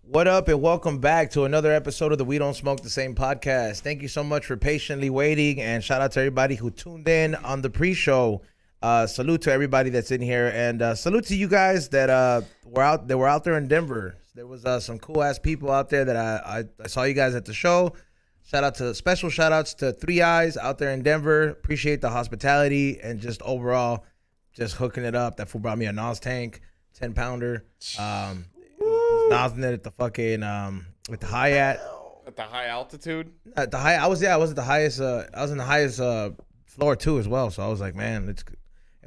What up, and welcome back to another episode of the We Don't Smoke the Same podcast. Thank you so much for patiently waiting, and shout out to everybody who tuned in on the pre-show. Salute to everybody that's in here, and salute to you guys that were out there in Denver. There was some cool ass people out there that I saw you guys at the show. Special shout outs to Three Eyes out there in Denver. Appreciate the hospitality and just overall just hooking it up. That fool brought me a Nas tank, 10-pounder. Nozzing it at the fucking with the Hyatt. At the high altitude? At the high, I was at the highest. I was in the highest floor too as well. So I was like, man, it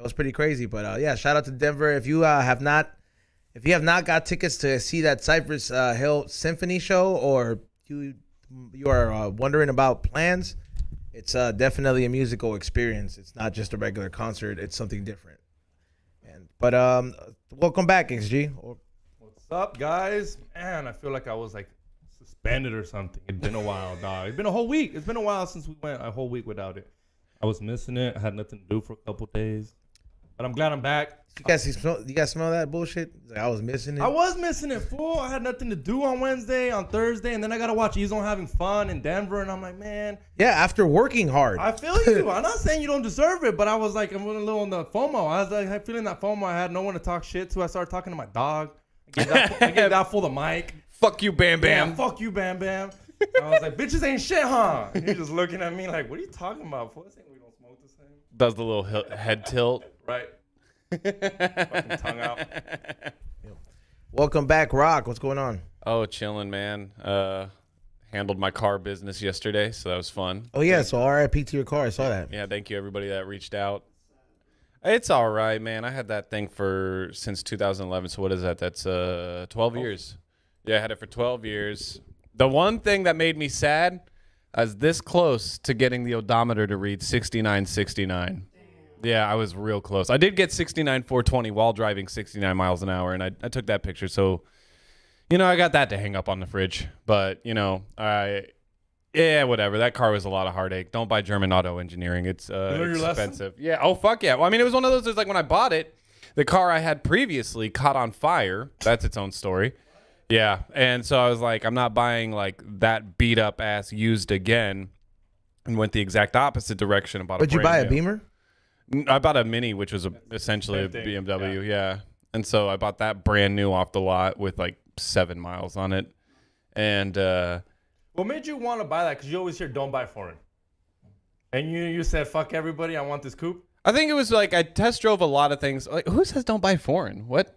was pretty crazy. But yeah, shout out to Denver. If you have not got tickets to see that Cypress Hill Symphony show, or you are wondering about plans, it's definitely a musical experience. It's not just a regular concert. It's something different. But welcome back, XG. What's up, guys? Man, I feel like I was like suspended or something. It'd been a while, dog. It's been a whole week. It's been a while since we went a whole week without it. I was missing it. I had nothing to do for a couple days. But I'm glad I'm back. You guys smell that bullshit? Like, I was missing it. I was missing it, fool. I had nothing to do on Wednesday, on Thursday, and then I got to watch Ezone having fun in Denver, and I'm like, man. Yeah, after working hard. I feel you. I'm not saying you don't deserve it, but I was like, I'm a little on the FOMO. I was like, feeling that FOMO. I had no one to talk shit to. I started talking to my dog. I gave that fool the mic. Fuck you, Bam Bam. Yeah, fuck you, Bam Bam. I was like, bitches ain't shit, huh? And he's just looking at me like, what are you talking about? Fool? This ain't we don't smoke the same. Does the little head tilt. Right. Fucking tongue out. Welcome back, Rock. What's going on? Oh, chilling, man. Handled my car business yesterday, so that was fun. Oh, yeah. So RIP to your car. I saw that. Yeah, thank you, everybody that reached out. It's all right, man. I had that thing since 2011. So what is that? That's 12 years. Yeah, I had it for 12 years. The one thing that made me sad, I was this close to getting the odometer to read 6969. Yeah, I was real close. I did get 69,420 while driving 69 miles an hour, and I took that picture. So, I got that to hang up on the fridge. But, yeah, whatever. That car was a lot of heartache. Don't buy German auto engineering. It's expensive. Yeah. Oh, fuck yeah. Well, I mean, it was one of those. It's like when I bought it, the car I had previously caught on fire. That's its own story. Yeah. And so I was like, I'm not buying like that beat up ass used again, and went the exact opposite direction. Would you buy a Beamer? I bought a Mini, which was essentially a BMW. Yeah. And so I bought that brand new off the lot with like 7 miles on it. And, what made you want to buy that? Because you always hear don't buy foreign. And you said, fuck everybody, I want this coupe? I think it was like I test drove a lot of things. Like, who says don't buy foreign? What?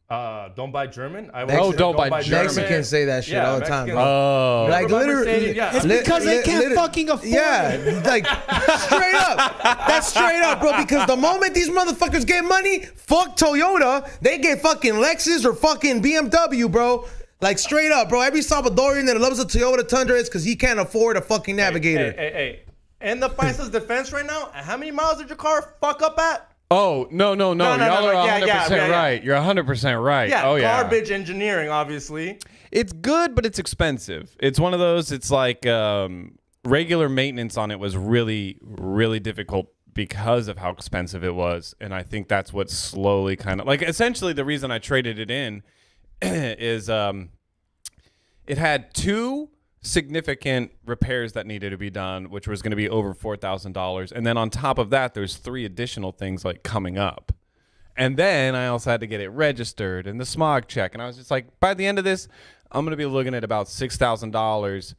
Don't buy German? Don't buy German. Mexicans say that shit all the time. Oh. Like, literally. It's because they can't fucking afford it. Yeah, like, straight up. That's straight up, bro. Because the moment these motherfuckers get money, fuck Toyota, they get fucking Lexus or fucking BMW, bro. Like, straight up, bro. Every Salvadorian that loves a Toyota Tundra is because he can't afford a fucking Navigator. Hey. In the Paisa's defense right now, how many miles did your car fuck up at? Oh, no. Y'all are 100% right. You're 100% right. Yeah, oh, yeah. Garbage engineering, obviously. It's good, but it's expensive. It's one of those, it's like regular maintenance on it was really, really difficult because of how expensive it was. And I think that's what slowly kind of, like, essentially the reason I traded it in is it had 2 significant repairs that needed to be done, which was going to be over $4,000. And then on top of that, there's 3 additional things like coming up. And then I also had to get it registered and the smog check. And I was just like, by the end of this, I'm going to be looking at about $6,000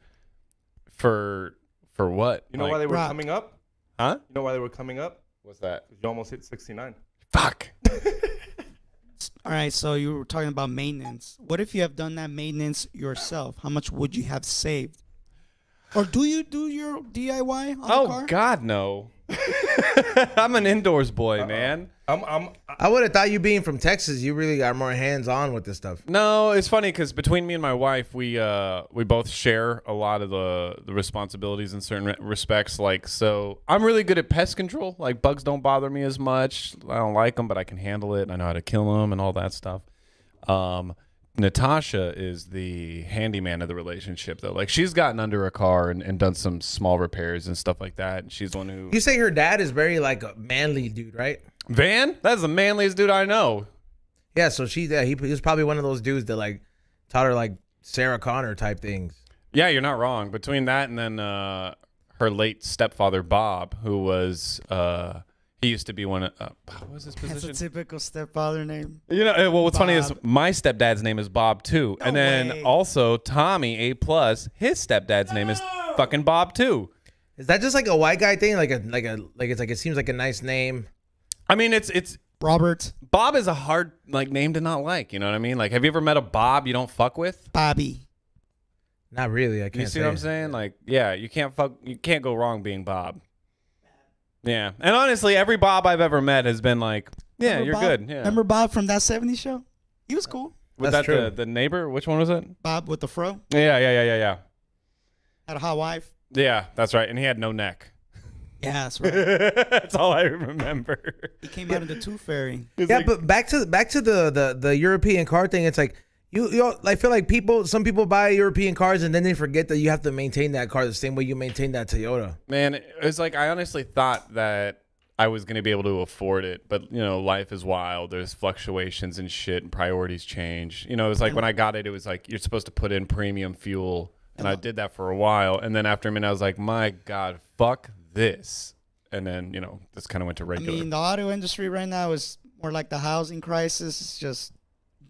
for what? You know why they were coming up? Huh? You know why they were coming up? What's that? You almost hit 69. Fuck. All right, so you were talking about maintenance. What if you have done that maintenance yourself? How much would you have saved? Or do you do your DIY on the car? Oh, God, no. I'm an indoors boy, man. I would have thought you being from Texas, you really got more hands-on with this stuff. No, it's funny because between me and my wife, we both share a lot of the responsibilities in certain respects. Like, so I'm really good at pest control. Like, bugs don't bother me as much. I don't like them, but I can handle it. I know how to kill them and all that stuff. Natasha is the handyman of the relationship, though. Like, she's gotten under a car and done some small repairs and stuff like that. And she's the one who... You say her dad is very, like, a manly dude, right? Van? That's the manliest dude I know. Yeah, so he was probably one of those dudes that, like, taught her, like, Sarah Connor type things. Yeah, you're not wrong. Between that and then her late stepfather, Bob, who was, he used to be one of, what was his position? That's a typical stepfather name. You know, well, what's funny is Bob. my stepdad's name is Bob too. No And then way. also Tommy, A+, his stepdad's name is fucking Bob too. Is that just like a white guy thing? It seems like a nice name. I mean, it's Robert, Bob is a hard like name to not like. You know what I mean? Like, have you ever met a Bob you don't fuck with? Bobby. Not really. I can't. You see what I'm saying? Like, yeah, you can't go wrong being Bob. Yeah, and honestly, every Bob I've ever met has been like, yeah, Remember you're Bob? good. Yeah. Remember Bob from That 70s Show? He was cool. Was That's that true. the neighbor? Which one was it? Bob with the fro. Yeah. Had a hot wife. Yeah, that's right. And he had no neck. Yeah, that's right. That's all I remember. He came out of the Tooth Fairy. Yeah, but back to the European car thing. It's like I feel like some people buy European cars and then they forget that you have to maintain that car the same way you maintain that Toyota. Man, it's like I honestly thought that I was going to be able to afford it, but you know, life is wild. There's fluctuations and shit, and priorities change. You know, it was like when I got it, it was like you're supposed to put in premium fuel, and I did that for a while, and then after a minute, I was like, my God, fuck this, and then you know, this kind of went to I regular. mean, the auto industry right now is more like the housing crisis. It's just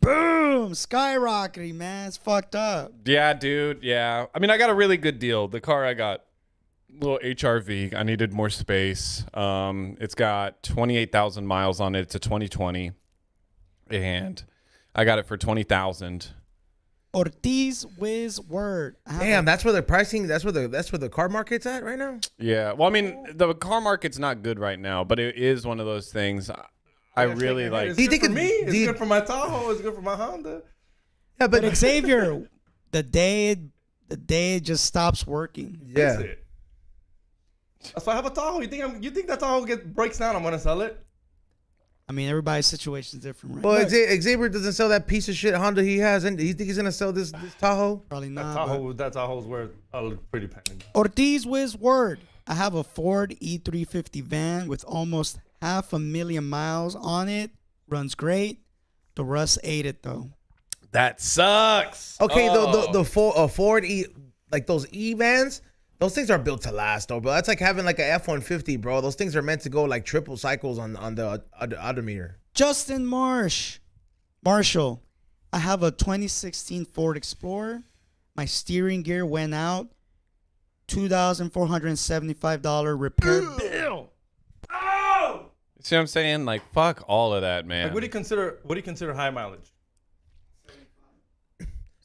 boom, skyrocketing, man. It's fucked up. Yeah, dude. Yeah, I mean, I got a really good deal. The car I got. Little HRV. I needed more space. It's got 28,000 miles on it. It's a 2020, and I got it for 20,000. Ortiz Wiz Word. Damn, that's where the pricing. That's where the car market's at right now. Yeah. Well, I mean, the car market's not good right now, but it is one of those things. I really like. It's Do you good think for it- me? It's do you- good for my Tahoe. It's good for my Honda. Yeah, But Xavier, the day it just stops working. yeah. That's it. That's why I have a Tahoe. You think that Tahoe breaks down? I'm gonna sell it. I mean, everybody's situation is different, right? Well, Look, Xavier doesn't sell that piece of shit Honda he has, and you think he's gonna sell this Tahoe? probably That not. Tahoe's worth a pretty penny. but Ortiz Wiz Word. I have a Ford E350 van with almost 500,000 miles on it. Runs great. The rust ate it though. That sucks. Okay, Oh. the Ford E, like those E vans, those things are built to last, though, bro. That's like having like a F-150, bro. Those things are meant to go like triple cycles on the odometer. Justin Marshall. I have a 2016 Ford Explorer. My steering gear went out. $2,475 repair bill. You see what I'm saying? Like, fuck all of that, man. Like, what do you consider high mileage?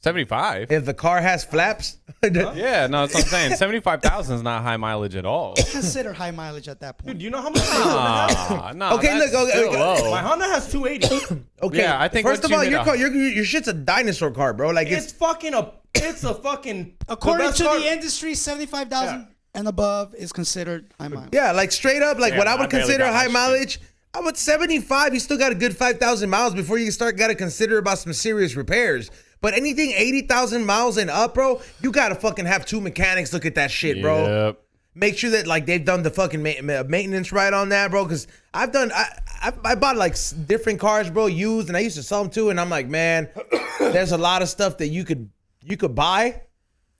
75. If the car has flaps, Yeah, no, that's what I'm saying. 75,000 is not high mileage at all. Consider high mileage at that point. Dude, do you know how much my Honda has? Nah, Okay, that's look, okay, still okay. low. My Honda has 280. okay. Yeah, I think first once of all, you your hit car, a- your shit's a dinosaur car, bro. Like It's fucking According best to car- the industry, 75,000 and above is considered high mileage. yeah, like straight up, like Yeah, what I I would barely consider got my high shit. mileage. I would 75. You still got a good 5,000 miles before you got to consider about some serious repairs. But anything 80,000 miles and up, bro, you got to fucking have two mechanics look at that shit, bro. Yep. Make sure that like they've done the fucking maintenance right on that, bro. Because I bought like different cars, bro, used, and I used to sell them too. And I'm like, man, there's a lot of stuff that you could buy,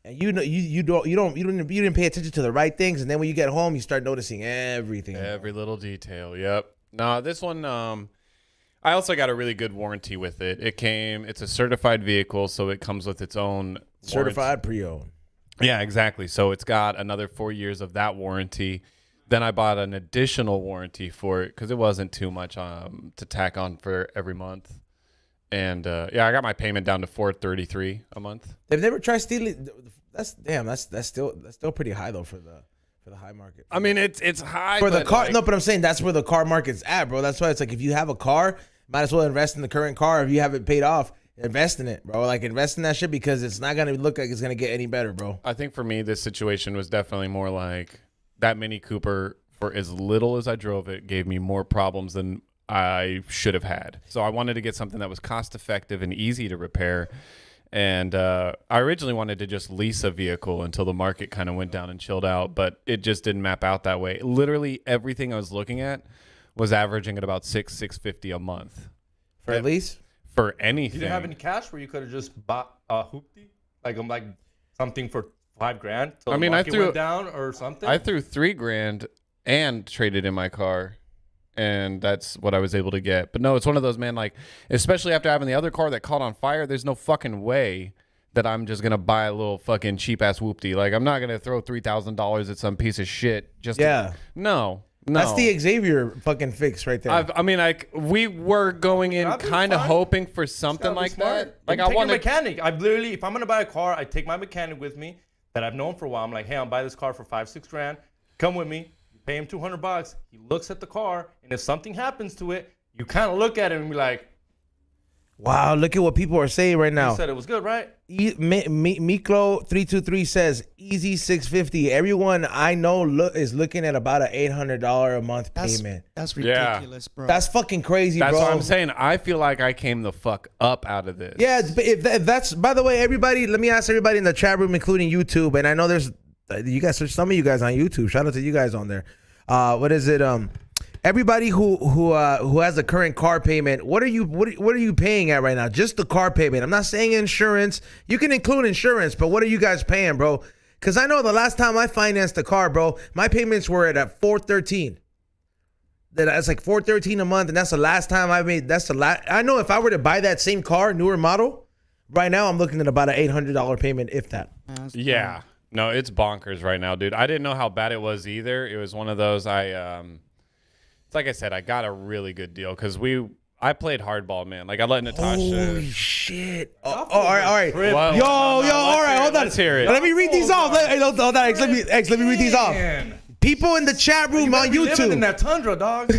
and you didn't pay attention to the right things. And then when you get home, you start noticing everything. Every little detail. Yep. No, this one, I also got a really good warranty with it. It's a certified vehicle, so it comes with its own Certified pre-owned. Yeah, exactly. So it's got another 4 years of that warranty. Then I bought an additional warranty for it because it wasn't too much to tack on for every month. And yeah, I got my payment down to $433 a month. They've never tried stealing. That's still pretty high though for the high market. I mean, it's high For the but, car, like, no, but I'm saying that's where the car market's at, bro. That's why it's like if you have a car, might as well invest in the current car. If you have it paid off, invest in it, bro. Like invest in that shit because it's not gonna look like it's gonna get any better, bro. I think for me, this situation was definitely more like that Mini Cooper. For as little as I drove it, gave me more problems than I should have had. So I wanted to get something that was cost effective and easy to repair. And I originally wanted to just lease a vehicle until the market kind of went down and chilled out, but it just didn't map out that way. Literally everything I was looking at was averaging at about $650 a month For at least. for You anything. didn't have any cash where you could have just bought a hoopty? Like I'm like something for $5,000. So I mean, the I market threw went down or something. I threw $3,000 and traded in my car, and that's what I was able to get. But no, it's one of those, man. Like, especially after having the other car that caught on fire, there's no fucking way that I'm just gonna buy a little fucking cheap ass whoopty. Like, I'm not gonna throw $3,000 at some piece of shit. No. That's the Xavier fucking fix right there. I mean, like, we were going in kind of hoping for something like that. Like, I want a mechanic. I've literally, if I'm gonna buy a car, I take my mechanic with me that I've known for a while. I'm like, hey, I'll buy this car for $5,000-6,000. Come with me. You pay him $200. He looks at the car, and if something happens to it, you kind of look at it and be like, wow, look at what people are saying right now. you said it was good, right? Miklo323 says easy 650. Everyone I know is looking at about an $800 a month payment. That's ridiculous, bro. That's fucking crazy, That's bro. what I'm saying. I feel like I came the fuck up out of this. Yeah, if that's, by the way, everybody, let me ask everybody in the chat room, including YouTube, and I know there's you guys, there's some of you guys on YouTube. Shout out to you guys on there. What is it? Everybody who has a current car payment, what are you paying at right now? Just the car payment. I'm not saying insurance. You can include insurance, but what are you guys paying, bro? Because I know the last time I financed a car, bro, my payments were at $413. That's like $413 a month, and that's the last time I made. That's the last. I know if I were to buy that same car, newer model, right now I'm looking at about an $800 payment, if that. Yeah. No, it's bonkers right now, dude. I didn't know how bad it was either. It was one of those like I said, I got a really good deal because I played hardball, man. Like I let Natasha. Holy shit! All right. Well, Yo, all right, hold on. Let's hear it. Let me read these off. Hold on, X, let me read these off. People in the chat room on Living in YouTube. that tundra, dog.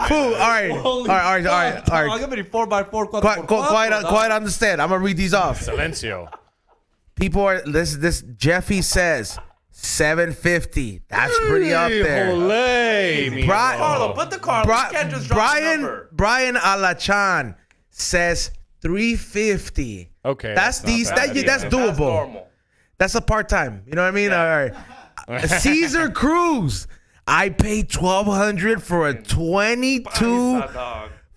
Fool. All right. I'm gonna be 4x4. Quiet. Understand. I'm gonna read these off. Silencio. People are this. Jeffy says $750. That's pretty up there. Carlo, put the car. You can't just drop the number. Brian Alachan says $350. Okay, that's that's doable. Normal. That's a part time. You know what I mean? Yeah. All right. Caesar Cruz. I paid $1,200 for a 22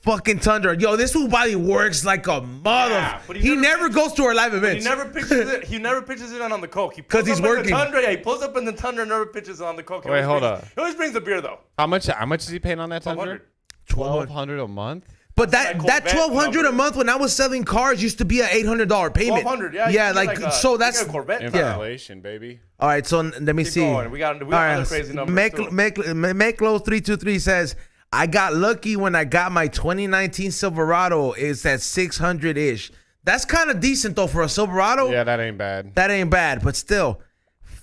fucking Tundra. Yo, this fool body works like a mother. Yeah, he never goes to our live events. He never pitches it. He never pitches it on the coke. Because he's working. He pulls up in the Tundra and never pitches on the coke. Wait, hold up. He always brings the beer though. How much is he paying on that Tundra? $1,200 a month. But that $1,200 a month when I was selling cars used to be an $800 payment. $1,200, yeah. Yeah, like so that's Inflation, baby. All right, so let me see. Going. We got other crazy numbers. Meklo323 says, I got lucky when I got my 2019 Silverado. It's at 600-ish. That's kind of decent though for a Silverado. Yeah, that ain't bad. But still,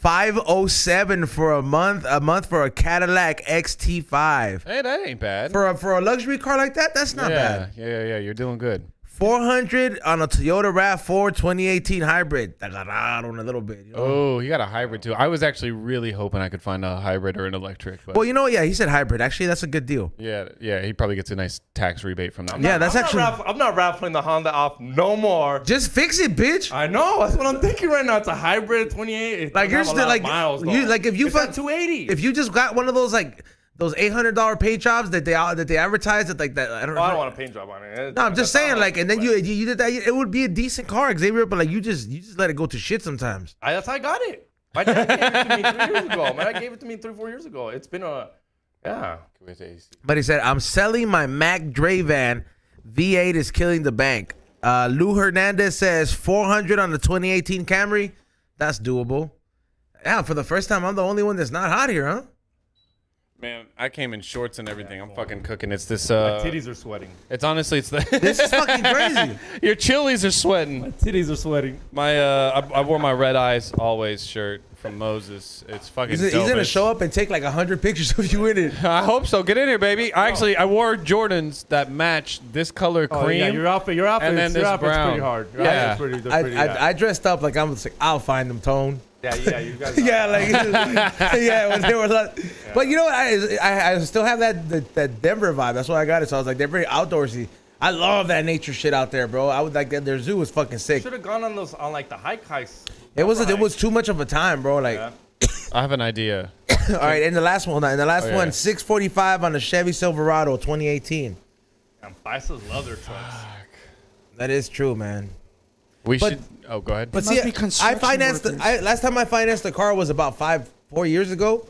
$507 for a month for a Cadillac XT5. Hey, that ain't bad. For a luxury car like that, that's not bad. Yeah, you're doing good. $400 on a Toyota RAV4 2018 hybrid. On a little bit. You know? Oh, he got a hybrid too. I was actually really hoping I could find a hybrid or an electric. But well, you know, yeah, he said hybrid. Actually, that's a good deal. Yeah, he probably gets a nice tax rebate from that. I'm not raffling the Honda off no more. Just fix it, bitch. I know. That's what I'm thinking right now. It's a hybrid 28. Like you're still like miles. If you it's at 280. If you just got one of those like those $800 paint jobs that they advertise at like that. I don't want a paint job on it. No, I'm just saying like, and then you did that. It would be a decent car, Xavier, but like you just let it go to shit sometimes. That's how I got it. My dad gave it to me 3 years ago. My dad gave it to me 3-4 years ago. It's been But he said, I'm selling my Mac Dre van. V8 is killing the bank. Lou Hernandez says $400 on the 2018 Camry. That's doable. Yeah, for the first time, I'm the only one that's not hot here, huh? Man, I came in shorts and everything. I'm fucking cooking. It's this. My titties are sweating. It's honestly, it's the. This is fucking crazy. Your chilies are sweating. My titties are sweating. I wore my Red Eyes Always shirt from Moses. It's fucking dope. He's gonna show up and take like 100 pictures of you in it. I hope so. Get in here, baby. I wore Jordans that match this color cream. Yeah, your outfit, and then this brown. Pretty hard. Yeah. I dressed up like I'm like, I'll find them, Tone. Yeah, you guys. Yeah, like when they were like, but you know what? I still have that Denver vibe. That's why I got it. So I was like, they're very outdoorsy. I love that nature shit out there, bro. I would like that. Their zoo was fucking sick. Should have gone on like the hikes. It was too much of a time, bro. Like, I have an idea. All right, in the last one, $645 on the Chevy Silverado 2018. Bisons love their trucks. That is true, man. We But- should. Oh, go ahead. But It must see, be I construction financed. workers. Last time I financed a car was about 4 years ago,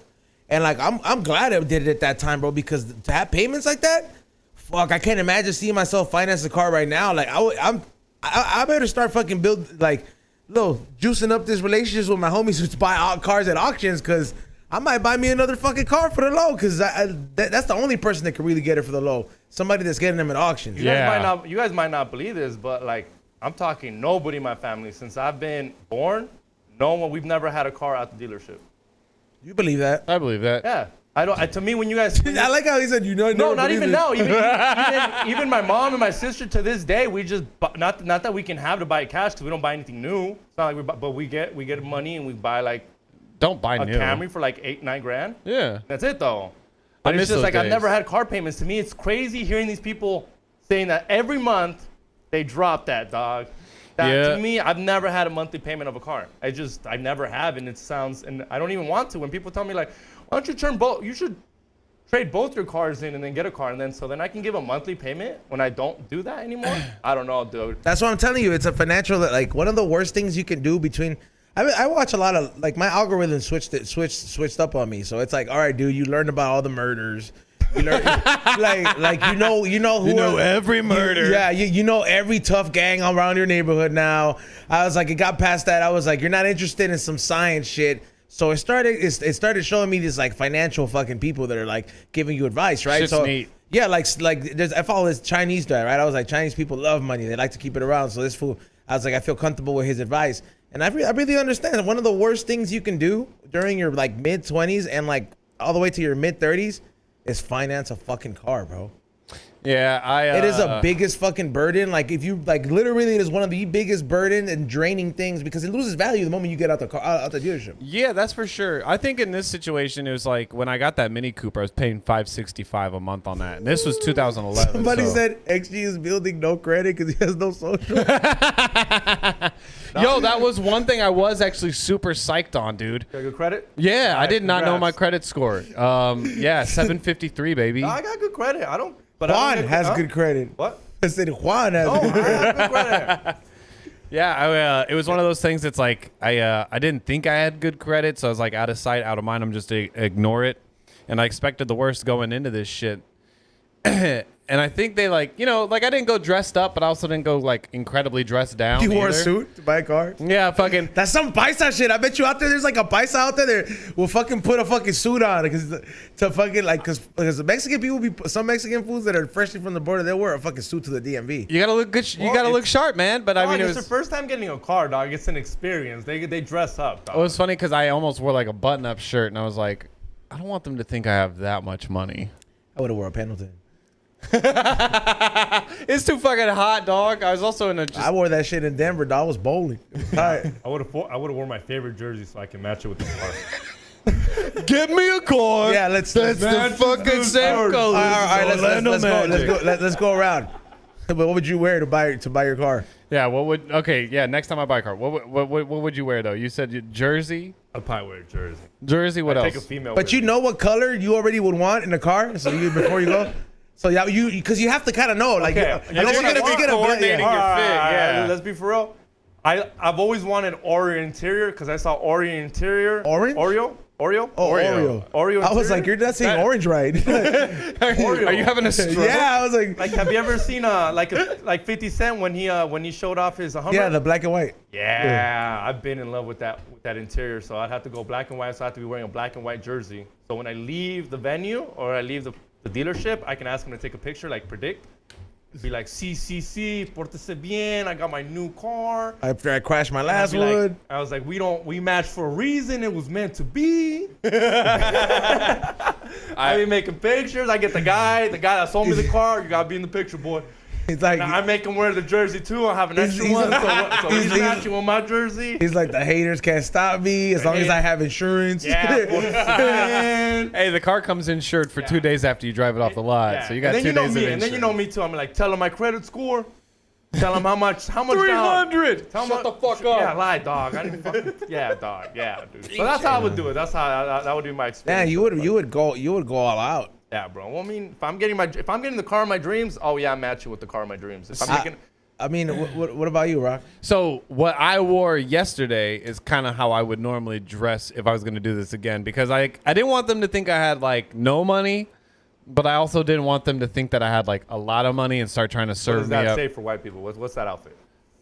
and like I'm glad I did it at that time, bro. Because to have payments like that, fuck, I can't imagine seeing myself finance a car right now. Like I better start fucking build like little juicing up this relationships with my homies who buy cars at auctions, because I might buy me another fucking car for the low, because that's the only person that can really get it for the low. Somebody that's getting them at auctions. Yeah. You guys might not believe this, but like I'm talking nobody in my family since I've been born. No one. We've never had a car at the dealership. You believe that? I believe that. Yeah. I don't. To me, when you guys. I like how he said you know. No, not even now. Even my mom and my sister to this day, we just not that we can have to buy it cash because we don't buy anything new. It's not like but we get money and we buy like Don't buy a new. Camry for like $8-9 grand. Yeah. That's it though. I But miss it's just those like I've days. never had car payments. To me, it's crazy hearing these people saying that every month they drop that, dog. That Yeah. to me, I've never had a monthly payment of a car. I never have, and it sounds, and I don't even want to. When people tell me like, why don't you turn both? You should trade both your cars in and then get a car, and then I can give a monthly payment when I don't do that anymore. I don't know, dude. That's what I'm telling you. It's a financial, like, one of the worst things you can do between. I watch a lot of, like, my algorithm switched up on me. So it's like, all right, dude, you learned about all the murders. You learn, like you know who every murder. Yeah, you know every tough gang around your neighborhood now. I was like, it got past that. I was like, you're not interested in some science shit. So it started showing me these like financial fucking people that are like giving you advice, right? Shit's so neat. yeah, like I follow this Chinese guy, right? I was like, Chinese people love money. They like to keep it around. So this fool, I was like, I feel comfortable with his advice. And I really understand that one of the worst things you can do during your like mid-20s and like all the way to your mid-30s is finance a fucking car, bro. Yeah, It is the biggest fucking burden. Like if you like, literally, it is one of the biggest burden and draining things because it loses value the moment you get out the car, out the dealership. Yeah, that's for sure. I think in this situation, it was like when I got that Mini Cooper, I was paying $565 a month on that, and this was 2011. Somebody so. said XG is building no credit because he has no social. Yo, that was one thing I was actually super psyched on, dude. Got good credit? Yeah, I Alright, did not know my congrats. credit score. Yeah, 753, baby. No, I got good credit. I don't. But I Juan don't get- has huh? good credit. What? I said Juan has. Oh, good I credit. have good credit. Yeah, it was one of those things that's like I didn't think I had good credit, so I was like out of sight, out of mind. I'm just to ignore it, and I expected the worst going into this shit. And I think they like, you know, like I didn't go dressed up, but I also didn't go like incredibly dressed down. You wore a either. suit to buy a car. Yeah, fucking. That's some paisa shit. I bet you out there's like a paisa out there that will fucking put a fucking suit on because the Mexican people some Mexican foods that are freshly from the border, they'll wear a fucking suit to the DMV. You gotta look good. You Well, gotta look it's- sharp, man. But I mean, it it's was. the first time getting a car, dog. It's an experience. They dress up, dog. It was funny because I almost wore like a button-up shirt, and I was like, I don't want them to think I have that much money. I would have wore a Pendleton. It's too fucking hot, dog. I was also in a. I wore that shit in Denver, dog. I was bowling. It was tight. I would have worn my favorite jersey so I can match it with the car. Get me a car. Yeah, let's That's the fucking same color. All right, Orlando Magic. let's go around. But what would you wear to buy your car? Yeah, what would? Okay, yeah. Next time I buy a car, what would you wear though? You said jersey. I'd probably wear a jersey. Jersey. What Take a else? female. But with you me. know what color you already would want in a car, so before you go. So yeah, because you have to kind of know, like, Okay. unless You're gonna be coordinating your fit, yeah. Let's be for real. I've always wanted Oreo interior because I saw Oreo interior. Orange? Oreo. Oh, Oreo. Oreo. I was like, interior? you're not saying That- orange right. Oreo. Are you having a stroke? Yeah, I was like, Like, have you ever seen like 50 Cent when he showed off his Hummer? yeah, the black and white. Yeah, I've been in love with that interior, so I'd have to go black and white. So I have to be wearing a black and white jersey. So when I leave the venue or I leave the dealership, I can ask him to take a picture, like predict. Be like, sí, pórtese bien. I got my new car. After I crashed my I'd last be like- one. I was like, we matched for a reason. It was meant to be. I be making pictures. I get the guy that sold me the car. You gotta be in the picture, boy. He's like, And I make him wear the jersey too. I have an extra he's- one, so he's he's- matching with my jersey. he's like, the haters can't stop me as long as I have insurance. Yeah, boy. Hey, the car comes insured for 2 days after you drive it off the lot, Yeah. so you got and 2 then you know days me, of and then you insurance. know me too. I'm like, tell him my credit score. Tell him how much down. 300. Tell him Shut the fuck up. Yeah, lie, dog. I didn't fucking, yeah, dog. Yeah, dude. So that's how I would do it. That's how that would be my experience. Man, you would go all out. Yeah, bro. Well, I mean, if I'm getting the car of my dreams, oh yeah, I'm matching with the car of my dreams. If I'm making, I mean, what about you, Rock? So what I wore yesterday is kind of how I would normally dress if I was going to do this again, because I didn't want them to think I had like no money, but I also didn't want them to think that I had like a lot of money and start trying to What serve does me that up. say for white people? What's that outfit?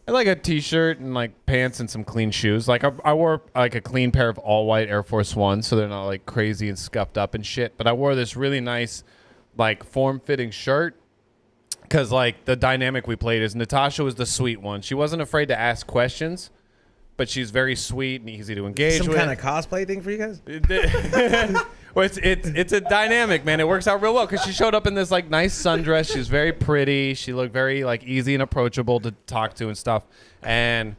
I like a t-shirt and like pants and some clean shoes. Like I wore like a clean pair of all white Air Force Ones, so they're not like crazy and scuffed up and shit. But I wore this really nice, like form-fitting shirt. Because, like, the dynamic we played is Natasha was the sweet one. She wasn't afraid to ask questions, but she's very sweet and easy to engage Some with. kind of cosplay thing for you guys? Well, it's a dynamic, man. It works out real well because she showed up in this, like, nice sundress. She was very pretty. She looked very, like, easy and approachable to talk to and stuff. And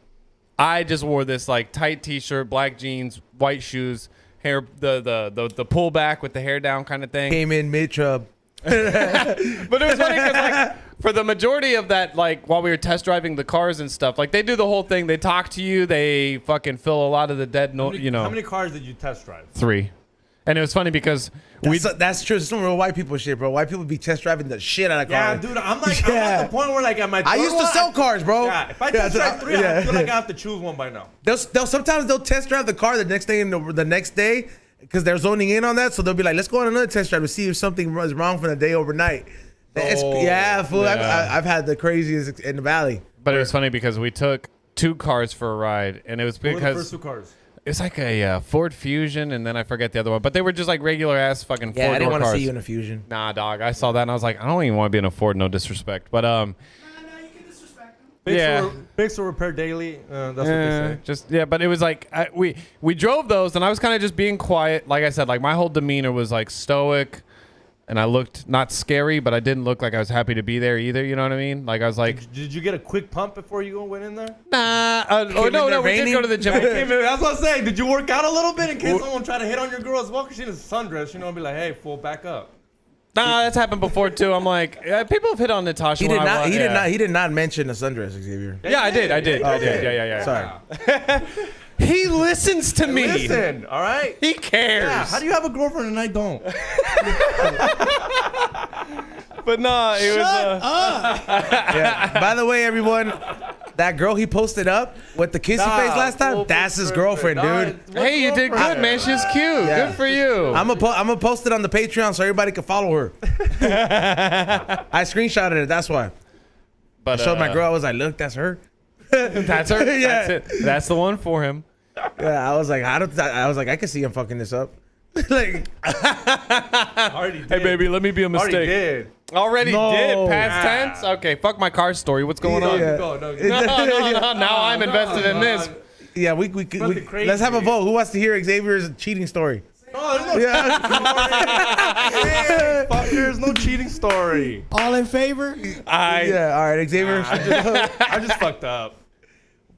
I just wore this, like, tight T-shirt, black jeans, white shoes, hair, the pullback with the hair down kind of thing. Came in mid-trub. But it was funny because, like, for the majority of that, like, while we were test driving the cars and stuff, like, they do the whole thing. They talk to you. They fucking fill a lot of the dead, How many cars did you test drive? 3. And it was funny because That's true. It's some real white people shit, bro. White people be test driving the shit out of Yeah, cars. dude, I'm at the point where like at my I used to sell cars, bro. Yeah, if I test drive 3, yeah. I feel like I have to choose one by now. Sometimes they'll test drive the car the next day the next day because they're zoning in on that. So they'll be like, let's go on another test drive to see if something was wrong from the day overnight. Fool. Yeah. I've had the craziest in the valley. But it was funny because we took 2 cars for a ride, and it was What were the because first 2 cars? it's like a Ford Fusion, and then I forget the other one. But they were just like regular ass fucking Yeah, I four-door didn't want to cars. see you in a Fusion. Nah, dog. I saw that and I was like, I don't even want to be in a Ford. No disrespect, but yeah. Fix or repair daily. That's what they say. But it was like we drove those, and I was kind of just being quiet. Like I said, like my whole demeanor was like stoic. And I looked not scary, but I didn't look like I was happy to be there either. You know what I mean? Like I was like, Did you get a quick pump before you went in there? nah. No, we did go to the gym. That's what I'm saying. Did you work out a little bit in case someone tried to hit on your girl as well? Because she's in a sundress, you know, and be like, hey, fool, back up. Nah, that's happened before too. I'm like, people have hit on Natasha. He when did not mention the sundress, Xavier. Yeah, I did. Okay. Yeah. Sorry. He listens to me. Listen, all right? He cares. Yeah, how do you have a girlfriend and I don't? But no, it was. Yeah. By the way, everyone, that girl he posted up with the kissy face last time, that's his girgirlfriend, dude. Hey, you did good, man. She's cute. Yeah. Good for you. I'm gonna post it on the Patreon so everybody can follow her. I screenshotted it. That's why. But I showed my girl. I was like, look, that's her. That's her. Yeah. That's it. That's the one for him. Yeah, I was like, I can see him fucking this up. Like, Already did. Hey, baby, let me be a Already mistake. did. Already No. did. Past tense. Okay, fuck my car story. What's going on? Yeah. Go. No. Now I'm invested in this. yeah, we Nothing crazy. let's have a vote. Who wants to hear Xavier's cheating story? Oh, there's no Yeah. hey, fuckers, no cheating story. All in favor? Yeah. All right, Xavier. I just fucked up.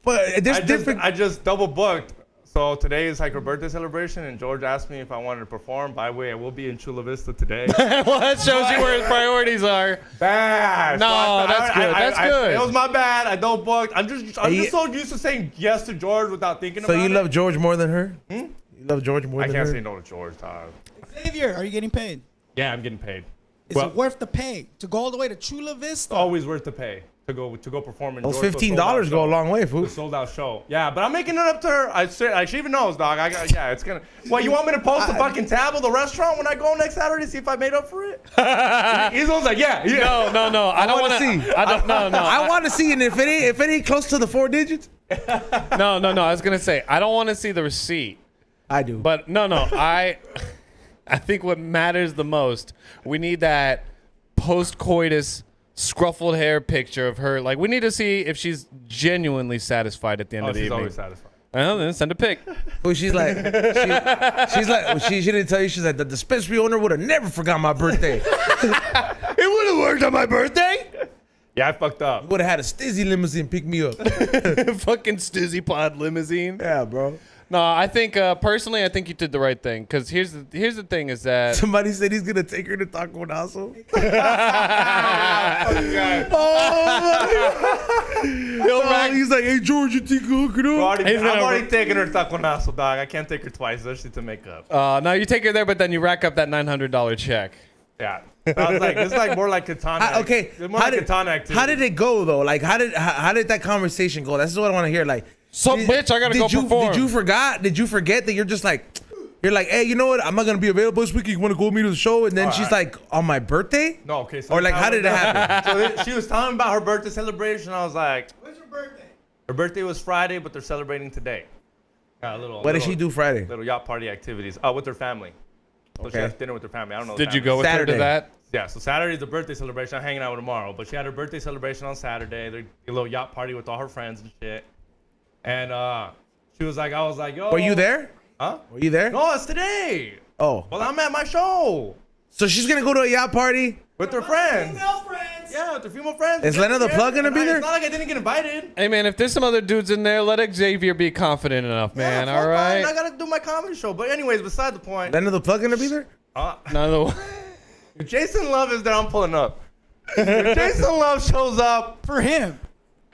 But there's different. I just double booked. So today is like her birthday celebration, and George asked me if I wanted to perform. By the way, I will be in Chula Vista today. Well, that shows you where his priorities are. Bad. No, that's good. That's good. It was my bad. I don't book. I'm just so used to saying yes to George without thinking So about it. you love George more than her? You love George more I than can't her? say no to George, Todd. Xavier, are you getting paid? Yeah, I'm getting paid. Is it worth the pay to go all the way to Chula Vista? Always worth the pay to go perform in Those George's $15 sold-out go a show. long way, fool. The sold out show. Yeah, but I'm making it up to her. I swear, she even knows, dog. Yeah, it's gonna. What, you want me to post the fucking tab of the restaurant when I go next Saturday to see if I made up for it? He's always like, yeah. No. I don't want to see. I don't. No. I want to see, and if it ain't close to the 4 digits, No. I was gonna say I don't want to see the receipt. I do. But no. I think what matters the most, we need that post-coitus scruffled hair picture of her. Like, we need to see if she's genuinely satisfied at the end of the She's evening. always satisfied. Well, then send a pic. Well, she's like, she didn't tell you. She's like, the dispensary owner would have never forgot my birthday. It would have worked on my birthday. Yeah, I fucked up. Would have had a Stizzy limousine pick me up. Fucking Stizzy Pod limousine. Yeah, bro. No, I think personally, I think you did the right thing. Because here's the thing is that Somebody said he's gonna take her to Taco Naso. He's like, hey George, you think you hook it up? I've already taken her taconazo, dog. I can't take her twice, especially to make up. now you take her there, but then you rack up that $900 check. Yeah. I was like, it's like more like katana. Okay, It's more like katana activity. how did it go though? Like, how did that conversation go? That's what I want to hear. Like, Bitch, I gotta go perform. Did you forget that you're just like, you're like, hey, you know what? I'm not gonna be available this week. You want to go with me to the show? And then she's like, on my birthday? No, okay. So Or like, how did it happen? So she was telling me about her birthday celebration. I was like, When's your birthday? her birthday was Friday, but they're celebrating today. Got a little. What did she do Friday? Little yacht party activities. With her family. So she Okay. has dinner with her family. I don't know. Did the you family. go with her Saturday. to that? Yeah, so Saturday's the birthday celebration. I'm hanging out with her tomorrow. But she had her birthday celebration on Saturday. They did a little yacht party with all her friends and shit. And she was like, I was like, yo. Were you there? Huh? Were you there? No, it's today. Oh. Well, I'm at my show So she's gonna go to a yacht party? with her friends. Female friends. Yeah, with her female friends. Is Lena the Plug gonna be there? It's not like I didn't get invited. Hey man, if there's some other dudes in there, let Xavier be confident enough, man. Yeah, All fuck right. fine. I gotta do my comedy show. But anyways, beside the point. Lena the Plug gonna be there? None of If Jason Love is there, I'm pulling up. If Jason Love shows up, For him.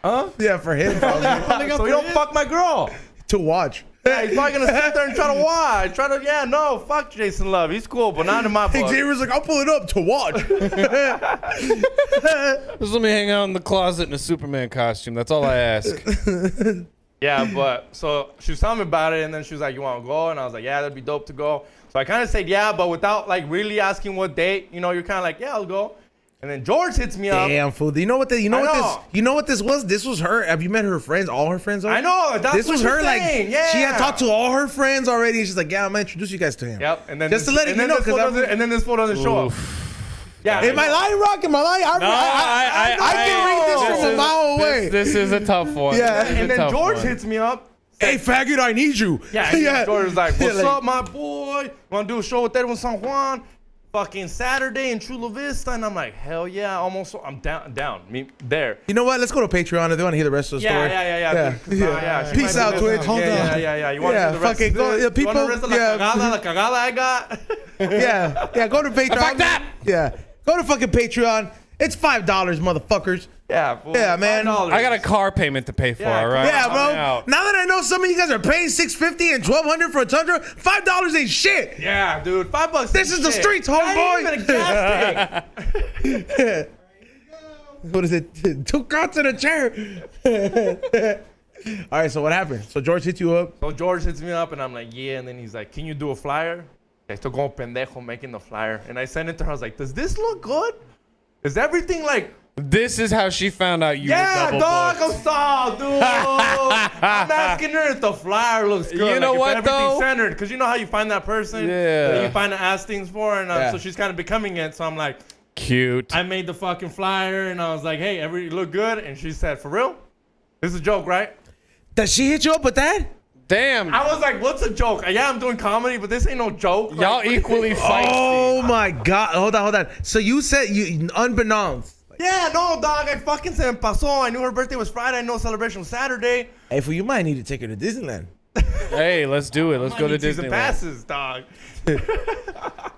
huh? Yeah, for him. probably. So you don't fuck my girl. To watch. Yeah, he's probably gonna sit there and try to watch. Fuck Jason Love. He's cool, but not in my book. Xavier's like, I'll pull it up to watch. Just let me hang out in the closet in a Superman costume. That's all I ask. Yeah, but so she was telling me about it, and then she was like, "You want to go?" And I was like, "Yeah, that'd be dope to go." So I kind of said, "Yeah," but without like really asking what date. You know, you're kind of like, "Yeah, I'll go." And then George hits me up. Damn, fool. You know what this was? This was her. Have you met her friends? All her friends I know. That's This what was she's her. saying. Like, yeah. she had talked to all her friends already. And she's like, yeah, I'm gonna introduce you guys to him. Yep. And then Just to let it, you know, because and then this fool doesn't show up. Yeah. Am I lying, Rock? Am I lying? I can read this from a mile away. This is a tough one. Yeah. This is a And then tough George one. hits me up. Hey, faggot, I need you. Yeah. George was like, "What's Like- up, my boy? Want to do a show with Edwin San Juan? Fucking Saturday in Chula Vista." And I'm like, "Hell yeah!" Almost. I'm down. Me there. You know what? Let's go to Patreon if they want to hear the rest of the story. Yeah. She Peace might out, be Twitch. listening. Yeah. You want to Yeah, hear the rest fucking of go- this? yeah, people- You want the rest of la cagada I got? Yeah, go to Patreon. Fuck that! Yeah, go to fucking Patreon. It's $5, motherfuckers. Yeah, fool. Yeah, man. $5. I got a car payment to pay for, Yeah, all right? Yeah, I'm bro. out. Now that I know some of you guys are paying $650 and $1,200 for a Tundra, $5 ain't shit. Yeah, dude. $5. This is the shit. streets, Not homeboy. even a gas tank. What is it? 2 carts in a chair. All right, so what happened? So George hit you up. So George hits me up, and I'm like, yeah. And then he's like, "Can you do a flyer?" I still going pendejo making the flyer, and I sent it to her. I was like, "Does this look good? Is everything like?" This is how she found out you Yeah, were double dog, booked. I'm sorry, dude. I'm asking her if the flyer looks good. You know if what, everything's though? centered, because you know how you find that person Yeah. that you find to ask things for, and Yeah. so she's kind of becoming it. So I'm like, Cute. I made the fucking flyer, and I was like, hey, every look good, and she said, for real? This is a joke, right? Does she hit you up with that? Damn. I was like, what's a joke? Yeah, I'm doing comedy, but this ain't no joke. Y'all Like, equally feisty. Oh my God! Hold on. So you said you unbeknownst. yeah, no, dog. I fucking said pasó. I knew her birthday was Friday. I know celebration was Saturday. Hey, fool, you might need to take her to Disneyland. Hey, let's do it. Let's go to Season Disneyland. passes, dog.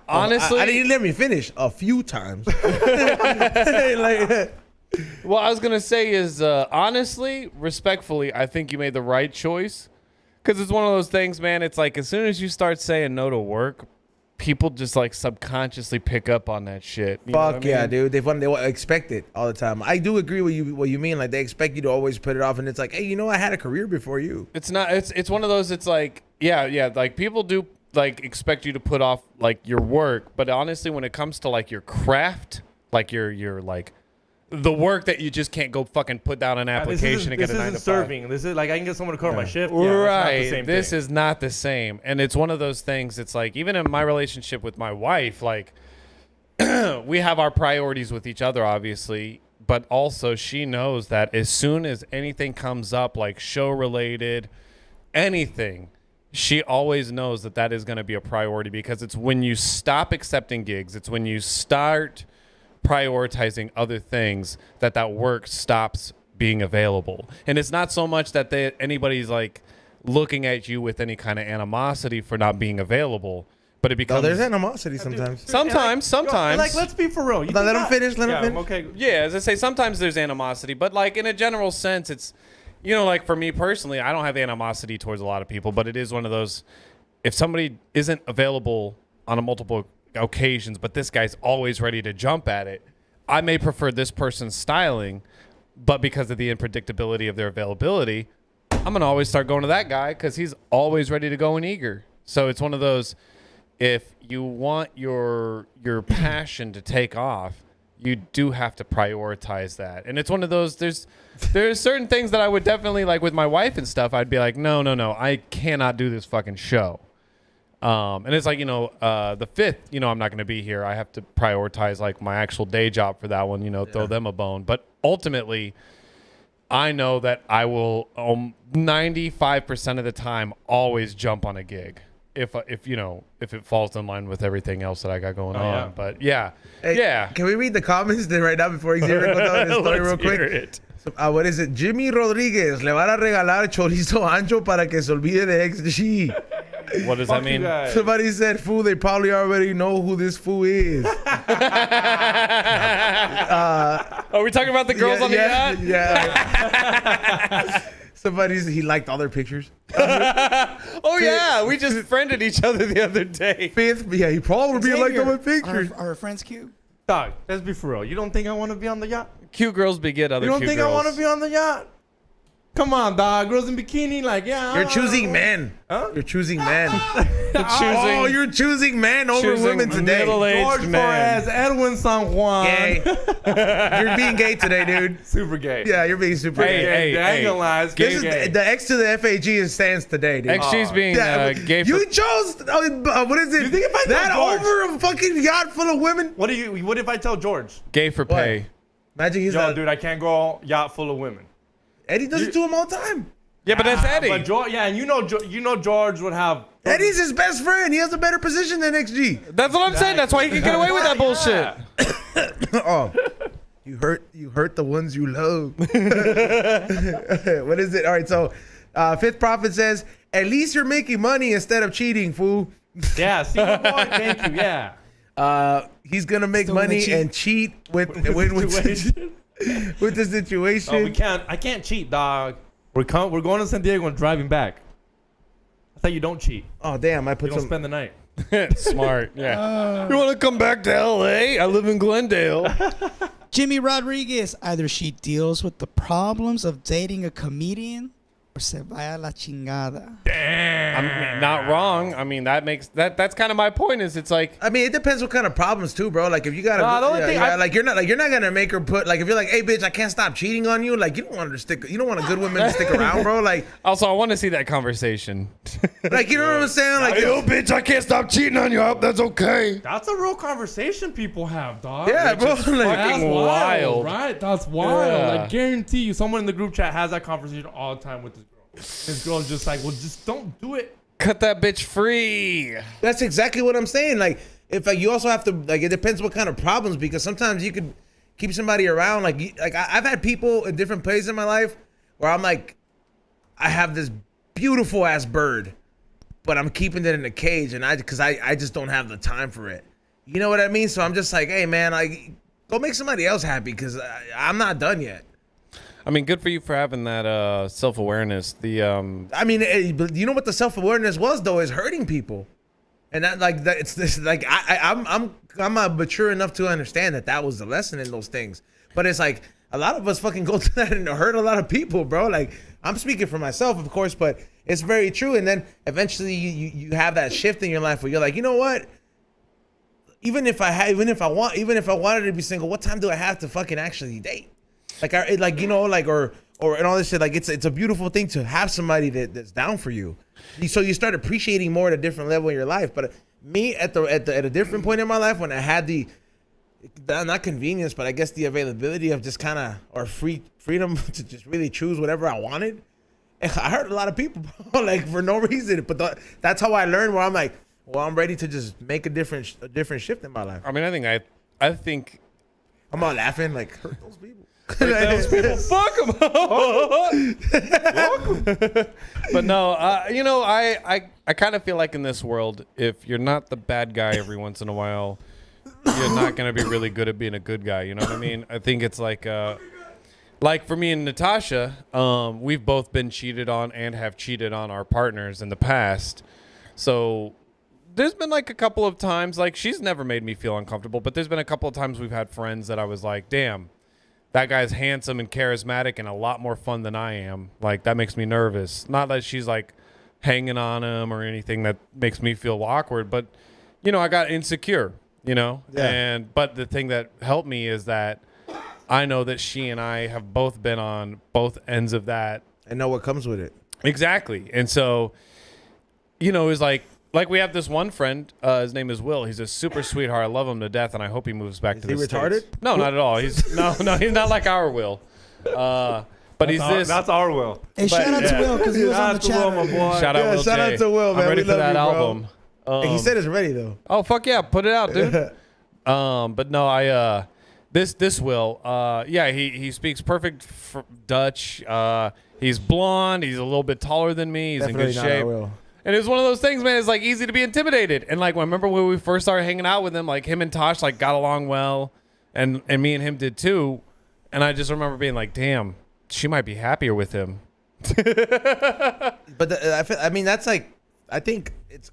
Honestly, I didn't let me finish a few times. Like, what I was gonna say is, honestly, respectfully, I think you made the right choice. Because it's one of those things, man. It's like as soon as you start saying no to work, people just like subconsciously pick up on that shit. You know what fuck I yeah, mean? dude. They expect it all the time. I do agree with you. What you mean? Like they expect you to always put it off, and it's like, hey, you know, I had a career before you. It's not. It's one of those. It's like yeah. Like people do like expect you to put off like your work, but honestly, when it comes to like your craft, like your like the work that you just can't go fucking put down an application and get a 9 to 5. Serving. This is like I can get someone to cover my shift. Right. This is not the same. And it's one of those things. It's like, even in my relationship with my wife, like, we have our priorities with each other, obviously. But also, she knows that as soon as anything comes up, like show related, anything, she always knows that that is going to be a priority because it's when you stop accepting gigs, it's when you start prioritizing other things that work stops being available. And it's not so much that anybody's like looking at you with any kind of animosity for not being available, but it No, becomes there's animosity sometimes. sometimes Like, let's be for real. You Now, think let him that- finish. Let him Yeah, finish. okay. yeah, as I say, sometimes there's animosity, but like in a general sense, it's, you know, like for me personally, I don't have animosity towards a lot of people, but it is one of those, if somebody isn't available on a multiple occasions, but this guy's always ready to jump at it. I may prefer this person's styling, but because of the unpredictability of their availability, I'm going to always start going to that guy because he's always ready to go and eager. So it's one of those, if you want your passion to take off, you do have to prioritize that. And it's one of those, there's certain things that I would definitely, like with my wife and stuff, I'd be like, no, I cannot do this fucking show. And it's like, the 5th, I'm not going to be here. I have to prioritize like my actual day job for that one, throw them a bone. But ultimately, I know that I will 95% of the time always jump on a gig. If it falls in line with everything else that I got going on. Yeah. But yeah. Hey, yeah. Can we read the comments right now before Xavier goes on his story real Let's quick? hear it. So, what is it? Jimmy Rodriguez, le van a regalar chorizo ancho para que se olvide de XG. What does that mean? Somebody said, fool, they probably already know who this fool is. Are we talking about the girls on the yacht? Yeah. He liked all their pictures. Oh, yeah. We just friended each other the other day. 5th, yeah, he probably liked all my pictures. Our friends cute. Dog, let's be for real. You don't think I want to be on the yacht? Cute girls beget other You don't cute think girls. I want to be on the yacht? Come on, dog. Girls in bikini, like, yeah. You're choosing men. Huh? You're choosing men. Choosing- You're choosing men over choosing women today. middle-aged George man. Torres, Edwin San Juan. Gay. You're being gay today, dude. Super gay. Yeah, you're being super Hey, gay. hey, I ain't gonna lie. It's This gay, is gay. the X to the FAG stands today, dude. XG's being gay for... You chose what is it? You think if I that told George- over a fucking yacht full of women? What if I tell George? Gay for pay. Imagine he's Yo, not. dude, I can't go yacht full of women. Eddie does it to him all the time. Yeah, but that's Eddie. But George, yeah, and you know George would have. Eddie's his best friend. He has a better position than XG. That's what I'm saying. That's why he can get away with that bullshit. Oh, you hurt the ones you love. What is it? All right, so Fifth Prophet says, at least you're making money instead of cheating, fool. Yeah, see, boy, thank you. Yeah. He's gonna make Still money gonna cheat. and cheat with the situation. Oh, I can't cheat, dog. We're going to San Diego and driving back. I thought you don't cheat. Oh damn! I You put don't some. spend the night. Smart. Yeah. You want to come back to L.A.? I live in Glendale. Jimmy Rodriguez, either she deals with the problems of dating a comedian or se vaya la chingada. I'm not wrong. I mean, that's kind of my point. Is it's like I mean, it depends what kind of problems too, bro. Like if you got No, the only thing like you're not gonna make her put like if you're like, hey bitch, I can't stop cheating on you. Like you don't want her to stick. You don't want a good woman to stick around, bro. Like also I want to see that conversation. like you know what I'm saying? Like Yo, bitch, I can't stop cheating on you. I hope that's okay. That's a real conversation people have, dog. yeah, bro. is Like, That's fucking wild. right? That's wild. Yeah. I guarantee you, someone in the group chat has that conversation all the time with this girl. This girl's just like, well, just don't do it. Cut that bitch free. that's exactly what I'm saying. Like if like you also have to like it depends what kind of problems because sometimes you could keep somebody around. Like I've had people in different places in my life where I'm like, I have this beautiful ass bird, but I'm keeping it in a cage, and I just don't have the time for it. You know what I mean? So I'm just like, hey man, like go make somebody else happy because I'm not done yet. I mean, good for you for having that self-awareness. I mean, but you know what the self-awareness was though is hurting people, and that like that it's this like I'm mature enough to understand that was the lesson in those things. But it's like a lot of us fucking go through that and hurt a lot of people, bro. Like I'm speaking for myself, of course, but it's very true. And then eventually you have that shift in your life where you're like, you know what? Even if I wanted to be single, what time do I have to fucking actually date? Like and all this shit. Like it's a beautiful thing to have somebody that's down for you. So you start appreciating more at a different level in your life. But me at a different point in my life when I had the not convenience, but I guess the availability of just kind of or freedom to just really choose whatever I wanted. And I hurt a lot of people, bro, like for no reason. But that's how I learned. Where I'm like, well, I'm ready to just make a different shift in my life. I mean, I think I'm all laughing like hurt those people. those people, fuck them. But no, I kind of feel like in this world, if you're not the bad guy every once in a while, you're not gonna be really good at being a good guy. You know what I mean? I think it's like for me and Natasha, we've both been cheated on and have cheated on our partners in the past. So there's been like a couple of times, like she's never made me feel uncomfortable, but there's been a couple of times we've had friends that I was like, damn, that guy's handsome and charismatic and a lot more fun than I am. Like, that makes me nervous. Not that she's like hanging on him or anything that makes me feel awkward, but you know, I got insecure, you know? Yeah. But the thing that helped me is that I know that she and I have both been on both ends of that. And know what comes with it. Exactly. And so, you know, it was like we have this one friend, his name is Will. He's a super sweetheart. I love him to death, and I hope he moves back to the Is he retarded? States. No, not at all. He's not like our Will. But That's our Will. Hey, shout out to Will because he was on the chat. my boy. Shout out Will shout J. out to Will, man. I'm ready We for love that you, bro. album. Hey, he said it's ready though. Oh fuck yeah, put it out, dude. But no, this Will, he speaks perfect Dutch. He's blonde. He's a little bit taller than me. He's Definitely in good not shape. our Will. And it's one of those things, man. It's like easy to be intimidated. And like, I remember when we first started hanging out with him, like him and Tosh like got along well, and me and him did too. And I just remember being like, damn, she might be happier with him. But I mean, that's like, I think it's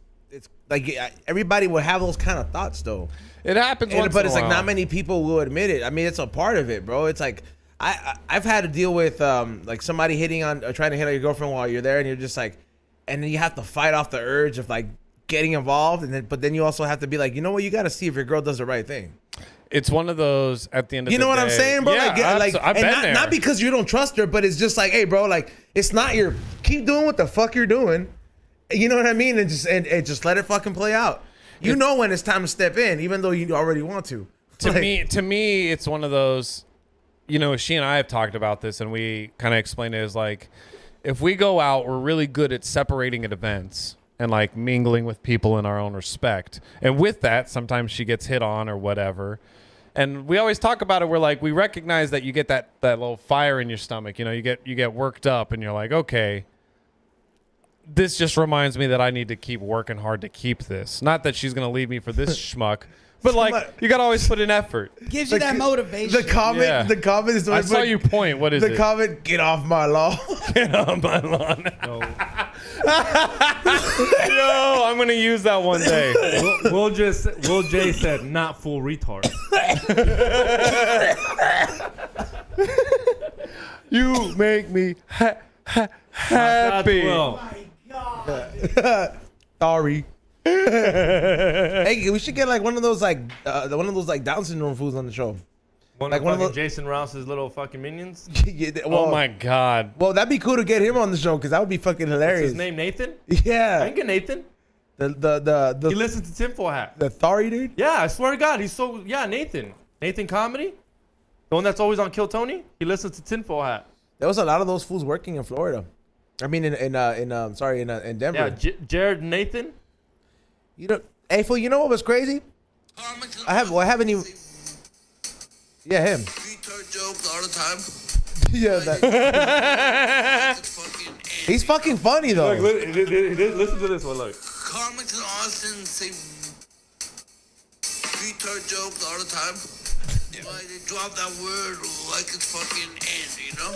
like everybody would have those kind of thoughts though. It happens once But in a it's like while. not many people will admit it. I mean, it's a part of it, bro. It's like I've had to deal with like somebody hitting on or trying to hit on your girlfriend while you're there, and you're just like, and then you have to fight off the urge of like getting involved, and then you also have to be like, you know what, you got to see if your girl does the right thing. It's one of those at the end of the day. You know what I'm saying, bro? Yeah, like I've and been there. not because you don't trust her, but it's just like, hey, bro, like it's not your. Keep doing what the fuck you're doing. You know what I mean? And just let it fucking play out. You know when it's time to step in, even though you already want to. To me, it's one of those. You know, she and I have talked about this, and we kind of explained it as like, if we go out, we're really good at separating at events and like mingling with people in our own respect. And with that, sometimes she gets hit on or whatever. And we always talk about it. We're like, we recognize that you get that little fire in your stomach. You know, you get worked up, and you're like, okay, this just reminds me that I need to keep working hard to keep this. Not that she's gonna leave me for this schmuck, but like you gotta always put in effort. Gives you that motivation. The comment, Yeah. the comment is. I saw you point. What is the it? comment? Get off my lawn. Get on my lawn. No. Yo, I'm gonna use that one day. Will J said, not full retard. You make me happy. That's Will. Sorry. Hey, we should get like one of those like Down syndrome foods on the show. Like one of those- Jason Rouse's little fucking minions. Yeah, Oh my god. Well, that'd be cool to get him on the show because that would be fucking What's hilarious. his name? Nathan? I Yeah. ain't get Nathan. He The listens to Tinfoil Hat. Thari dude. Yeah, I swear to God, Nathan. Nathan Comedy? The one that's always on Kill Tony? He listens to Tinfoil Hat. There was a lot of those fools working in Florida. I mean, in Denver. Yeah, Jared and Nathan? You know, hey fool, you know what was crazy? I haven't even. Yeah, him. Retard jokes all the time. Yeah, he's fucking funny though. Listen to this one, look. Comics in Austin say retard jokes all the time. Why they drop that word like it's fucking end, you know?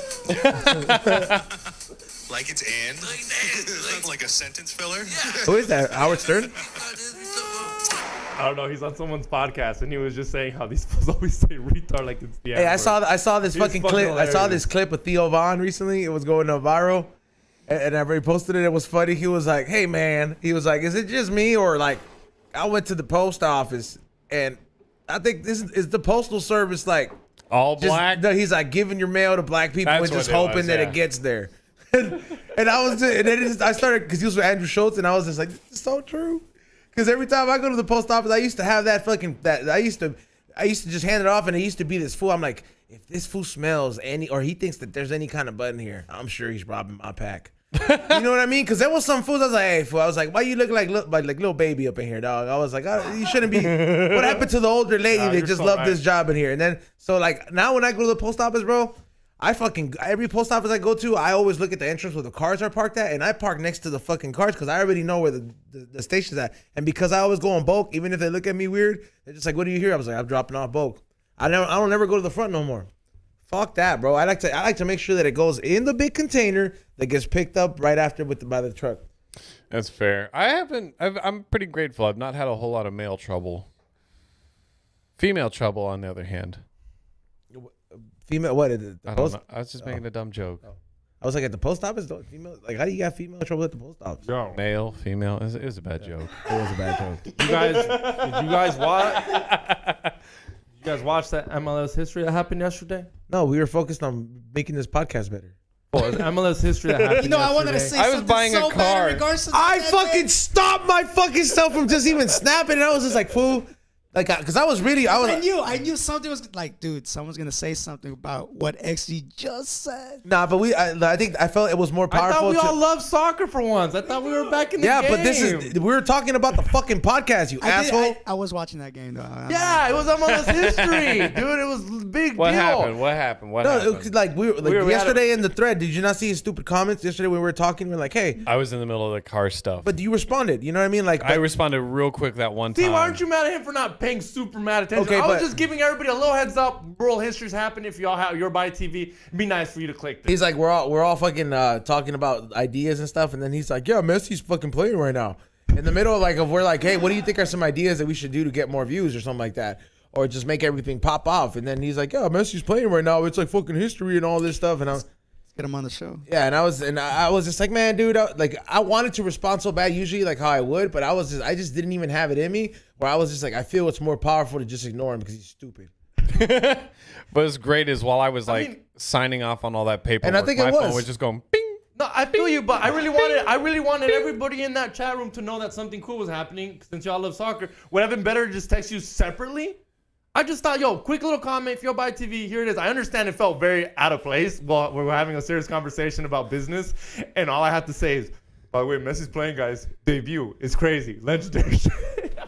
Like it's and? Like that. Like a sentence filler? Yeah. Who is that? Howard Stern? I don't know. He's on someone's podcast, and he was just saying how these fools always say retard like it's the Hey, I N-word. saw this He's fucking fucking clip. I saw hilarious. this clip with Theo Vaughn recently. It was going viral, and I reposted it. It was funny. He was like, "Hey man," he was like, "Is it just me or like I went to the post office and I think this is the postal service like All just, black. no, he's like giving your mail to black people That's and just what it hoping was, that yeah. it gets there." And I was, and then I started because he was with Andrew Schultz, and I was just like, "This is so true." Because every time I go to the post office, I used to have that I used to just hand it off, and it used to be this fool. I'm like, if this fool smells any, or he thinks that there's any kind of button here, I'm sure he's robbing my pack. You know what I mean? Because there was some fools. I was like, hey, fool. I was like, why you look like little baby up in here, dog? I was like, you shouldn't be. What happened to the older lady that you're just so loved right. this job in here? And then so like now when I go to the post office, bro. Every post office I go to, I always look at the entrance where the cars are parked at, and I park next to the fucking cars because I already know where the station's at. And because I always go on bulk, even if they look at me weird, they're just like, "What do you hear?" I was like, "I'm dropping off bulk." I don't ever go to the front no more. Fuck that, bro. I like to make sure that it goes in the big container that gets picked up right after by the truck. That's fair. I'm pretty grateful. I've not had a whole lot of male trouble. Female trouble, on the other hand. Female, what? At the I don't post? know. I was just making a dumb joke. I was like, at the post office? Female, like, how do you got female trouble at the post office? Yo, Male, female. It was a bad joke. It was a bad joke. did you guys watch? You guys watch that MLS history that happened yesterday? No, we were focused on making this podcast better. Oh, it's MLS history that happened. You know, I wanted to yesterday. say I was something buying a so bad car. in regards to I that, fucking man. stopped my fucking self from just even snapping, and I was just like, fool. Like, because I was I knew something was like, dude, someone's gonna say something about what XG just said. Nah, but I felt it was more I powerful. thought we all loved soccer for once. I thought we were back in the yeah, game. but we were talking about the fucking podcast, you asshole. I was watching that game though. Yeah, it was MLS history, dude. It was a big What deal. happened? What happened? What No, happened? it was like we were yesterday in the thread. Did you not see his stupid comments yesterday when we were talking? We were like, hey, I was in the middle of the car stuff. but you responded. You know what I mean? Like, I responded real quick that one time. See, why aren't you mad at him for not paying super mad attention? Okay, I was but- just giving everybody a little heads up. World history's happening. If y'all have your by TV, it'd be nice for you to click this. he's like, we're all fucking talking about ideas and stuff, and then he's like, yeah, Messi's fucking playing right now. In the middle, of we're like, hey, what do you think are some ideas that we should do to get more views or something like that, or just make everything pop off? And then he's like, yeah, Messi's playing right now. It's like fucking history and all this stuff, and I was. Let's get him on the show. Yeah, and I was just like, man, dude, I wanted to respond so bad, usually like how I would, but I just didn't even have it in me. Where I was just like, I feel it's more powerful to just ignore him because he's stupid. But what's great is while I was signing off on all that paperwork, And I think my it was. phone was just going bing. No, I feel you, but I really wanted everybody in that chat room to know that something cool was happening. Since y'all love soccer, would have been better to just text you separately. I just thought, yo, quick little comment. If you're by TV, here it is. I understand it felt very out of place while we were having a serious conversation about business, and all I had to say is, by the way, Messi's playing, guys. Debut. It's crazy. Legendary.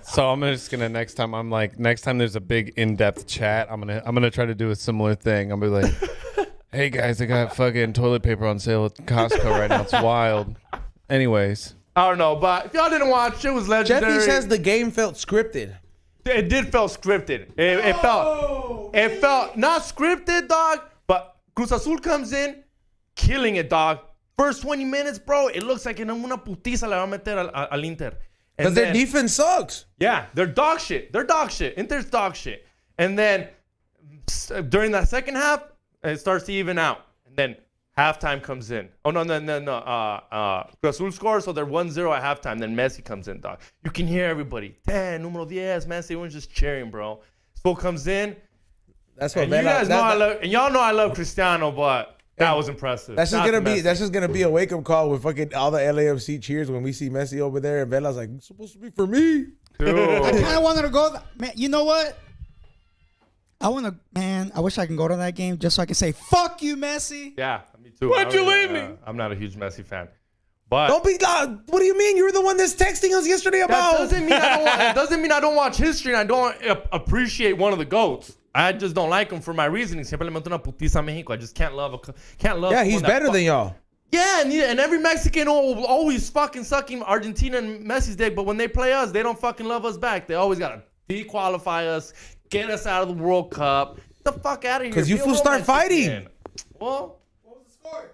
So I'm just gonna next time there's a big in-depth chat, I'm gonna try to do a similar thing. I'm gonna be like, hey guys, I got fucking toilet paper on sale at Costco right now. It's wild. Anyways, I don't know, but if y'all didn't watch, it was legendary. Jeffy says the game felt scripted. It did feel scripted. It felt not scripted, dog. But Cruz Azul comes in, killing it, dog. First 20 minutes, bro, it looks like en una putiza le va a meter al Inter. Because their defense sucks. Yeah, they're dog shit. Inter's dog shit. And then during that second half, it starts to even out. And then halftime comes in. Oh, no. Cruz Azul scores, so they're 1-0 at halftime. Then Messi comes in, dog. You can hear everybody. 10, numero 10, Messi. Everyone's just cheering, bro. Spo comes in. That's what And you guys know I love, and y'all know I love Cristiano, but that was impressive. That's just Not gonna the be Messi. that's just gonna be a wake up call with fucking all the LAFC cheers when we see Messi over there, and Vela's like, it's supposed to be for me. I Dude. kind of wanted to go. Man, you know what? I wish I can go to that game just so I can say, fuck you, Messi. Yeah, me too. Why'd you leave me? I'm not a huge Messi fan. But Don't be. What do you mean? You were the one that's texting us yesterday that about. doesn't mean I don't watch history and I don't appreciate one of the GOATs. I just don't like him for my reasoning. Siempre le meto una putiza a Mexico. I just can't love. Yeah, someone he's that better than y'all. Yeah, and every Mexican will always fucking sucking Argentina and Messi's dick, but when they play us, they don't fucking love us back. They always gotta dequalify us, get us out of the World Cup. Get the fuck out of here. 'Cause you Be a fools real start Mexican. fighting. Well, what was the score?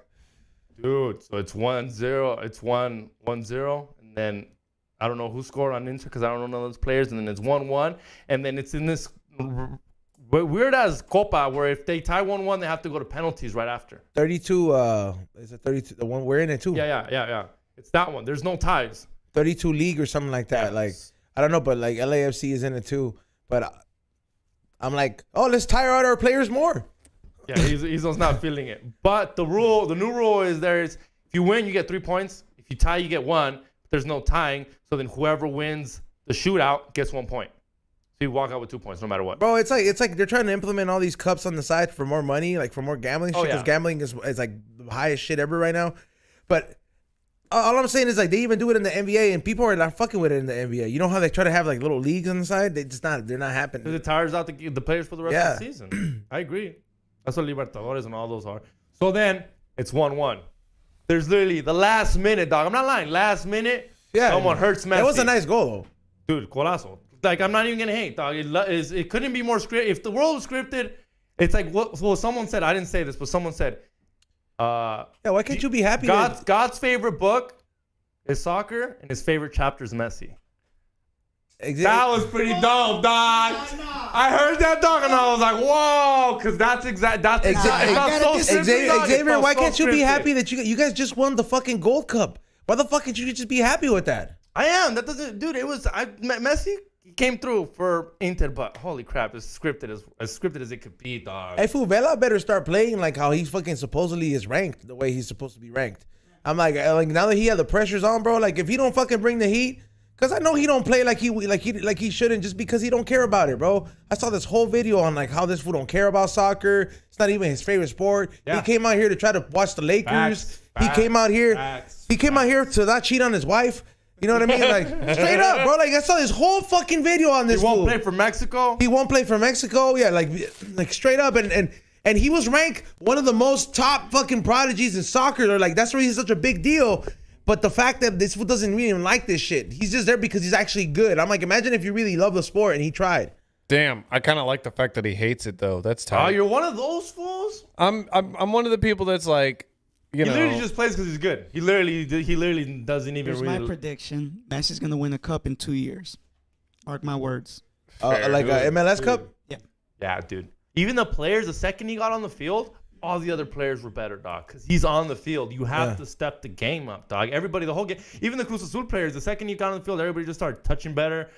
Dude, so it's 1-0. It's 1-0, and then I don't know who scored on Inter because I don't know those players, and then it's 1-1, and then it's in this weird as Copa where if they tie 1-1, they have to go to penalties right after. 32. Is it 32? The one we're in it too. Yeah. It's that one. There's no ties. 32 league or something like that. Yes. Like I don't know, but like LAFC is in it too. But I'm like, oh, let's tire out our players more. Yeah, he's not feeling it. But the new rule is if you win, you get 3 points. If you tie, you get 1. There's no tying. So then whoever wins the shootout gets 1 point. So you walk out with 2 points no matter what. Bro, it's like they're trying to implement all these cups on the side for more money, like for more gambling shit. Because gambling is like the highest shit ever right now. But all I'm saying is like they even do it in the NBA, and people are not fucking with it in the NBA. You know how they try to have like little leagues on the side? They're not happening. It tires out the players for the rest of the season. I agree. That's what Libertadores and all those are. So then it's 1-1. There's literally the last minute, dog. I'm not lying. Last minute, someone hurts Messi. That was a nice goal though. Dude, golazo. Like, I'm not even going to hate, dog. It couldn't be more scripted. If the world was scripted, it's like what someone said. I didn't say this, but someone said, yeah, why can't you be happy? God's favorite book is soccer, and his favorite chapter is Messi. Exactly. That was pretty dope, dog. I heard that, dog, and I was like, whoa, because that's exact. That's exactly. It felt so scripted, dog. It Xavier, felt why so can't you be scripted. happy that you guys just won the fucking Gold Cup? Why the fuck can't you just be happy with that? I am. That doesn't, dude. It was Messi came through for Inter, but holy crap, it's scripted as scripted as it could be, dog. Hey, fool, Vela better start playing like how he's fucking supposedly is ranked, the way he's supposed to be ranked. I'm like now that he had the pressures on, bro. Like if he don't fucking bring the heat, because I know he don't play like he shouldn't, just because he don't care about it, bro. I saw this whole video on like how this fool don't care about soccer. It's not even his favorite sport. Yeah. He came out here to try to watch the Lakers. He came out here to not cheat on his wife. You know what I mean? Like straight up, bro. Like I saw this whole fucking video on this. He won't fool. play for Mexico. He won't play for Mexico. Yeah, like straight up, and he was ranked one of the most top fucking prodigies in soccer. Or like that's why he's such a big deal. But the fact that this fool doesn't even like this shit, he's just there because he's actually good. I'm like, imagine if you really love the sport and he tried. Damn, I kind of like the fact that he hates it though. That's Oh, tight. you're one of those fools. I'm one of the people that's like, you He know, literally just plays because he's good. He literally doesn't even Here's really. my prediction: Messi's gonna win a cup in 2 years. Mark my words. Like a MLS Cup. Yeah, dude. Even the players, the second he got on the field, all the other players were better, dog. Because he's on the field. You have to step the game up, dog. Everybody, the whole game, even the Cruz Azul players, the second he got on the field, everybody just started touching better.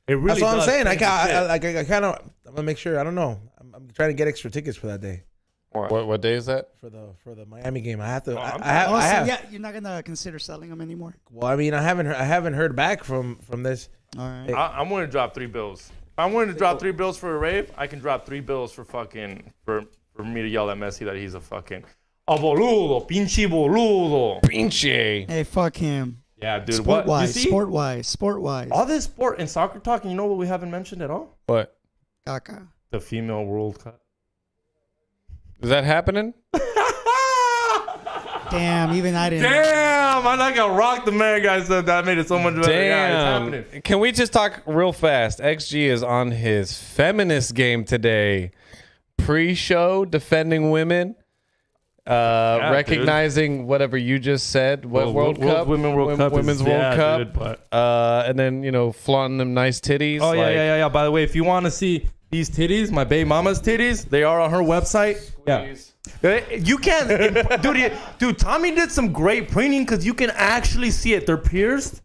It really That's what I'm does saying. I change kind of. I'm gonna make sure. I don't know. I'm trying to get extra tickets for that day. what day is that? For the Miami game. I have to. I'm I have. Yeah, you're not gonna consider selling them anymore. Well, I mean, I haven't heard back from this. All right. I'm going to drop 3 bills. If I'm willing to drop 3 bills for a rave, I can drop 3 bills for fucking for me to yell at Messi that he's a fucking boludo, pinche boludo. Pinche. Hey, fuck him. Yeah, dude. Sport What? You wise, see? sport wise. All this sport and soccer talk, and you know what we haven't mentioned at all? What? Caca. The female World Cup. Is that happening? Damn, even I didn't. Damn, I like how Rock the Mayor guy said that made it so much better. Yeah, it's Damn. happening. Can we just talk real fast? XG is on his feminist game today. Pre-show defending women. Recognizing whatever you just said. What World Cup? Women's World Cup. Women's World Cup. Dude, but, And then, flaunting them nice titties. oh, like, yeah. By the way, if you want to see these titties, my baby mama's titties, they are on her website. Yeah. You can, dude. Tommy did some great printing because you can actually see it. They're pierced.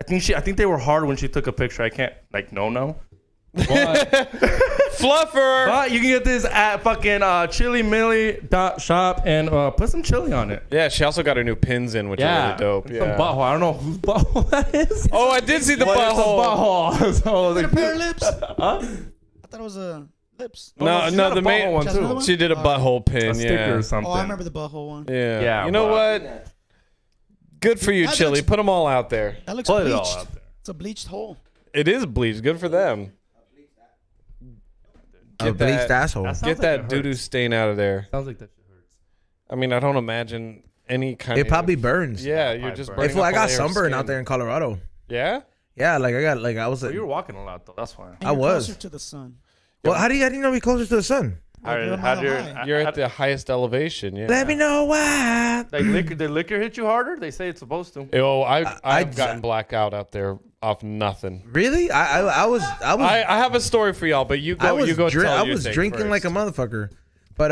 I think they were hard when she took a picture. I can't no. But, Fluffer. but you can get this at fucking chili.shop and put some chili on it. Yeah, she also got her new pins in, which are really dope. Some Yeah. butthole. I don't know whose butthole that is. Oh, I did see the But it's a butthole. butthole. So, A pair of lips. huh? I thought it was a lips. No, she got the a main butthole one She has another too. one? She did a butthole pin. A sticker Yeah. or something. Oh, I remember the butthole one. Yeah. Yeah, You know but- what? Good for you, That Chili. looks- Put them all out there. That looks Put it all bleached. out there. It's a bleached hole. It is bleached. Good for them. A bleached asshole. That sounds Get like that it doo doo hurts. stain out of there. Sounds like that shit hurts. I mean, I don't imagine any kind It of. probably burns. Yeah, you're just burn. burning. Hey, fool, up I a got layer of sunburn skin. out there in Colorado. Yeah? Yeah, I was. Well, you were walking a lot though. That's why. And I you're was. closer to the sun. Well, how do you know me closer to the sun? You're a mile high. You're at the highest elevation. Yeah. Let me know why. Like did liquor hit you harder? They say it's supposed to. Oh, I've I- gotten blackout out there off nothing. Really? I was I have a story for y'all, but you go. You go. Tell I your was thing drinking first. like a motherfucker, but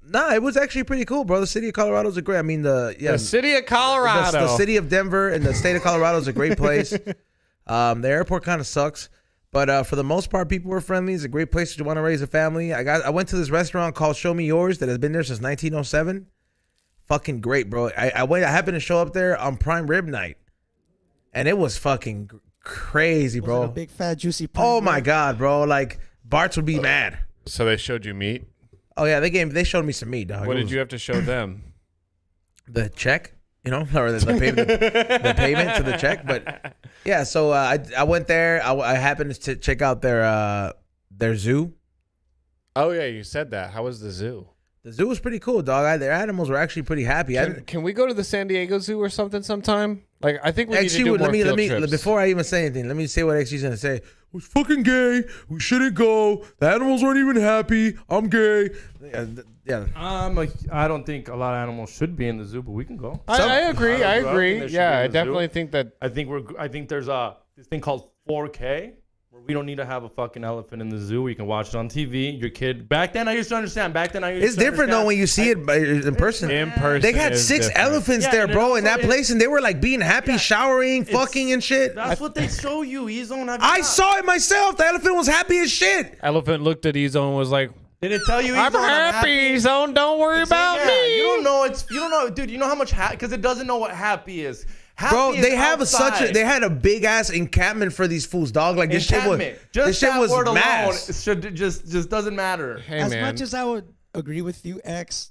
nah, it was actually pretty cool, bro. The city of Colorado is a great. I mean, The city of Colorado. the city of Denver and the state of Colorado is a great place. The airport kind of sucks, but for the most part, people were friendly. It's a great place to want to raise a family. I went to this restaurant called Show Me Yours that has been there since 1907. Fucking great, bro. I happened to show up there on prime rib night, and it was fucking crazy, Was bro. it a big fat juicy. Oh prime my rib? god, bro! Like Bart's would be mad. So they showed you meat. Oh yeah, they showed me some meat, dog. What It did was you have to show them? The check, or the payment to the check. But yeah, so I went there. I happened to check out their zoo. Oh yeah, you said that. How was the zoo? The zoo was pretty cool, dog. Their animals were actually pretty happy. Can we go to the San Diego Zoo or something sometime? Like, I think we need to do more let me, field trips. before I even say anything, let me say what XG's gonna say. We're fucking gay. We shouldn't go. The animals weren't even happy. I'm gay. Yeah. I don't think a lot of animals should be in the zoo, but we can go. I agree. I grew up agree. and they should Yeah, be in I the definitely zoo. think that. I think there's this thing called 4K where we don't need to have a fucking elephant in the zoo. We can watch it on TV. Your kid. Back then, I used to understand. It's different though when you see it in person. In person, They had is 6 different. elephants Yeah, there, and bro, it in that also place, and they were like being happy, showering, fucking and shit. That's what they show you. I saw it myself. The elephant was happy as shit. Elephant looked at Ezo and was like, Did it tell you? I'm happy, Zone. Don't worry about me. You don't know, dude. You know how much because it doesn't know what happy is. Happy Bro, is they have outside. they had a big ass encampment for these fools, dog. Like this shit was mass. Should just doesn't matter. Hey, As man. much as I would agree with you, X,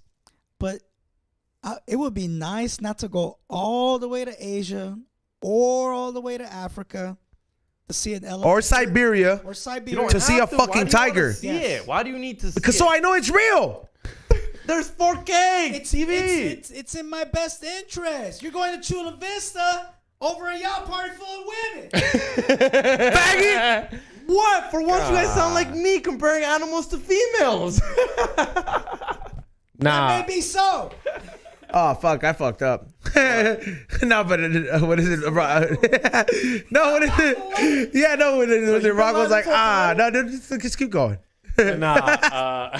but it would be nice not to go all the way to Asia or all the way to Africa to see an elephant. Or Siberia. Or You Siberia. don't To see have a Why fucking do you wanna tiger. See Yes. it? Why do you need to see Because it? so I know it's real. There's 4K TV. It's in my best interest. You're going to Chula Vista over a yacht party full of women. Faggot. What? For once, you guys sound like me comparing animals to females. Nah. Maybe so. Oh fuck! I fucked up. No, but what is it? No, what is it? Yeah, no. When the Rock was like, no, just keep going. Nah.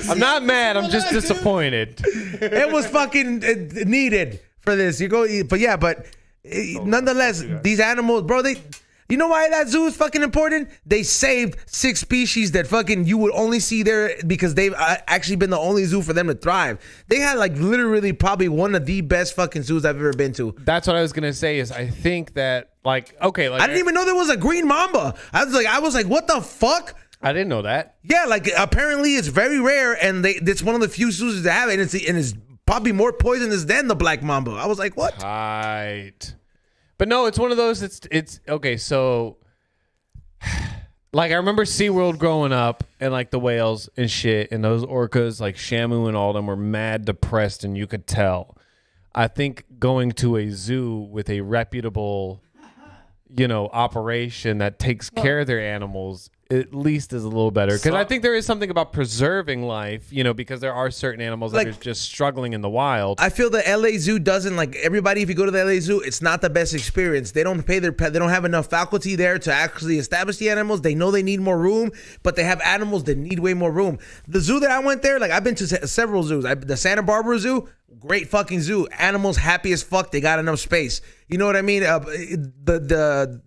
I'm not mad. I'm just disappointed. It was fucking needed for this. You go, but yeah, but nonetheless, these animals, bro. You know why that zoo is fucking important? They saved 6 species that fucking you would only see there because they've actually been the only zoo for them to thrive. They had like literally probably one of the best fucking zoos I've ever been to. That's what I was gonna say. Is I think that like okay, like I didn't even know there was a green mamba. I was like, what the fuck? I didn't know that. Yeah, like apparently it's very rare, and it's one of the few zoos that have it, and it's probably more poisonous than the black mamba. I was like, what? Right. But no, it's one of those. It's okay. So, like, I remember SeaWorld growing up, and like the whales and shit, and those orcas, like Shamu and all of them, were mad depressed, and you could tell. I think going to a zoo with a reputable, operation that takes care of their animals at least is a little better, because I think there is something about preserving life, because there are certain animals that are just struggling in the wild. I feel the LA Zoo doesn't, like, everybody, if you go to the LA Zoo, it's not the best experience. They don't pay their pet. They don't have enough faculty there to actually establish the animals. They know they need more room, but they have animals that need way more room. The zoo that I went there, like, I've been to several zoos. The Santa Barbara Zoo, great fucking zoo. Animals happy as fuck. They got enough space. You know what I mean? The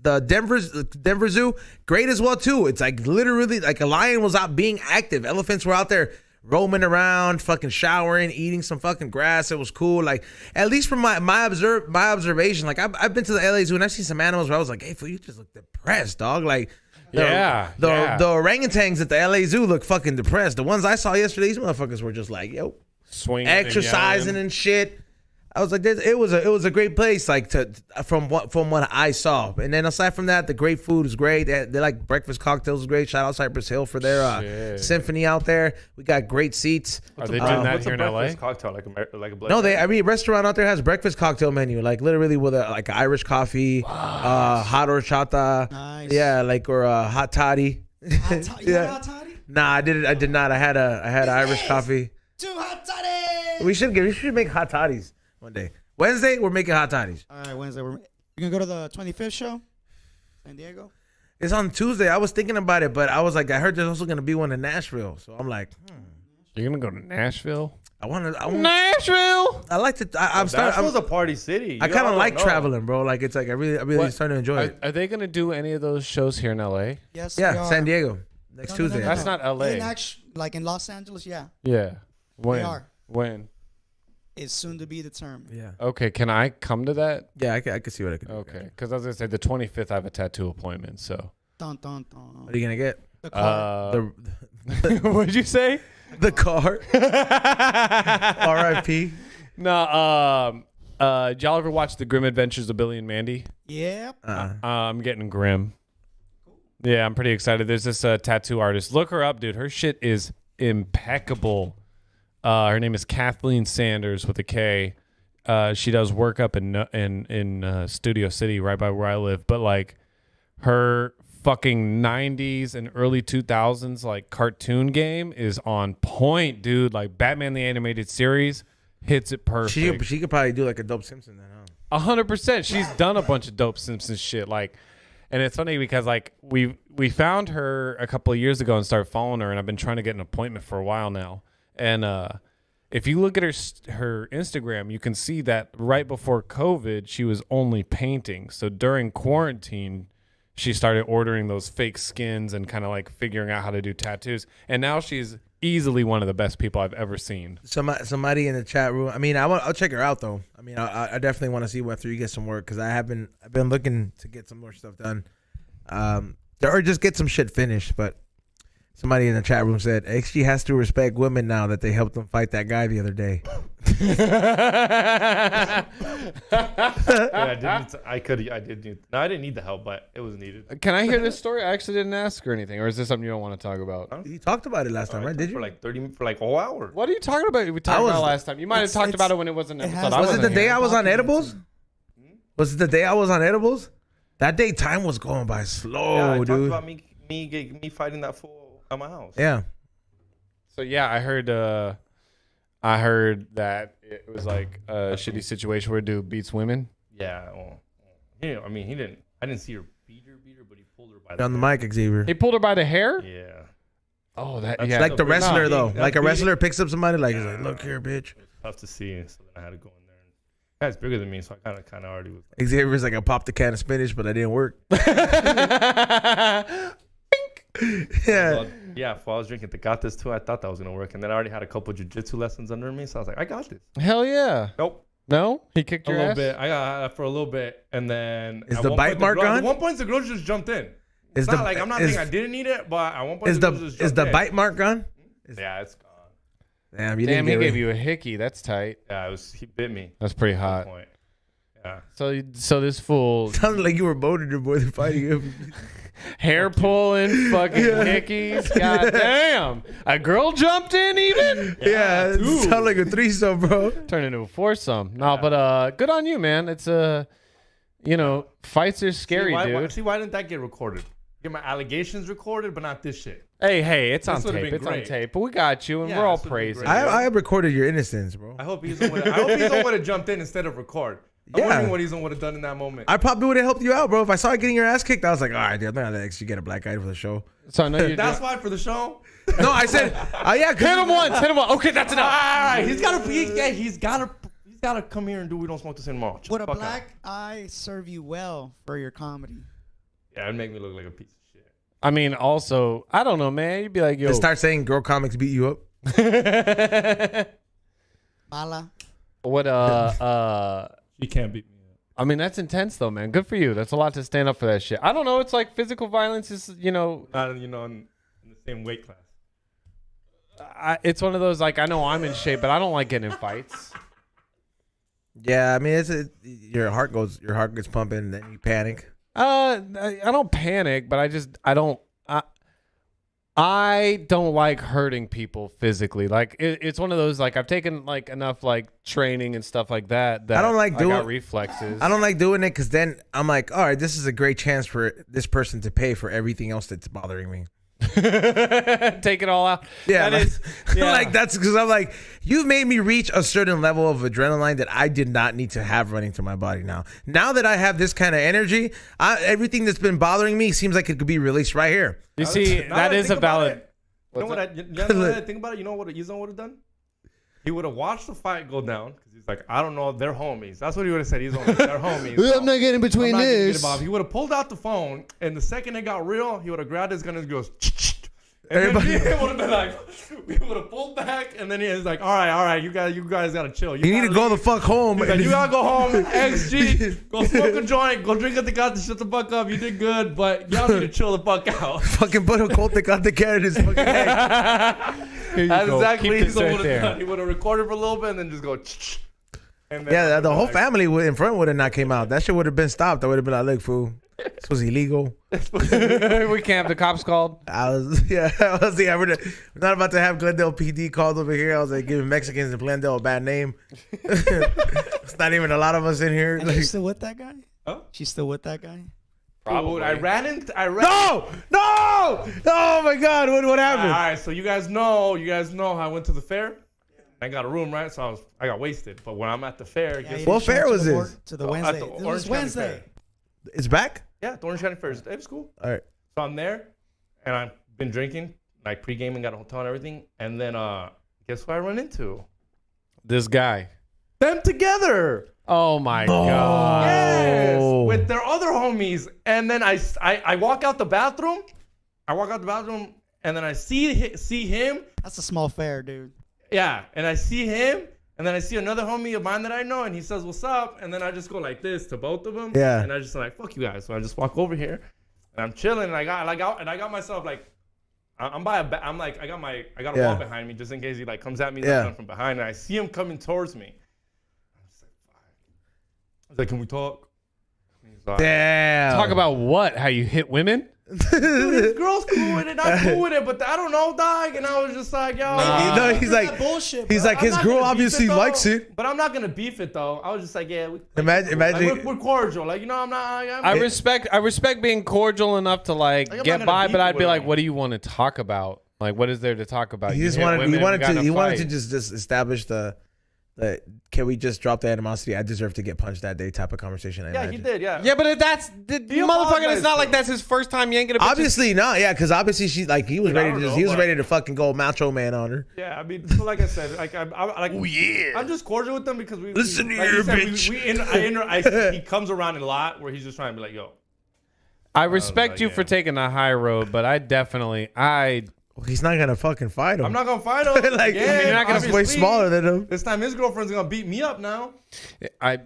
Denver Zoo, great as well too. It's like literally like a lion was out being active. Elephants were out there roaming around, fucking showering, eating some fucking grass. It was cool. Like, at least from my observation, like I've been to the LA Zoo and I've seen some animals where I was like, hey, fool, you just look depressed, dog. Like, the orangutans at the LA Zoo look fucking depressed. The ones I saw yesterday, these motherfuckers were just like, yo, Swinging, exercising and shit. I was like, it was a great place, like from what I saw. And then aside from that, the great food is great. They like breakfast cocktails is great. Shout out Cypress Hill for their symphony out there. We got great seats. Are they doing that What's here a in LA? breakfast cocktail like a blood? No, every restaurant out there has breakfast cocktail menu, like literally with like Irish coffee, hot horchata, Nice. yeah, like or hot toddy. You had hot toddy? Nah, I did not. I had Irish coffee. 2 hot toddies. We should make hot toddies one day. Wednesday, we're making hot toddies. All right, Wednesday. You gonna go to the 25th show, San Diego? It's on Tuesday. I was thinking about it, but I was like, I heard there's also gonna be one in Nashville, so I'm like, You're gonna go to Nashville? I want Nashville. I like to. Nashville's a party city. I kind of like traveling, bro. Like it's like I really starting to enjoy it. Are they gonna do any of those shows here in LA? Yes. Yeah, we are. San Diego next Tuesday. That's not LA. Like in Los Angeles, yeah. Yeah. When? They are. When? It's soon to be determined. Yeah, Okay, can I come to that? yeah. I can see what I can do. Okay, because I was gonna say the 25th I have a tattoo appointment. So. Dun, dun, dun. What are you gonna get? The car. What'd you say? The car. R.I.P. No. Did y'all ever watch The Grim Adventures of Billy and Mandy? Yeah. I'm getting grim. Yeah, I'm pretty excited. There's this tattoo artist. Look her up, dude. Her shit is impeccable. Her name is Kathleen Sanders with a K. she does work up in Studio City, right by where I live. But like her fucking 90s and early 2000s like cartoon game is on point, dude. Like Batman the Animated Series hits it perfect. She could probably do like a dope Simpson then, huh? 100%. She's done a bunch of dope Simpsons shit. Like, and it's funny because like we found her a couple of years ago and started following her, and I've been trying to get an appointment for a while now. And if you look at her Instagram, you can see that right before COVID, she was only painting. So during quarantine, she started ordering those fake skins and kind of like figuring out how to do tattoos. And now she's easily one of the best people I've ever seen. Somebody in the chat room. I mean, I'll check her out though. I mean, I definitely want to see whether you get some work because I've been looking to get some more stuff done, or just get some shit finished. But somebody in the chat room said XG has to respect women now that they helped him fight that guy the other day. Yeah, I didn't need the help, but it was needed. Can I hear this story? I actually didn't ask her anything, or is this something you don't want to talk about? You talked about it last time, right? Did you? For like a whole hour. What are you talking about? We talked about it last time. You might have talked about it when it wasn't an episode. Was it the day I was on edibles? Was it the day I was on edibles? That day time was going by slow, Yeah, I dude. talked about me fighting that fool at my house. Yeah. So yeah, I heard that it was like a shitty situation where a dude beats women. Yeah. Well, I mean, I didn't see her beat her, but he pulled her by On the mic, Xavier. He pulled her by the hair. Yeah. Oh, that That's yeah. Like the wrestler No, though. that's Like a beating- wrestler picks up somebody like, he's like, look here, bitch. It was tough to see, so then I had to go in there. And guy's bigger than me, so I kind of already was. Xavier's like, I popped a can of spinach, but I didn't work. Yeah. Yeah, while I was drinking Tecates too, I thought that was gonna work, and then I already had a couple jiu-jitsu lessons under me, so I was like, I got this. Hell yeah. Nope. No, he kicked A your little ass. bit. I got for a little bit, and then Is at the one bite point, mark gone? At one point, the girl just jumped in. Is It's not like I'm not saying I didn't need it, but at one point, Is the girl just the jumped in. bite mark gone? Yeah, it's gone. Damn, you Damn, didn't he get gave it. you a hickey. That's tight. Yeah, he bit me. That's pretty At hot. one point. Yeah. So this fool Sounded like you were boning your boy fighting him. hair pulling, fucking hickeys. God damn. A girl jumped in even? Yeah, it sounded like a threesome, bro. Turned into a foursome. No, but good on you, man. It's fights are scary, dude. Why didn't that get recorded? Get my allegations recorded, but not this shit. Hey, it's on This would've tape. been It's on great. tape. But we got you, and Yeah, we're all this would've been praising. great. I have recorded your innocence, bro. I hope he's the one would have jumped in instead of record. I'm Yeah. wondering what he's would have done in that moment. I probably would have helped you out, bro. If I saw you getting your ass kicked, I was like, all right, dude, I'm not gonna let you get a black eye for the show. So I know you're That's why for the show. No, I said, yeah, hit him once. Okay, that's All enough. right, he's gotta come here and do We Don't Smoke This Anymore. Would a Fuck out. black eye serve you well for your comedy? Yeah, it'd make me look like a piece of shit. I mean, also, I don't know, man. You'd be like, yo. Just start saying girl comics beat you up. Mala. What, She can't beat me. I mean, that's intense, though, man. Good for you. That's a lot to stand up for that shit. I don't know. It's like physical violence is, Not in the same weight class. it's one of those, like, I know I'm in shape, but I don't like getting in fights. Yeah, I mean, your heart gets pumping, and then you panic. I don't panic, but I don't like hurting people physically. Like it's one of those, like, I've taken like enough like training and stuff like that. I don't like I doing- got reflexes. I don't like doing it because then I'm like, all right, this is a great chance for this person to pay for everything else that's bothering me. Take it all out. Yeah, That is, yeah. like that's because I'm like, you've made me reach a certain level of adrenaline that I did not need to have running through my body now. Now that I have this kind of energy, everything that's been bothering me seems like it could be released right here. You see, Now that I is a think about valid. it, You know what I think about it? You know what Izzo would have done? He would have watched the fight go down because he's like, I don't know, they're homies. That's what he would have said. He's like, they're homies. So I'm not getting between I'm not gonna get this. involved. He would have pulled out the phone, and the second it got real, he would have grabbed his gun and goes, and Everybody- then he would have been like, we would have pulled back, and then he was like, all right, you guys gotta chill. You need to go the fuck home. He's like, you gotta go home, XG, go smoke a joint, go drink at the got to shut the fuck up. You did good, but y'all need to chill the fuck out. Fucking put a Colt that got the cat in his fucking head. That's exactly what Keep this he right would have there. done. He would have recorded for a little bit and then just go. And then Yeah, the whole like, family in front would have not came out. That shit would have been stopped. I would have been like, look, fool, This was illegal. We can't have the cops called. We're not about to have Glendale PD called over here. I was like giving Mexicans in Glendale a bad name. It's not even a lot of us in here. And she's still with that guy? Huh? She's still with that guy? Probably. Dude, I ran. No! Oh my God! What happened? All right, so you guys know how I went to the fair. I got a room, right? So I got wasted. But when I'm at the fair, What fair was this? To the Wednesday. At the This Orange was County Wednesday. Fair. It's back. Yeah, the Orange County Fair. It was cool. All right. So I'm there, and I've been drinking, like pre-gaming, got a hotel and everything. And then guess who I run into? This guy. Them together. Oh my God. Yes, with their other homies. And then I walk out the bathroom. And then I see him. That's a small fair, dude. Yeah, and I see him. And then I see another homie of mine that I know, and he says, "What's up?" And then I just go like this to both of them. Yeah. And I just like, "Fuck you guys." So I just walk over here, and I'm chilling. And I got myself like, I got a wall behind me just in case he like comes at me from behind. And I see him coming towards me. I'm just like, "Fuck." I was like, "Can we talk?" And he's like, Damn. Talk about what? How you hit women? Dude, this girl's cool with it, not cool with it, but I don't know, dog. And I was just like, yo. No, he's like, bullshit, he's bro. like, his girl obviously likes it. But I'm not gonna beef it though. I was just like, yeah. Imagine. Like, we're cordial. Like, you know, I'm not. I respect being cordial enough to like I'm not get gonna by, beef but it I'd be with like, him. what do you want to talk about? Like, what is there to talk about? He You just hit wanted. women, He we wanted got in to. a He wanted fight. to just establish the. Can we just drop the animosity? I deserve to get punched that day type of conversation. I Yeah, imagine. he did. Yeah. Yeah, but that's the motherfucker. It's apologized not like for that's his first time yanking a bitch. Obviously not. Yeah, because obviously he was I ready don't to. know, He was but- ready to fucking go macho man on her. Yeah, I mean, so like I said, like I'm like, Oh yeah. I'm just cordial with them because we Listen like here, you said, bitch. he comes around a lot where he's just trying to be like, yo. I respect you yeah. for taking the high road, but I definitely He's not gonna fucking fight him. I'm not gonna fight him. like yeah, you're not gonna way obviously. smaller than him. This time his girlfriend's gonna beat me up now.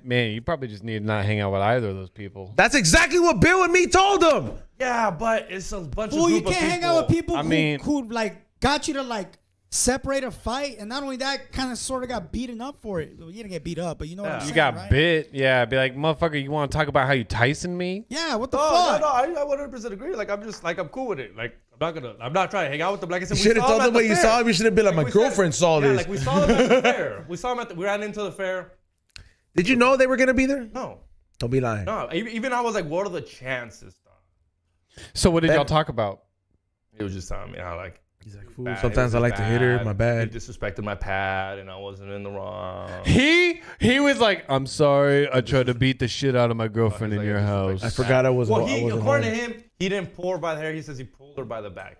man, you probably just need to not hang out with either of those people. That's exactly what Bill and me told him. Yeah, but it's a bunch Well, of you group can't of hang out with people I mean- who like got you to like separate a fight, and not only that, kind of sort of got beaten up for it. Well, you didn't get beat up, but you know what I'm Yeah. saying, You got right? bit. Yeah, be like, motherfucker, you want to talk about how you Tyson me? Yeah, what the No, fuck? I 100% agree. Like I'm cool with it. Like I'm not trying to hang out with them. Like I said, You we should have saw told him them at when the you fair. saw him. You should have been like, my we said- girlfriend saw yeah, this. like we saw them at the fair. We ran into the fair. Did you know they were gonna be there? No, Don't be lying. no. Even I was like, what are the chances? Dog? So what did y'all talk about? He was just telling me how like. He's like, fool. bad. Sometimes It I was like to hit her. bad. My bad. He disrespected my pad, and I wasn't in the wrong. He was like, I'm sorry, I tried to beat the shit out of my girlfriend in like, your this is house. I forgot I was. Well, I wasn't according to home. him, he didn't pull her by the hair. He says he pulled her by the back.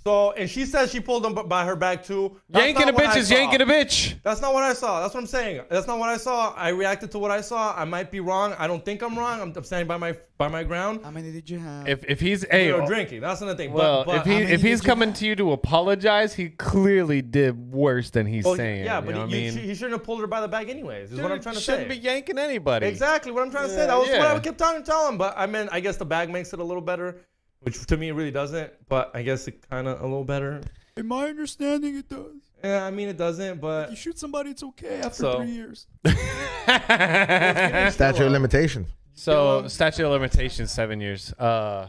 So, and she says she pulled him by her back too. That's Yanking a not what bitch I is saw. yanking a bitch. That's not what I saw. That's what I'm saying. That's not what I saw. I reacted to what I saw. I might be wrong. I don't think I'm wrong. I'm standing by my ground. How many did you have? If he's We were drinking. That's another thing. well, but if he's coming to you to apologize, he clearly did worse than he's well, saying. yeah, you but know what I mean? he shouldn't have pulled her by the back anyways. Is what I'm trying to say. Shouldn't be yanking anybody. Exactly what I'm trying to say. That was what yeah. I kept trying to tell him. But I mean, I guess the bag makes it a little better, which to me it really doesn't. But I guess it kind of a little better. In my understanding, it does. Yeah, I mean it doesn't. But You shoot somebody, it's okay after So- 3 years. Statute of limitations. So statute of limitations 7 years. yeah,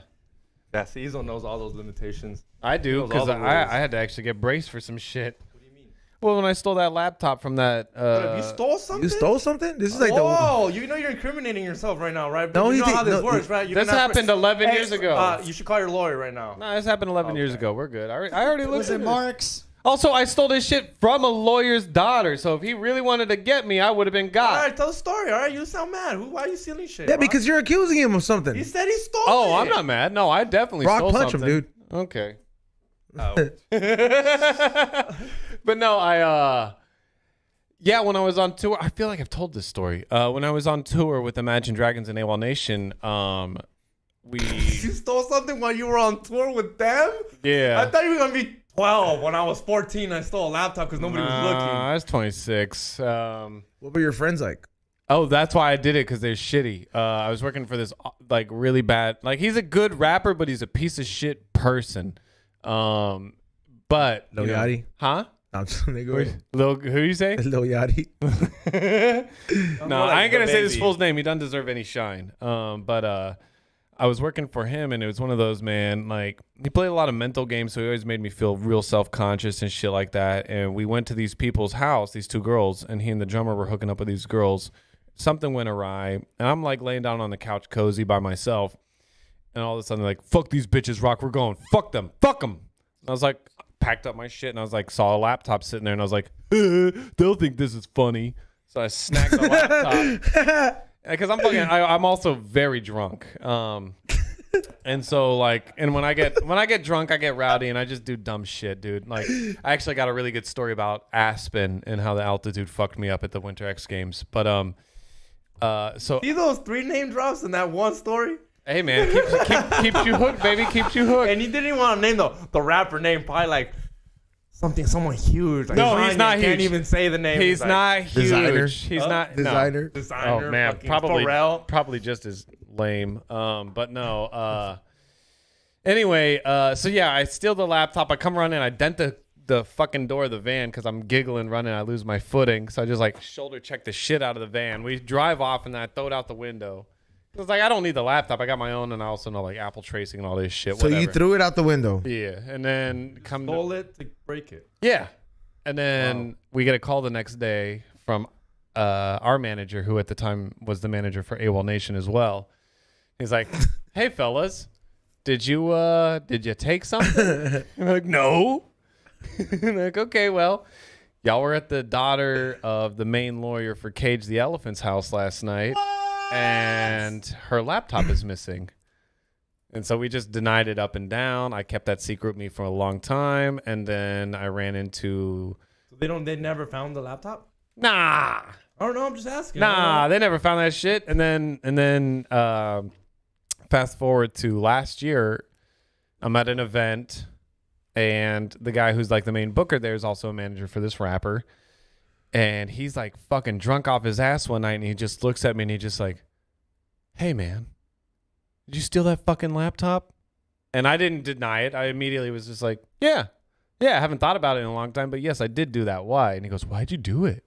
Cesar knows all those limitations. I do knows all because the I rules. had to actually get braced for some shit. What do you mean? Well, when I stole that laptop from that. You stole something? You stole something? This is like Whoa, you know you're incriminating yourself right now, right? No, you he know did- how this no, works, right? You This don't have happened 11 years ago. You should call your lawyer right now. No, this happened 11 years ago. We're good. I already looked Was at it it. Mark's? Also, I stole this shit from a lawyer's daughter. So if he really wanted to get me, I would have been All got. right, tell the story. All right, you sound mad. Why are you stealing shit? Yeah, bro? because you're accusing him of something. he said he stole Oh, it. I'm not mad. No, I definitely Rock stole punch him, something. dude. Okay. Oh. But no, yeah, when I was on tour, I feel like I've told this story. When I was on tour with Imagine Dragons and AWOL Nation, we You stole something while you were on tour with them? yeah. I thought you were gonna be 12. When I was 14, I stole a laptop because nobody was looking. I was 26. What were your friends like? Oh, that's why I did it, because they're shitty. I was working for this like really bad. Like he's a good rapper, but he's a piece of shit person. But Lil you know- Yachty? huh? I'm just nigga. Lil, who do you say? Lil Yachty. No, More like I ain't gonna the say this baby. fool's name. He doesn't deserve any shine. But I was working for him, and it was one of those, man, like, he played a lot of mental games, so he always made me feel real self-conscious and shit like that. And we went to these people's house, these two girls, and he and the drummer were hooking up with these girls. Something went awry, and I'm like laying down on the couch cozy by myself, and all of a sudden, like, fuck these bitches, Rock, we're going. Fuck them. Fuck them. I was like, packed up my shit, and I was like, saw a laptop sitting there, and I was like, they'll think this is funny. So I snagged the laptop. Because I'm also very drunk, and so like, and when I get drunk, I get rowdy and I just do dumb shit, dude. Like, I actually got a really good story about Aspen and how the altitude fucked me up at the Winter X Games. But so See those 3 name drops in that one story? hey man, keeps you hooked, baby, keeps you hooked. And you didn't even want to name the rapper name, probably like someone huge. Like No, he's not huge. Can't even say the name. He's not huge. Designer. He's not Designer. Designer. Oh man, fucking probably Pharrell. probably just as lame. But no. Anyway, so yeah, I steal the laptop. I come running. I dent the fucking door of the van because I'm giggling running. I lose my footing, so I just like shoulder check the shit out of the van. We drive off, and then I throw it out the window. It's like, I don't need the laptop. I got my own, and I also know like Apple tracing and all this shit. So whatever. you threw it out the window. Yeah, and then Stole it to break it. yeah, and then we get a call the next day from our manager, who at the time was the manager for AWOL Nation as well. He's like, "Hey fellas, did you take something?" I'm like, "No." I'm like, "Okay, well, y'all were at the daughter of the main lawyer for Cage the Elephant's house last night, and her laptop is missing." And so we just denied it up and down. I kept that secret with me for a long time, and then I ran into. So they never found the laptop? Nah. I don't know. I'm just asking. Nah, they never found that shit. And then fast forward to last year, I'm at an event, and the guy who's like the main booker there is also a manager for this rapper, and he's like fucking drunk off his ass one night, and he just looks at me and he just like, "Hey man, did you steal that fucking laptop?" And I didn't deny it. I immediately was just like, yeah, I haven't thought about it in a long time, but yes, I did do that. Why? And he goes, "Why'd you do it?"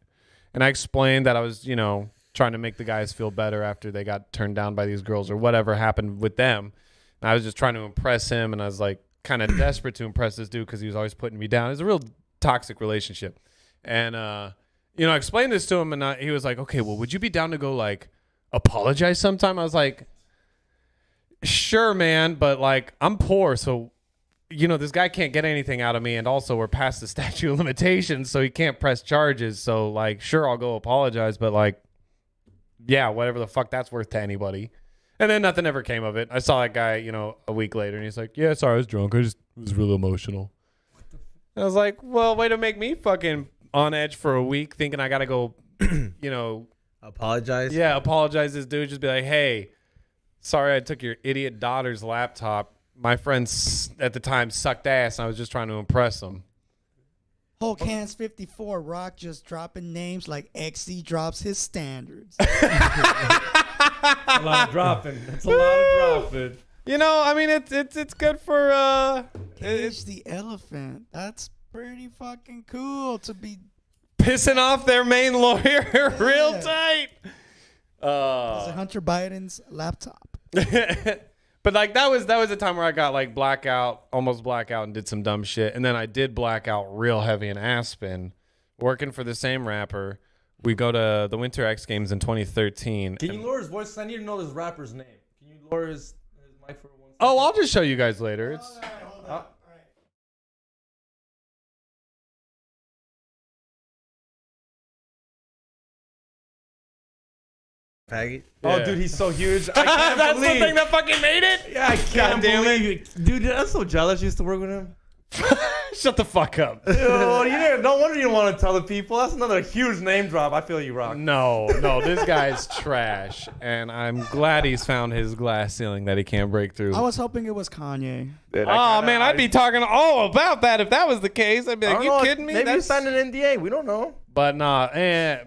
And I explained that I was, trying to make the guys feel better after they got turned down by these girls or whatever happened with them. And I was just trying to impress him, and I was like kind of desperate to impress this dude because he was always putting me down. It was a real toxic relationship. And, I explained this to him, and he was like, "Okay, well, would you be down to go, like, apologize sometime?" I was like, "Sure, man, but, like, I'm poor, so, this guy can't get anything out of me, and also we're past the statute of limitations, so he can't press charges, so, like, sure, I'll go apologize, but, like, yeah, whatever the fuck that's worth to anybody." And then nothing ever came of it. I saw that guy, a week later, and he's like, "Yeah, sorry, I was drunk. I just was real emotional." I was like, well, way to make me fucking on edge for a week thinking I got to go, Apologize. Yeah, apologize this dude. Just be like, "Hey, sorry I took your idiot daughter's laptop. My friends at the time sucked ass, and I was just trying to impress them." Hulk Hands 54, Rock just dropping names like XC drops his standards. A lot of dropping. That's a lot of dropping. I mean, it's good for Cage the Elephant. That's pretty fucking cool to be pissing off their main lawyer real Yeah. tight. It's Hunter Biden's laptop. But like that was a time where I got like almost blackout, and did some dumb shit. And then I did black out real heavy in Aspen, working for the same rapper. We go to the Winter X Games in 2013. Can you lower his voice? I need to know this rapper's name. Can you lower his mic for 1 second? Oh, I'll just show you guys later. It's Faggot. Oh, Yeah. dude, he's so huge. I can't that's believe. the thing that fucking made it. Yeah, I can't damn it. believe it. Dude, I'm so jealous you used to work with him. Shut the fuck up. Dude, no wonder you didn't want to tell the people. That's another huge name drop. I feel you, Rock. No, this guy's trash, and I'm glad he's found his glass ceiling that he can't break through. I was hoping it was Kanye. Dude, Man, I'd be talking all about that if that was the case. I'd be like, "You kidding me?" Maybe you signed an NDA. We don't know. But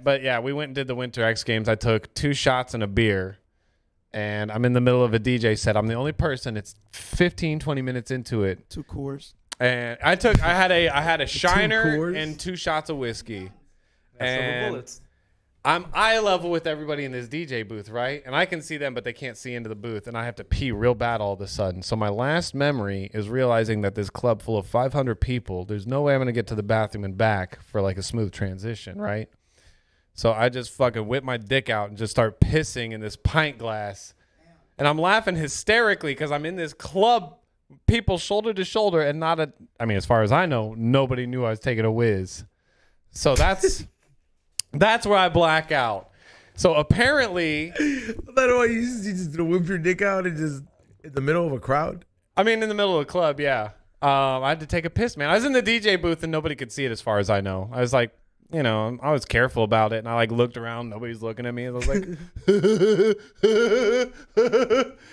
but yeah, we went and did the Winter X Games. I took 2 shots and a beer, and I'm in the middle of a DJ set. I'm the only person. It's 15, 20 minutes into it. 2 Coors. And I had a Shiner Coors? and 2 shots of whiskey. Silver And bullets. I'm eye level with everybody in this DJ booth, right? And I can see them, but they can't see into the booth. And I have to pee real bad all of a sudden. So my last memory is realizing that this club full of 500 people, there's no way I'm going to get to the bathroom and back for like a smooth transition, right? So I just fucking whip my dick out and just start pissing in this pint glass. And I'm laughing hysterically because I'm in this club, people shoulder to shoulder, and as far as I know, nobody knew I was taking a whiz. So that's where I black out. So apparently, By the way, you just whip your dick out and just in the middle of a crowd. I mean, in the middle of a club, yeah. I had to take a piss, man. I was in the DJ booth and nobody could see it as far as I know. I was like, I was careful about it, and I like looked around. Nobody's looking at me. I was like,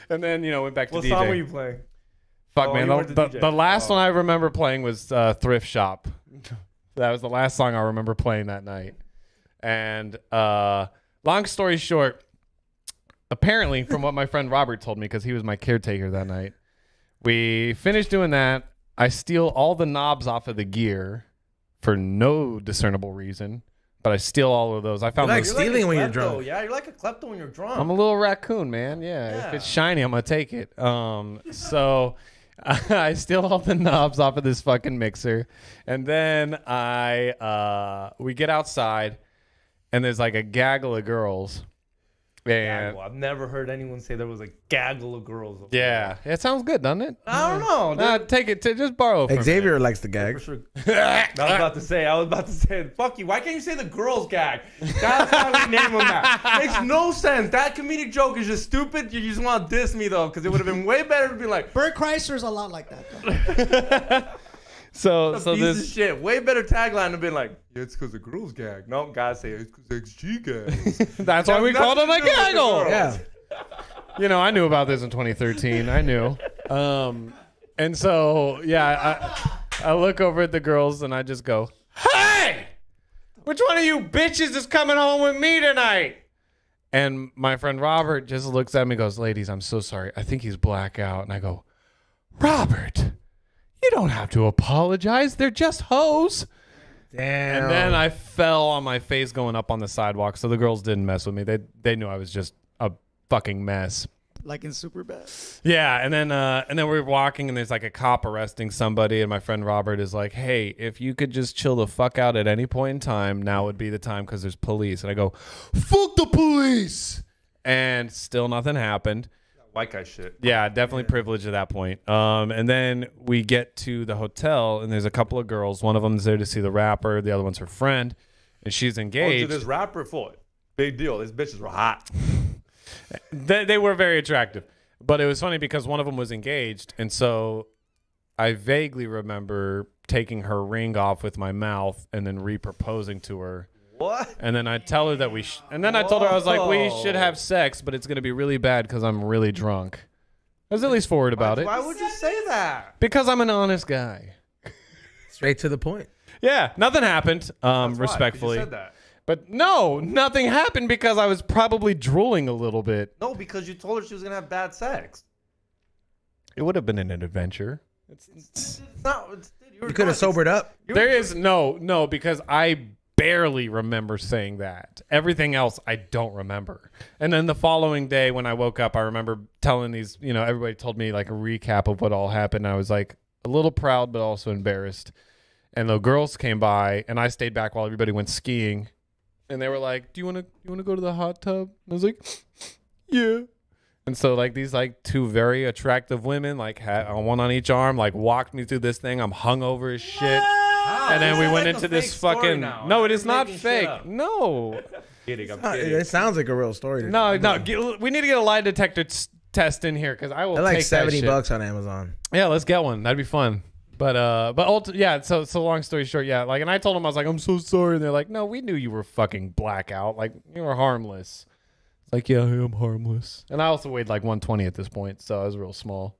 and then went back to DJ. What song were you playing? Fuck, man. You weren't the DJ. The last one I remember playing was Thrift Shop. That was the last song I remember playing that night. And long story short, apparently, from what my friend Robert told me, because he was my caretaker that night, we finished doing that. I steal all the knobs off of the gear for no discernible reason, but I steal all of those. I found You're like those. stealing when you're drunk. Yeah, you're like a klepto when you're drunk. I'm a little raccoon, man. Yeah, if it's shiny, I'm gonna take it. So I steal all the knobs off of this fucking mixer, and then we get outside, and there's like a gaggle of girls. And Gaggle. I've never heard anyone say there was a gaggle of girls. over yeah, it sounds good, doesn't it? there. I don't know. Nah, take it. Just borrow. From Xavier likes the gag. For sure. I was about to say, fuck you. Why can't you say the girls gag? That's why we name them that. Makes no sense. That comedic joke is just stupid. You just want to diss me though, because it would have been way better to be like, Bert Kreischer's a lot like that, though. So piece of this. shit. Way better tagline to be like, yeah, it's because the girls gag. No, guys say it's because XG gags. That's why we called him a gaggle. Yeah. I knew about this in 2013. I knew. And so, yeah, I look over at the girls and I just go, hey, which one of you bitches is coming home with me tonight? And my friend Robert just looks at me and goes, ladies, I'm so sorry. I think he's blackout. And I go, Robert, you don't have to apologize. They're just hoes. Damn. And then I fell on my face going up on the sidewalk. So the girls didn't mess with me. They knew I was just a fucking mess. Like in Superbad. Yeah, and then we're walking and there's like a cop arresting somebody, and my friend Robert is like, hey, if you could just chill the fuck out at any point in time, now would be the time because there's police. And I go, fuck the police. And still nothing happened. White guy shit. Yeah, definitely privileged at that point. And then we get to the hotel, and there's a couple of girls. One of them's there to see the rapper. The other one's her friend, and she's engaged. This rapper for it. Big deal. These bitches were hot. They were very attractive. But it was funny because one of them was engaged, and so I vaguely remember taking her ring off with my mouth and then re-proposing to her. What? And then I tell her that I told her, I was like, we should have sex, but it's going to be really bad because I'm really drunk. I was at least forward about it. Why would you say that? Because I'm an honest guy. Straight to the point. Yeah, nothing happened, respectfully. You said that. But no, nothing happened because I was probably drooling a little bit. No, because you told her she was gonna have bad sex. It would have been an adventure. It's not. You could have sobered up. There is no, because I barely remember saying that. Everything else I don't remember. And then the following day when I woke up, I remember telling these, everybody told me like a recap of what all happened. I was like a little proud, but also embarrassed. And the girls came by and I stayed back while everybody went skiing. And they were like, do you want to go to the hot tub? And I was like, yeah. And so like these like two very attractive women, like had one on each arm, like walked me through this thing. I'm hungover as shit. And then we went into this fucking. No, it is not fake. No. I'm kidding. It sounds like a real story. No. We need to get a lie detector test in here because I will. They're like take that shit. $70 on Amazon. Yeah, let's get one. That'd be fun. Yeah. So long story short, yeah. Like, and I told them I was like, I'm so sorry, and they're like, no, we knew you were fucking blackout. Like, you were harmless. It's like, yeah, I am harmless. And I also weighed like 120 at this point, so I was real small.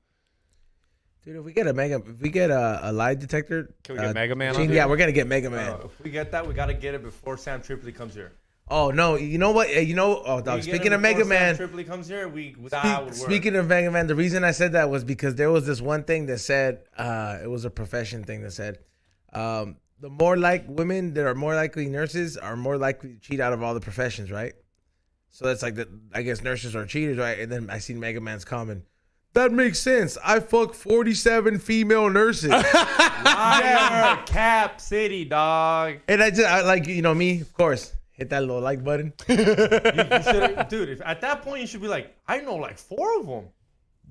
Dude, if we get a lie detector, Can we get Mega Man? On yeah, we're gonna get Mega Man. If we get that, we gotta get it before Sam Tripoli comes here. Oh no, you know what? Oh, dog. Speaking of Mega Man, Sam Tripoli comes here, speaking of Mega Man, the reason I said that was because there was this one thing that said it was a profession thing that said the more like women that are more likely nurses are more likely to cheat out of all the professions, right? So that's like I guess nurses are cheaters, right? And then I seen Mega Man's comment. That makes sense. I fuck 47 female nurses. Liar, Cap City, dog. And I like, you know me, of course, hit that little like button. You should, dude. At that point, you should be like, I know like 4 of them.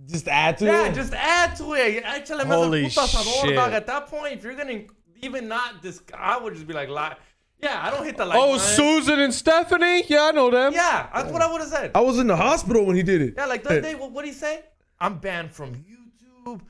Just add to it. Yeah, just add to it. Échale más Holy putasador, shit. dog. At that point, if you're gonna even not this, I would just be like, yeah, I don't hit the like. Oh, button. Susan and Stephanie? Yeah, I know them. Yeah, that's what I would have said. I was in the hospital when he did it. Yeah, like the other day, what did he say? I'm banned from YouTube.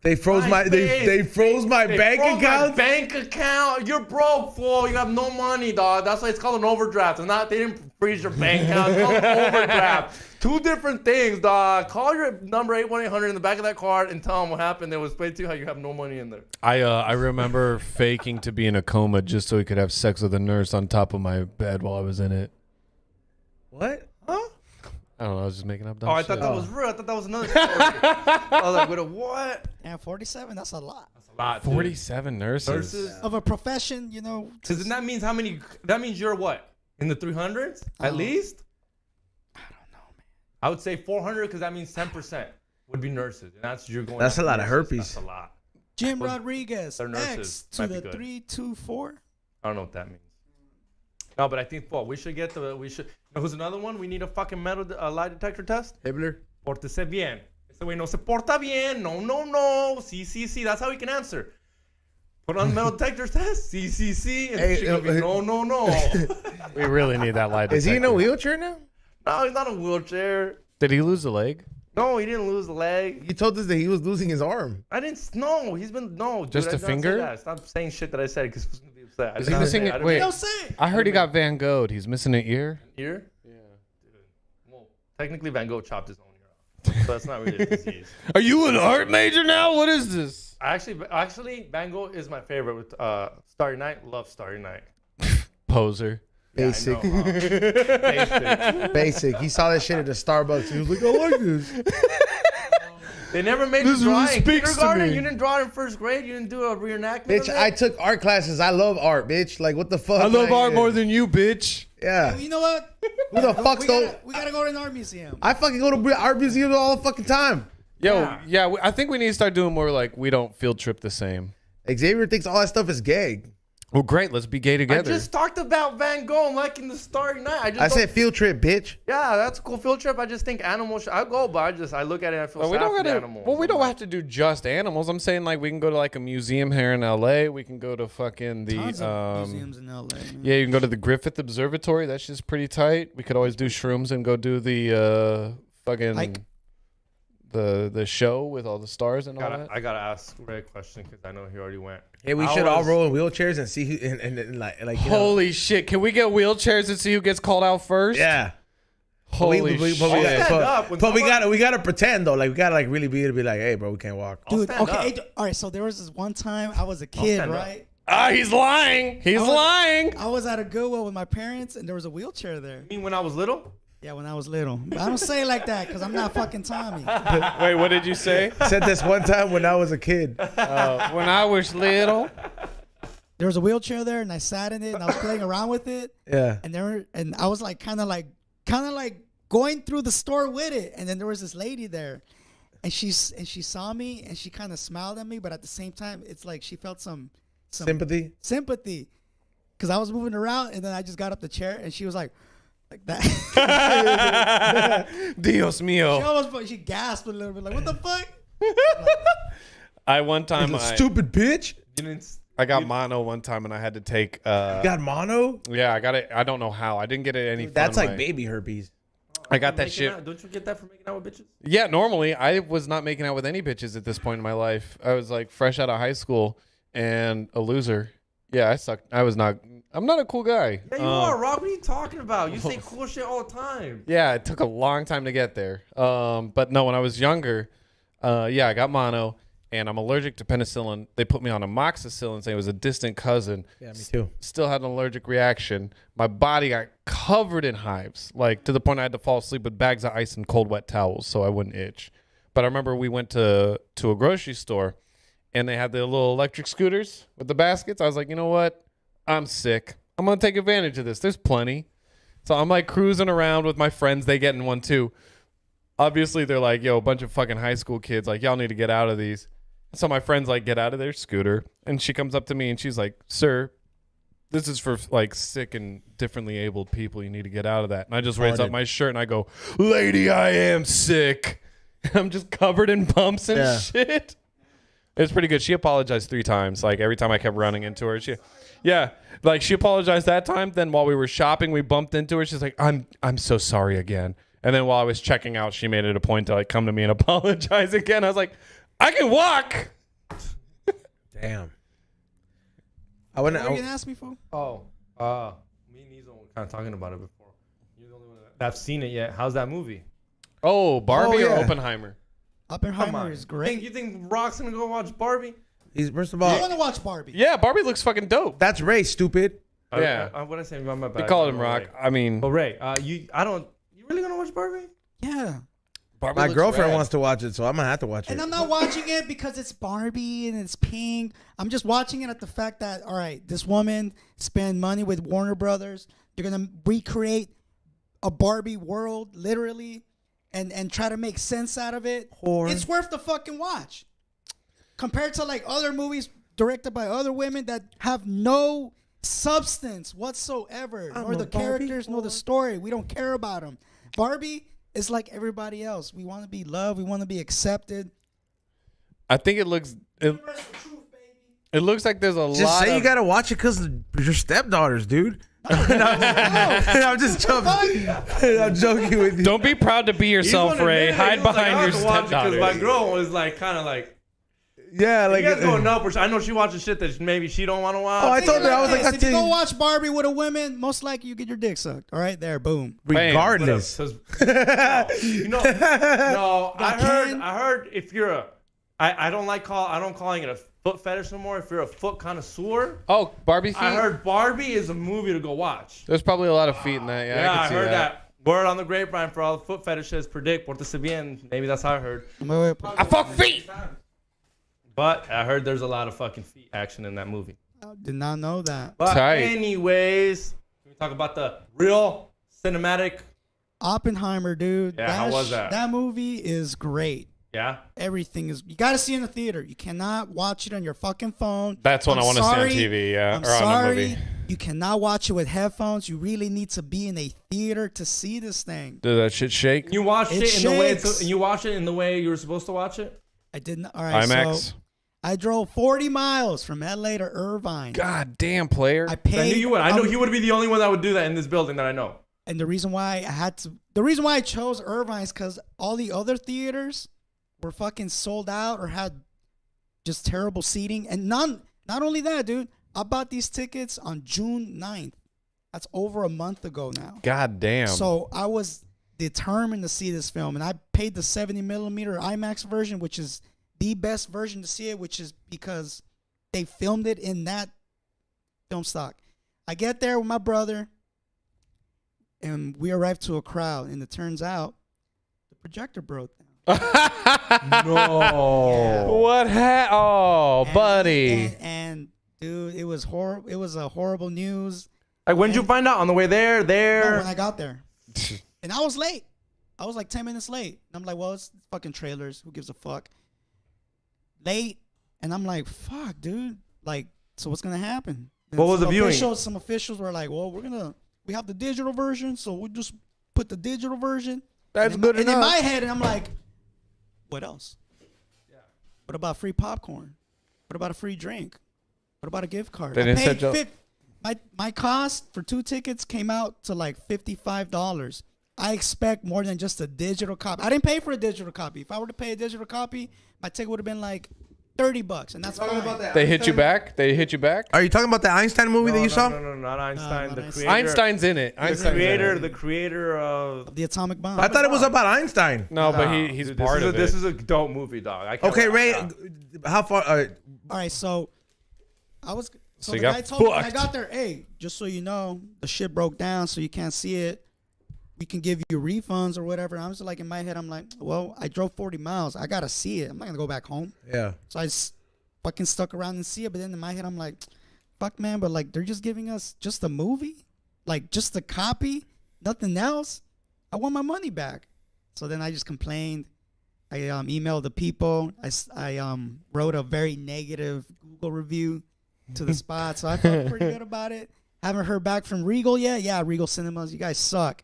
They froze my they froze my bank account. Bank account. You're broke, fool. You have no money, dog. That's why it's called an overdraft. It's not. They didn't freeze your bank account. It's called an overdraft. 2 different things, dog. Call your number 81800 in the back of that card and tell them what happened. They will explain to you how you have no money in there. I remember faking to be in a coma just so he could have sex with a nurse on top of my bed while I was in it. What? Huh? I don't know. I was just making up dumb Oh, I shit. thought that was real. I thought that was another story. I was like, wait, what? And 47, that's a lot. That's a lot. Dude. 47 nurses. Nurses. Of a profession, you know. Because then that means how many? That means you're what? In the 300s at least? I don't know, man. I would say 400 because that means 10% would be nurses. And that's you're going. That's after a lot of nurses. herpes. That's a lot. Jim Well, Rodriguez, they're nurses. X to Might be the good. 324. I don't know what that means. No, but I think we should get you know who's another one? We need a fucking metal lie detector test. Hibbler. Pórtese bien. Ese güey no se porta bien. No, no, no. Sí, sí, sí. That's how we can answer. Put on the metal detector test. Sí, sí, sí. And Hey, she gonna be, no, no, no. We really need that lie detector. Is he in a wheelchair now? No, he's not in a wheelchair. Did he lose a leg? No, he didn't lose the leg. You told us that he was losing his arm. I didn't. No, he's been no. Dude, Just I a did not say finger? that. Stop saying shit that I said because he's gonna be upset. I Is did he not missing say it? I didn't Wait. mean- Don't say. I heard he got Van Gogh'd. He's missing an ear. Ear? Yeah. Dude. Well, technically, Van Gogh chopped his own ear off, so that's not really a disease. Are you an art major now? What is this? Actually, Van Gogh is my favorite. With Starry Night, love Starry Night. Poser. Basic. Yeah, I know, Basic. Basic. He saw that shit at the Starbucks. He was like, I like this. They never made This you draw really in speaks to kindergarten. me. You didn't draw it in first grade. You didn't do a reenactment. Bitch, of it? I took art classes. I love art, bitch. Like, what the fuck? I love Like, art more than you, bitch. Yeah. You know what? Who the fuck's though? We gotta go to an art museum. I fucking go to art museums all the fucking time. Yo, yeah, I think we need to start doing more like we don't field trip the same. Xavier thinks all that stuff is gay. Well, great. Let's be gay I together. just talked about Van Gogh and liking the Starry Night. I don't- said field trip, bitch. yeah, that's a cool field trip. I just think animals. I go, but I look at it and I feel Well, we sad don't for the gotta. animals. Well, we I'm don't like, have to do just animals. I'm saying like we can go to like a museum here in LA. We can go to fucking the Tons of museums in LA. Man. yeah. You can go to the Griffith Observatory. That's just pretty tight. We could always do shrooms and go do the fucking Hike. the show with all the stars and all that. I gotta ask Ray a question because I know he already went. Hey, we I should all was- roll in wheelchairs and see who and like you know. Holy shit! Can we get wheelchairs and see who gets called out first? Yeah. Holy but we shit! stand up when but we someone- gotta pretend though. Like we gotta like really be to be like, hey, bro, we can't walk. I'll Dude, stand okay, up. all right. So there was this one time I was a kid, stand up. right? He's lying. He's lying. I was at a Goodwill with my parents, and there was a wheelchair there. You mean when I was little? Yeah, when I was little. But I don't say it like that because I'm not fucking Tommy. Wait, what did you say? Said this one time when I was a kid. When I was little. There was a wheelchair there, and I sat in it, and I was playing around with it, Yeah. and I was like kind of like going through the store with it, and then there was this lady there, and she saw me, and she kind of smiled at me, but at the same time, it's like she felt some Sympathy. because I was moving around, and then I just got up the chair, and she was like that. Dios mío. she gasped a little bit, like what the fuck? One time Stupid bitch. You didn't. I got mono one time and I had to take You got mono? yeah, I got it. I don't know how. I didn't get it any That's fun like way. baby herpes. I got that Making shit. out- don't you get that for making out with bitches? Yeah, normally I was not making out with any bitches at this point in my life. I was like fresh out of high school and a loser. Yeah, I sucked. I'm not a cool guy. Yeah, you are, Rob. What are you talking about? You say cool shit all the time. Yeah, it took a long time to get there. But no, when I was younger, yeah, I got mono and I'm allergic to penicillin. They put me on amoxicillin saying it was a distant cousin. Yeah, me too. Still had an allergic reaction. My body got covered in hives, like to the point I had to fall asleep with bags of ice and cold wet towels so I wouldn't itch. But I remember we went to a grocery store and they had the little electric scooters with the baskets. I was like, you know what? I'm sick. I'm going to take advantage of this. There's plenty. So I'm like cruising around with my friends. They get in one too. Obviously, they're like, yo, a bunch of fucking high school kids. Like, y'all need to get out of these. So my friends like get out of their scooter. And she comes up to me and she's like, sir, this is for like sick and differently abled people. You need to get out of that. And I just raise up my shirt and I go, lady, I am sick. And I'm just covered in bumps and shit. It's pretty good. She apologized 3 times. Like every time I kept running into her, she apologized that time. Then while we were shopping, we bumped into her. She's like, I'm so sorry again. And then while I was checking out, she made it a point to like come to me and apologize again. I was like, I can walk. Damn. What were you gonna ask me for? Oh, me and Nizo were kind of talking about it before. You're the only one that's seen it yet. How's that movie? Oh, Barbie or yeah. Oppenheimer? Oppenheimer is great. You think Rock's gonna go watch Barbie? He's first of I all, want to watch Barbie. Yeah, Barbie looks fucking dope. that's Ray, stupid. Yeah. What I say? My bad. They called him Rock. Ray. I mean, But Ray, you really gonna watch Barbie? Yeah. Barbie My looks girlfriend rad. wants to watch it, so I'm gonna have to watch it. And I'm not watching it because it's Barbie and it's pink. I'm just watching it at the fact that, all right, this woman spent money with Warner Brothers. They're going to recreate a Barbie world, literally, and try to make sense out of it. It's worth the fucking watch. Compared to, like, other movies directed by other women that have no substance whatsoever. Nor the characters, nor the story. We don't care about them. Barbie is like everybody else. We want to be loved. We want to be accepted. I think it looks like there's a Just lot say of... you gotta watch it because your stepdaughters, dude. I'm just joking. I'm joking with you. Don't be proud to be yourself, Ray. Hide behind your stepdaughter. Because my girl was like, kind of like, Yeah, like you guys going up. Which I know she watches shit that maybe she don't want to watch. Oh, I told her, I was like, if you go watch Barbie with a woman, most likely you get your dick sucked. All right, there, boom. regardless. No, I heard if you're a, I don't calling it a foot fetish no more. If you're a foot connoisseur, Oh, Barbie feet? I heard Barbie is a movie to go watch. There's probably a lot of feet in that. Yeah, Yeah, I I can see heard that. Word on the grapevine for all the foot fetishes. Predict, portese bien. Maybe that's how I heard. I fuck feet. But I heard there's a lot of fucking feet action in that movie. I did not know that. But Tight. anyways, can we talk about the real cinematic? Oppenheimer, dude. Yeah, how was that? That movie is great. Yeah. Everything is. You got to see it in the theater. You cannot watch it on your fucking phone. That's what I want to see on sorry. TV, yeah. I'm or on sorry. a movie. You cannot watch it with headphones. You really need to be in a theater to see this thing. Does that shit shake? You watched It it in the way shakes. you watched it in the way you were supposed to watch it. I didn't. All right, IMAX? so I drove 40 miles from LA to Irvine. God damn, player. I I paid. knew you would. I know he would be the only one that would do that in this building that I know. And the reason why I chose Irvine is because all the other theaters were fucking sold out or had just terrible seating. And not only that, dude, I bought these tickets on June 9th. That's over a month ago now. God damn. So I was determined to see this film, and I paid the 70 millimeter IMAX version, which is the best version to see it, which is because they filmed it in that film stock. I get there with my brother, and we arrived to a crowd, and it turns out the projector broke down. No. What Oh, buddy. And dude, it was horrible. It was a horrible news. Like, when did you find out? On the way there? No, There? when I got there, and I was late. I was like 10 minutes late. And I'm like, well, it's fucking trailers. Who gives a fuck? Late, and I'm like, fuck, dude. Like, so what's gonna happen? And What was the viewing? Some officials were like, well, we have the digital version, so we just put the digital version. That's and good in enough. my head, and I'm like, what else? Yeah. What about free popcorn? What about a free drink? What about a gift card? They I didn't paid set you up. my cost for 2 tickets came out to like $55. I expect more than just a digital copy. I didn't pay for a digital copy. If I were to pay a digital copy, my ticket would have been like $30, and that's fine. They hit you back? They hit you back? Are you talking about the Einstein movie that you saw? No, not Einstein. not the Einstein. creator. Einstein's in it. The Einstein's creator. in it. The creator of. The atomic bomb. I thought it was about Einstein. No, but Nah, he's dude, part of This it. is a dope movie, dog. I can't Okay, wait. Ray, how far? All right, so I was. So you the got guy told me when I fucked. got there, hey, just so you know, the shit broke down, so you can't see it. We can give you refunds or whatever. And I was like, in my head, I'm like, well, I drove 40 miles. I gotta see it. I'm not gonna go back home. Yeah. So I fucking stuck around and see it. But then in my head, I'm like, fuck, man. But like, they're just giving us just a movie, like just a copy, nothing else. I want my money back. So then I just complained. I emailed the people. I wrote a very negative Google review to the spot. So I felt pretty good about it. Haven't heard back from Regal yet. Yeah, Regal Cinemas, you guys suck.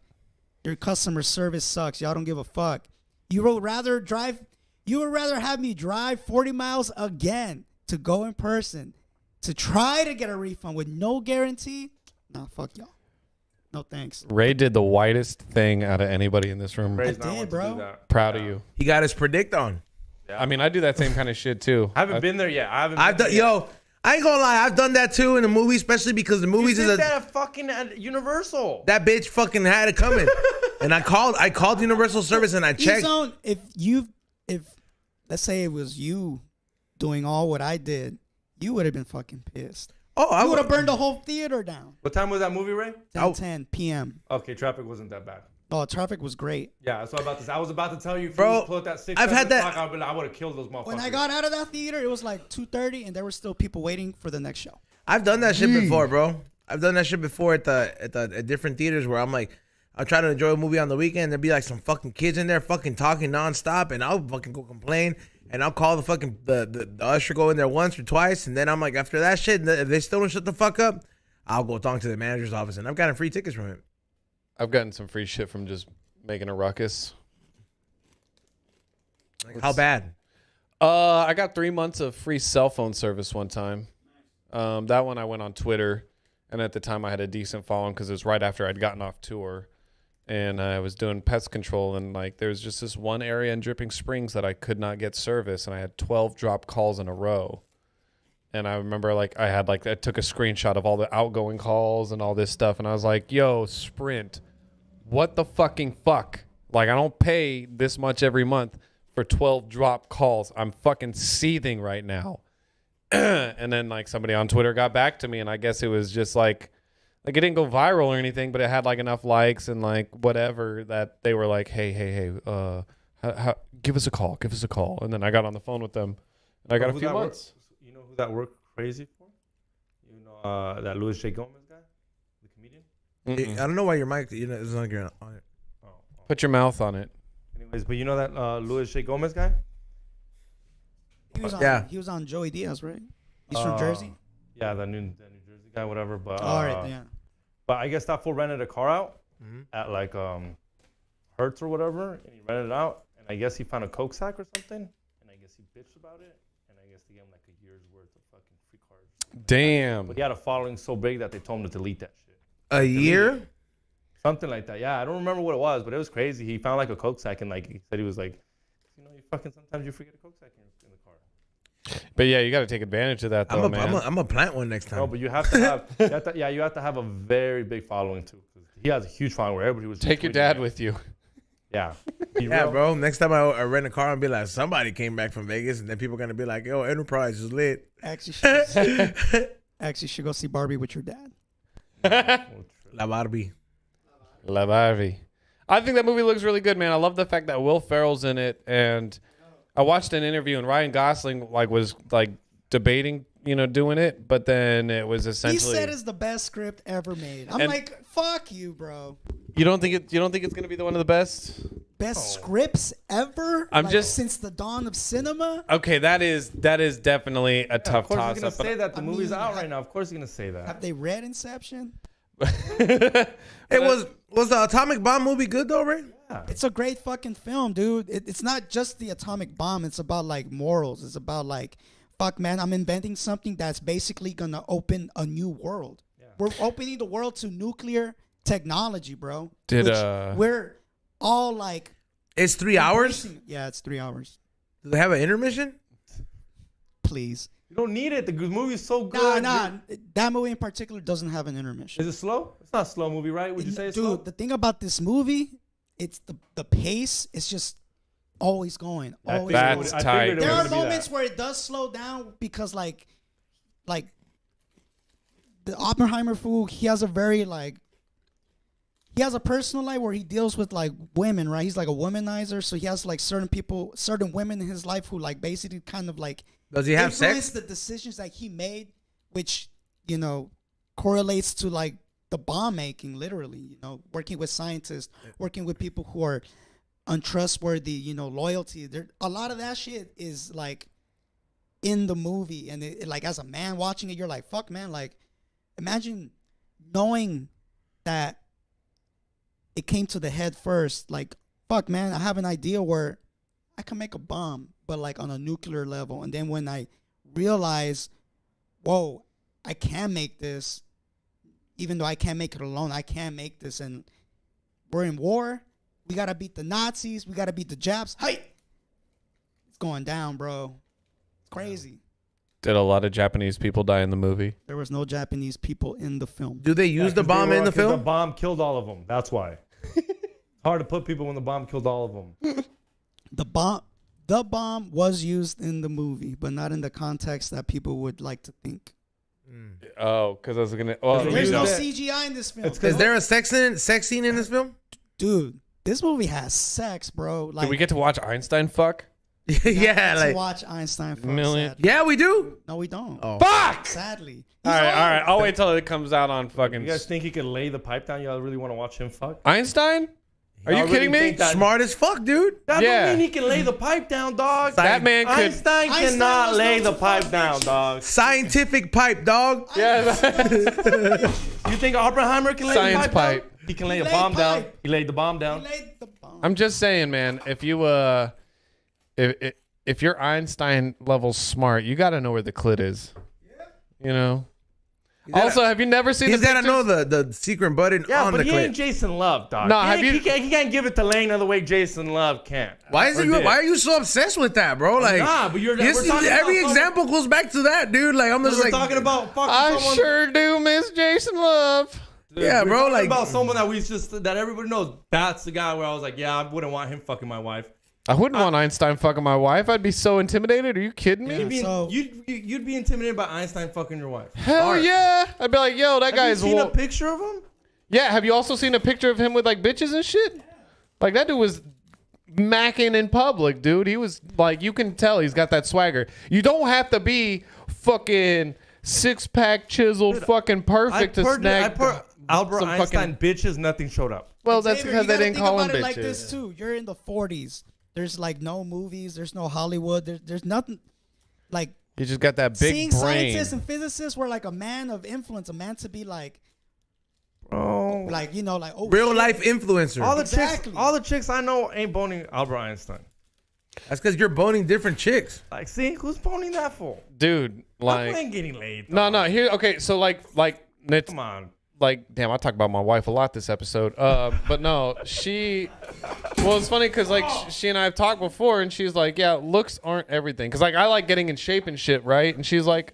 Your customer service sucks. Y'all don't give a fuck. You would rather have me drive 40 miles again to go in person to try to get a refund with no guarantee? Nah, fuck y'all. No thanks. Ray did the whitest thing out of anybody in this room. Ray's I not did, one to bro. do that. Proud of you. He got his predict on. Yeah. I mean, I do that same kind of shit too. I haven't been there yet. I haven't. I've been done, there yet. yo, I ain't gonna lie, I've done that too in the movie, especially because the You movies did is that at fucking Universal. that bitch fucking had it coming. And I called Universal Service and I checked. E-Zone, if let's say it was you doing all what I did, you would have been fucking pissed. Oh, I You would have would burned the whole theater down. What time was that movie, Ray? 10 p.m. Okay, traffic wasn't that bad. Oh, traffic was great. Yeah, that's what I was about to tell you. If Bro, you pull out that 6, I've had 7 that- o'clock, I would have killed those motherfuckers. When I got out of that theater, it was like 2:30, and there were still people waiting for the next show. I've done that shit before, bro. I've done that shit before at different theaters where I'm like, I'm trying to enjoy a movie on the weekend. There'd be like some fucking kids in there fucking talking nonstop, and I'll fucking go complain, and I'll call the fucking the usher, go in there once or twice, and then I'm like, after that shit, if they still don't shut the fuck up, I'll go talk to the manager's office, and I've gotten free tickets from him. I've gotten some free shit from just making a ruckus. Like, how bad? I got 3 months of free cell phone service one time. That one I went on Twitter, and at the time I had a decent following because it was right after I'd gotten off tour, and I was doing pest control, and like there was just this one area in Dripping Springs that I could not get service, and I had 12 drop calls in a row. And I remember I took a screenshot of all the outgoing calls and all this stuff, and I was like, yo, Sprint, what the fucking fuck? Like, I don't pay this much every month for 12 drop calls. I'm fucking seething right now. And then like somebody on Twitter got back to me, and I guess it was just like it didn't go viral or anything, but it had like enough likes and like whatever that they were like, hey, give us a call. And then I got on the phone with them, and I got a few months. You know who that worked crazy for? You know that Louis J. Gomez guy, the comedian. I don't know why your mic, it's not going on it. Put your mouth on it. Anyways, but you know that Louis J. Gomez guy? He was on Joey Diaz, right? He's from Jersey. Yeah, the New Jersey guy, whatever. But All right, yeah. But I guess that fool rented a car out at like Hertz or whatever, and he rented it out, and I guess he found a coke sack or something, and I guess he bitched about it, and I guess they gave him like a year's worth of fucking free cars. Damn. But he had a following so big that they told him to delete that shit. A year? Something like that. Yeah, I don't remember what it was, but it was crazy. He found like a coke sack, and like he said, he was like, you sometimes you forget a coke sack in the car. But yeah, you got to take advantage of that, though, man. I'm a plant one next time. No, but you have to have, you have to have a very big following too. 'Cause he has a huge following where everybody was. Take your dad with you. Yeah. Be Yeah, real. bro. Next time I rent a car and be like, somebody came back from Vegas, and then people are gonna be like, yo, Enterprise is lit. Actually, you should go see Barbie with your dad. La Barbie. La Barbie. I think that movie looks really good, man. I love the fact that Will Ferrell's in it, and I watched an interview, and Ryan Gosling was debating, doing it, but then it was essentially. He said it's the best script ever made. I'm like, fuck you, bro. You don't think it's gonna be one of the best? Best scripts ever? I'm just since the dawn of cinema. Okay, that is definitely a tough Of course toss he's gonna up. say that. The movie's mean, out right now. Of course he's gonna say that. Have they read Inception? Hey, was the atomic bomb movie good though, Ray? It's a great fucking film, dude. It's not just the atomic bomb. It's about like morals. It's about like, fuck, man, I'm inventing something that's basically gonna open a new world. Yeah. We're opening the world to nuclear technology, bro. Did we're all like, It's 3 hours. Yeah, it's 3 hours. Do they have an intermission? Please. You don't need it. The movie's so good. Nah. That movie in particular doesn't have an intermission. Is it slow? It's not a slow movie, right? Would you say it's Dude, slow? the thing about this movie, it's the pace is just always going. Always That's going. tight. There are moments where it does slow down because like the Oppenheimer fool, he has a very he has a personal life where he deals with like women, right? He's like a womanizer, so he has like certain women in his life who like basically kind of like Does he have influenced sex? the decisions that he made, which, you know, correlates to like the bomb making, literally, you know, working with scientists, working with people who are untrustworthy, you know, loyalty. There, a lot of that shit is like in the movie, and like as a man watching it, you're like, fuck, man, like imagine knowing that it came to the head first. Like, fuck, man, I have an idea where I can make a bomb, but like on a nuclear level. And then when I realize, whoa, I can make this, even though I can't make it alone, I can make this. And we're in war. We got to beat the Nazis. We got to beat the Japs. Hey, it's going down, bro. It's crazy. Did a lot of Japanese people die in the movie? There was no Japanese people in the film. Do they use the bomb in the The film? bomb killed all of them. That's why. Hard to put people when the bomb killed all of them. The bomb was used in the movie, but not in the context that people would like to think. Oh, because I was gonna. Well, There's no that- CGI in this film. Is there a sex scene in this film? Dude, this movie has sex, bro. Like, did we get to watch Einstein fuck? Yeah, to like watch Einstein fuck, Million. sadly. yeah, we do. No, we don't. Oh. Fuck! Sadly. All right. I'll wait till it comes out on fucking. You guys think he could lay the pipe down? Y'all really want to watch him fuck? Einstein? Are you Y'all kidding really me? think that- Smart as fuck, dude. That Yeah. don't mean he can lay the pipe down, dog. That man could. Einstein cannot was lay known the to pipe fuck down, bitches. dog. Scientific pipe, dog. Yeah. You think Oppenheimer can lay Science the pipe down? pipe. He can lay He a laid bomb down. pipe. He laid the bomb down. He laid the bomb. I'm just saying, man. If you if you're Einstein level smart, you got to know where the clit is. You know. Also, have you never seen He's the got to pictures? know the secret button Yeah, on but the he ain't clip. Jason Love, dog. No, he have ain't- you- He can't give it to Lane the way Jason Love can. Why is Or it? did. Why are you so obsessed with that, bro? Like, Nah, but this we're is, talking about every someone- example goes back to that, dude. Like, I'm just We're like talking about fucking I someone. sure do miss Jason Love. yeah, We're bro. talking Like, about someone that everybody knows. That's the guy where I was like, yeah, I wouldn't want him fucking my wife. I wouldn't want Einstein fucking my wife. I'd be so intimidated. Are you kidding me? You'd be, So- you'd be intimidated by Einstein fucking your wife. Hell yeah! I'd be like, yo, that Have you guy's. seen a picture of him? Yeah, have you also seen a picture of him with like bitches and shit? Like that dude was macking in public, dude. He was like, you can tell he's got that swagger. You don't have to be fucking 6-pack chiseled, fucking perfect to snag. Albert some Einstein fucking- bitches, nothing showed up. Well, that's Xavier, because you they gotta didn't think call about him it bitches. like this too. You're in the 40s. There's like no movies. There's no Hollywood. There's nothing like He just got that big seeing brain. scientists and physicists were like a man of influence, a man to be like, like, you know, like, oh, real shit. life influencer. Exactly. All the chicks I know ain't boning Albert Einstein. That's because you're boning different chicks. Like, see, who's boning that for? Dude, I like, ain't getting laid. no, here, okay, so like, it's, Come on. like, damn, I talk about my wife a lot this episode. But no, well, it's funny because like she and I have talked before, and she's like, yeah, looks aren't everything. Because like I like getting in shape and shit, right? And she's like,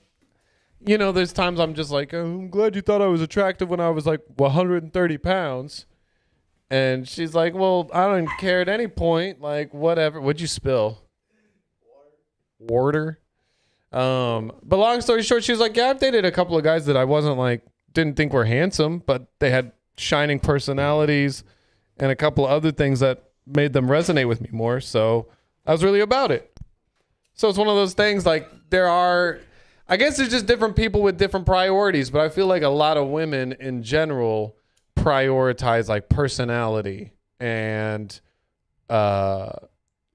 you know, there's times I'm just like, oh, I'm glad you thought I was attractive when I was like 130 pounds. And she's like, well, I don't care at any point. Like, whatever. What'd you spill? Water. But long story short, she was like, yeah, I've dated a couple of guys that I wasn't like, didn't think were handsome, but they had shining personalities and a couple of other things that made them resonate with me more. So I was really about it. So it's one of those things like I guess there's just different people with different priorities, but I feel like a lot of women in general prioritize like personality and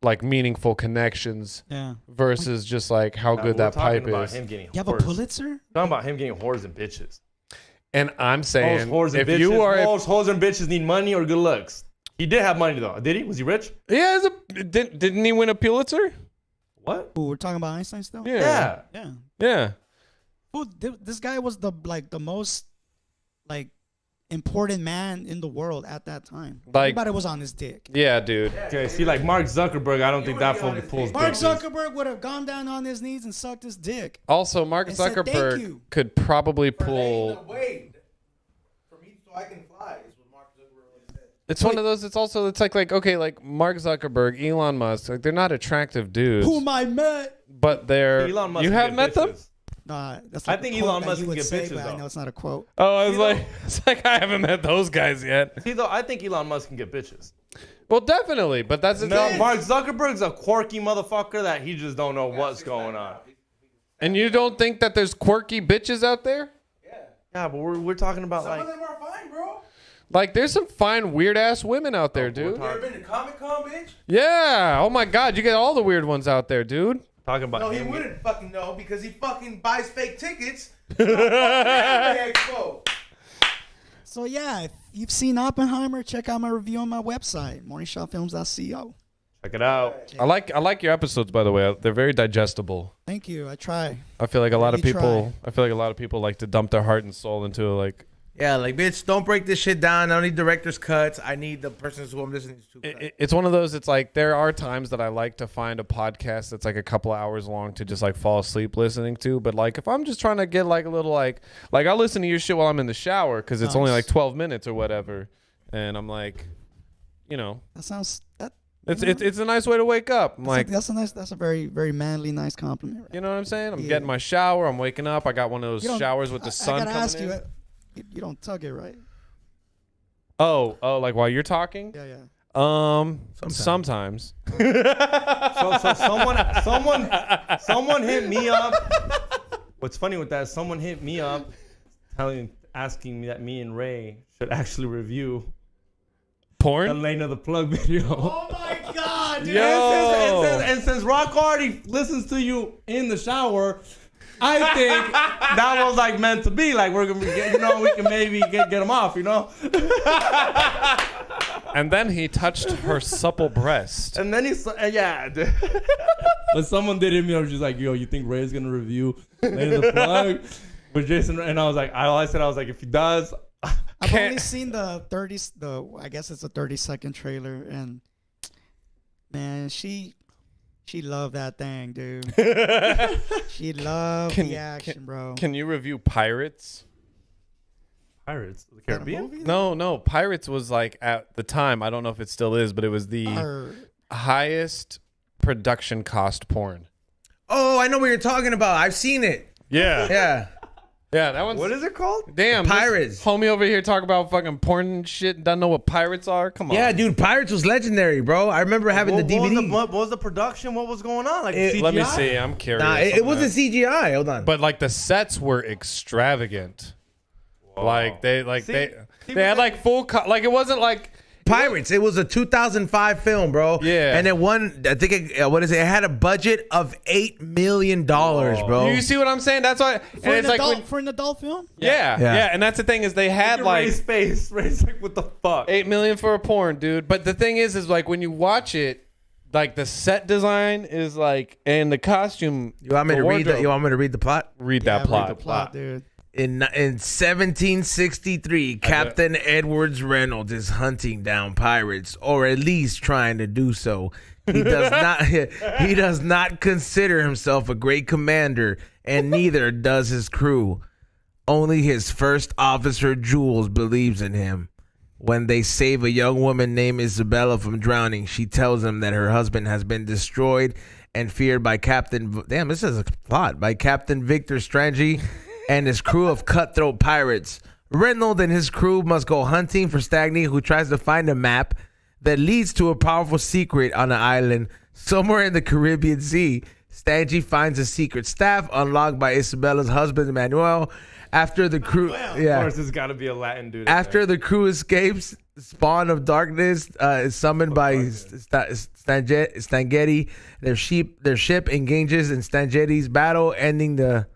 like meaningful connections Yeah. versus just like how good We're that pipe talking about is. him getting You have a whores. Pulitzer? Talking about him getting whores and bitches. And I'm saying, Most whores and if bitches, you are, most whores and bitches need money or good looks. He did have money though. Did he? Was he rich? yeah, didn't he win a Pulitzer? What? Ooh, we're talking about Einstein still? Yeah, Yeah. yeah. Ooh, this guy was the most like important man in the world at that time. Like- Everybody was on his dick. Yeah, dude. Okay. See, like Mark Zuckerberg, I don't think that fucking pulls Mark bitches. Zuckerberg would have gone down on his knees and sucked his dick. Also, Mark And said, "Thank Zuckerberg you." could probably pull. Wait, for me so I can fly is what Mark Zuckerberg said. It's one of those. It's like okay, like Mark Zuckerberg, Elon Musk. Like they're not attractive dudes, Whom I met. but they're. Elon Musk You can have get met them? bitches. Nah, that's I like think a quote Elon that Musk you can would get say, bitches, but I though. know it's not a quote. Oh, I was You know- like, it's like I haven't met those guys yet. See, though, I think Elon Musk can get bitches. Well, definitely, but that's the No, thing. Mark Zuckerberg's a quirky motherfucker that he just don't know what's going on. And you don't think that there's quirky bitches out there? Yeah, but we're talking about Some like. of them are fine, bro. Like, there's some fine weird ass women out there, dude. You ever been to Comic-Con, bitch? Yeah. Oh my God, you get all the weird ones out there, dude. Talking about. No, he wouldn't fucking know because he fucking buys fake tickets. Expo. So yeah, if you've seen Oppenheimer, check out my review on my website, morningshotfilms.co. Check it out. I like your episodes, by the way. They're very digestible. Thank you. I try. I feel like a lot of Really people. I feel like a lot of people like to dump their heart and soul into like. Yeah, like, bitch, don't break this shit down. I don't need director's cuts. I need the persons who I'm listening to. It's one of those. It's like there are times that I like to find a podcast that's like a couple of hours long to just like fall asleep listening to. But like if I'm just trying to get like a little like I'll listen to your shit while I'm in the shower because it's only like 12 minutes or whatever, and I'm like, That sounds that. it's a nice way to wake up. I'm like, That's a very very manly, nice compliment. Right? you know what I'm saying? I'm getting my shower. I'm waking up. I got one of those You don't- showers with the sun I gotta coming ask in. you don't tug it, right? Oh, like while you're talking? Yeah, yeah. Sometimes. So someone hit me up. What's funny with that? Someone hit me up, asking me that me and Ray should actually review the Porn? Lane of the Plug video. Oh my God, dude. Yo. And since Rock already listens to you in the shower, I think that was like meant to be. Like we're gonna be, we can maybe get him off, And then he touched her supple breast. And then yeah. Dude. But someone did hit me up. She's like, "Yo, you think Ray's gonna review Lane of the Plug with Jason?" And I was like, I was like, if he does, I've only seen the I guess it's a 30-second trailer, and man, she loved that thing, dude. She loved the action, bro. Can you review Pirates? Pirates of the Is that a Caribbean. movie? No. Pirates was like at the time. I don't know if it still is, but it was the highest production cost porn. Oh, I know what you're talking about. I've seen it. Yeah, Yeah. that one's. What is it called? Damn, this Pirates. homie over here talking about fucking porn and shit. Doesn't know what pirates are. Come on. Yeah, dude, Pirates was legendary, bro. I remember having the DVD. What was the production? What was going on? Like CGI? Let me see. I'm curious. Nah, it wasn't CGI. Hold on. But like the sets were extravagant. Like they had like full like it wasn't like Pirates. It was a 2005 film, bro. Yeah. And it won. I think it had a budget of $8 million, bro. you see what I'm saying? That's why. And it's like when, for an adult film. yeah, and that's the thing is they had like Ray's face. Ray's like, what the fuck? $8 million for a porn, dude. But the thing is like when you watch it, like the set design is like, and the costume. You want me to read that? You want me to read the plot? Read Yeah, that plot. read the plot, dude. In 1763, Captain Edwards Reynolds is hunting down pirates, or at least trying to do so. He does not consider himself a great commander, and neither does his crew. Only his first officer, Jules, believes in him. When they save a young woman named Isabella from drowning, she tells him that her husband has been destroyed and feared by Captain. Damn, this is a plot by Captain Victor Strange and his crew of cutthroat pirates. Reynolds and his crew must go hunting for Stagny, who tries to find a map that leads to a powerful secret on an island somewhere in the Caribbean Sea. Stagny finds a secret staff unlocked by Isabella's husband, Manuel. After the crew, Of course, it's got to be a Latin dude. after the crew escapes, Spawn of Darkness is summoned by Stangetti. Their ship engages in Stangetti's battle, ending the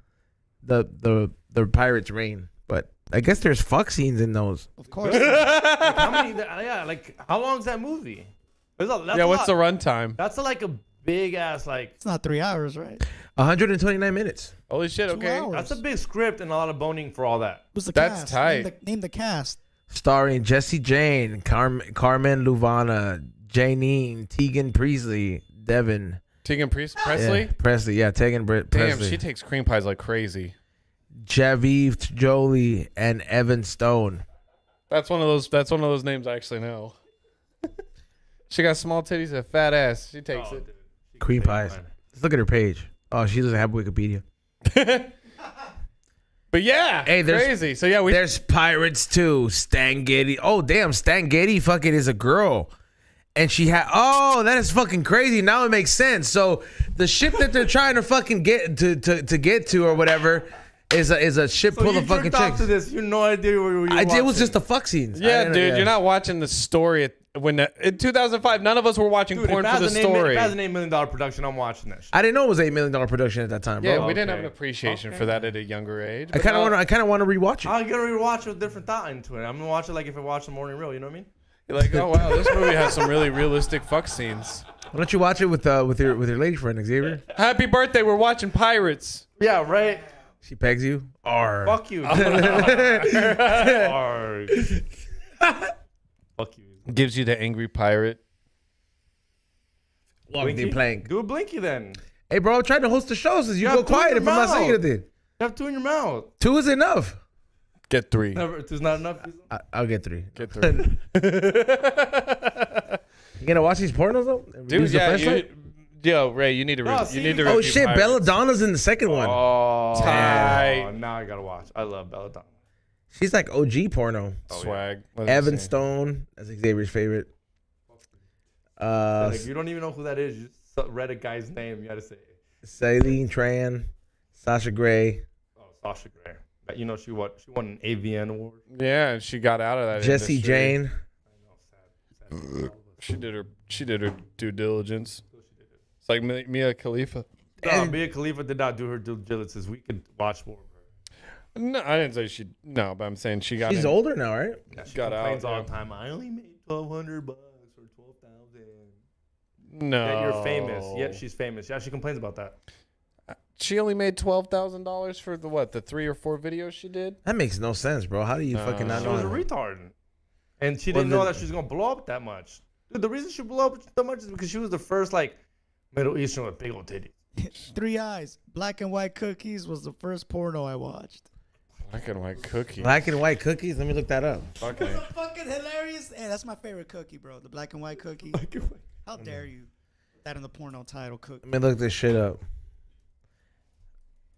pirates' reign. But I guess there's fuck scenes in those. Of course. how many? How long is that movie? What's the runtime? That's like a big ass like. It's not 3 hours, right? 129 minutes. Holy shit! 2 Okay. hours. That's a big script and a lot of boning for all that. Who's the That's cast? tight. Name the cast. Starring Jesse Jane, Carmen Luvana, Janine, Tegan Priestley, Devin. Tegan Presley. Yeah, Presley. Yeah, Tegan Damn, Presley. she takes cream pies like crazy. Javiv Jolie and Evan Stone. That's one of those names I actually know. She got small titties and a fat ass. She takes it. Cream pies. Let's look at her page. Oh, she doesn't have Wikipedia. But yeah, Hey, there's- crazy. So yeah, There's Pirates too. Stan Getty. Oh, damn. Stan Getty fucking is a girl. And she had, oh, that is fucking crazy. Now it makes sense. So the ship that they're trying to fucking get to get to or whatever is a ship full of fucking chicks. To this, you had no idea where you were watching. It was just the fuck scenes. Yeah, dude, you're not watching the story. In 2005, none of us were watching porn for the story. If it has an $8 million production, I'm watching that shit. I didn't know it was $8 million production at that time, bro. Yeah, we didn't have an appreciation for that at a younger age. I kind of want to rewatch it. I'm gonna rewatch with different thought into it. I'm gonna watch it like if I watch the Morning Real. You know what I mean? You're like, oh wow, this movie has some really realistic fuck scenes. Why don't you watch it with your lady friend Xavier? Happy birthday, we're watching Pirates. Yeah, right. She pegs you. Arr. Fuck you. Arr. Fuck you. Gives you the angry pirate. Blinky? Plank. Do a blinky then. Hey, bro, I'm trying to host the show. So you have go two in quiet your if I'm not saying mouth. anything. You have 2 in your mouth. 2 is enough. Get 3. Two's not enough. I'll get 3. Get 3. You gonna watch these pornos though? Dude, yeah, yo, Ray, you need to. No, You need to. Oh review shit, Pirates. Belladonna's in the second one. Oh, Tight. now I gotta watch. I love Belladonna. She's like OG porno. Swag. What Evan is it? Stone, that's Xavier's favorite. Like, you don't even know who that is. You just read a guy's name. You gotta say. Celine Tran, Sasha Grey, Oh, Sasha Grey. But you know she won an AVN award. Yeah, she got out of that. Jessie industry. Jane. She did her due diligence. It's like Mia Khalifa. No, Mia Khalifa did not do her due diligence. We could watch more of her. No, I didn't say she. No, but I'm saying she got. She's older now, right? Yeah, she Got complains out, all yeah. the time. I only made $1,200 or $12,000. No. Yet you're famous. Yet she's famous. Yeah, she complains about that. She only made $12,000 for the 3 or 4 videos she did. That makes no sense, bro. How do you fucking not She know was a that? retard, and she Well, didn't know then- that she was gonna blow up that much. Dude, the reason she blew up that much is because she was the first like Middle Eastern with big old titties. 3 Eyes, Black and White Cookies was the first porno I watched. Black and white cookie. Black and white cookies? Let me look that up. Fucking. Fucking hilarious. Hey, that's my favorite cookie, bro. The black and white cookie. How dare you? That in the porno title, cookie. Let me look this shit up.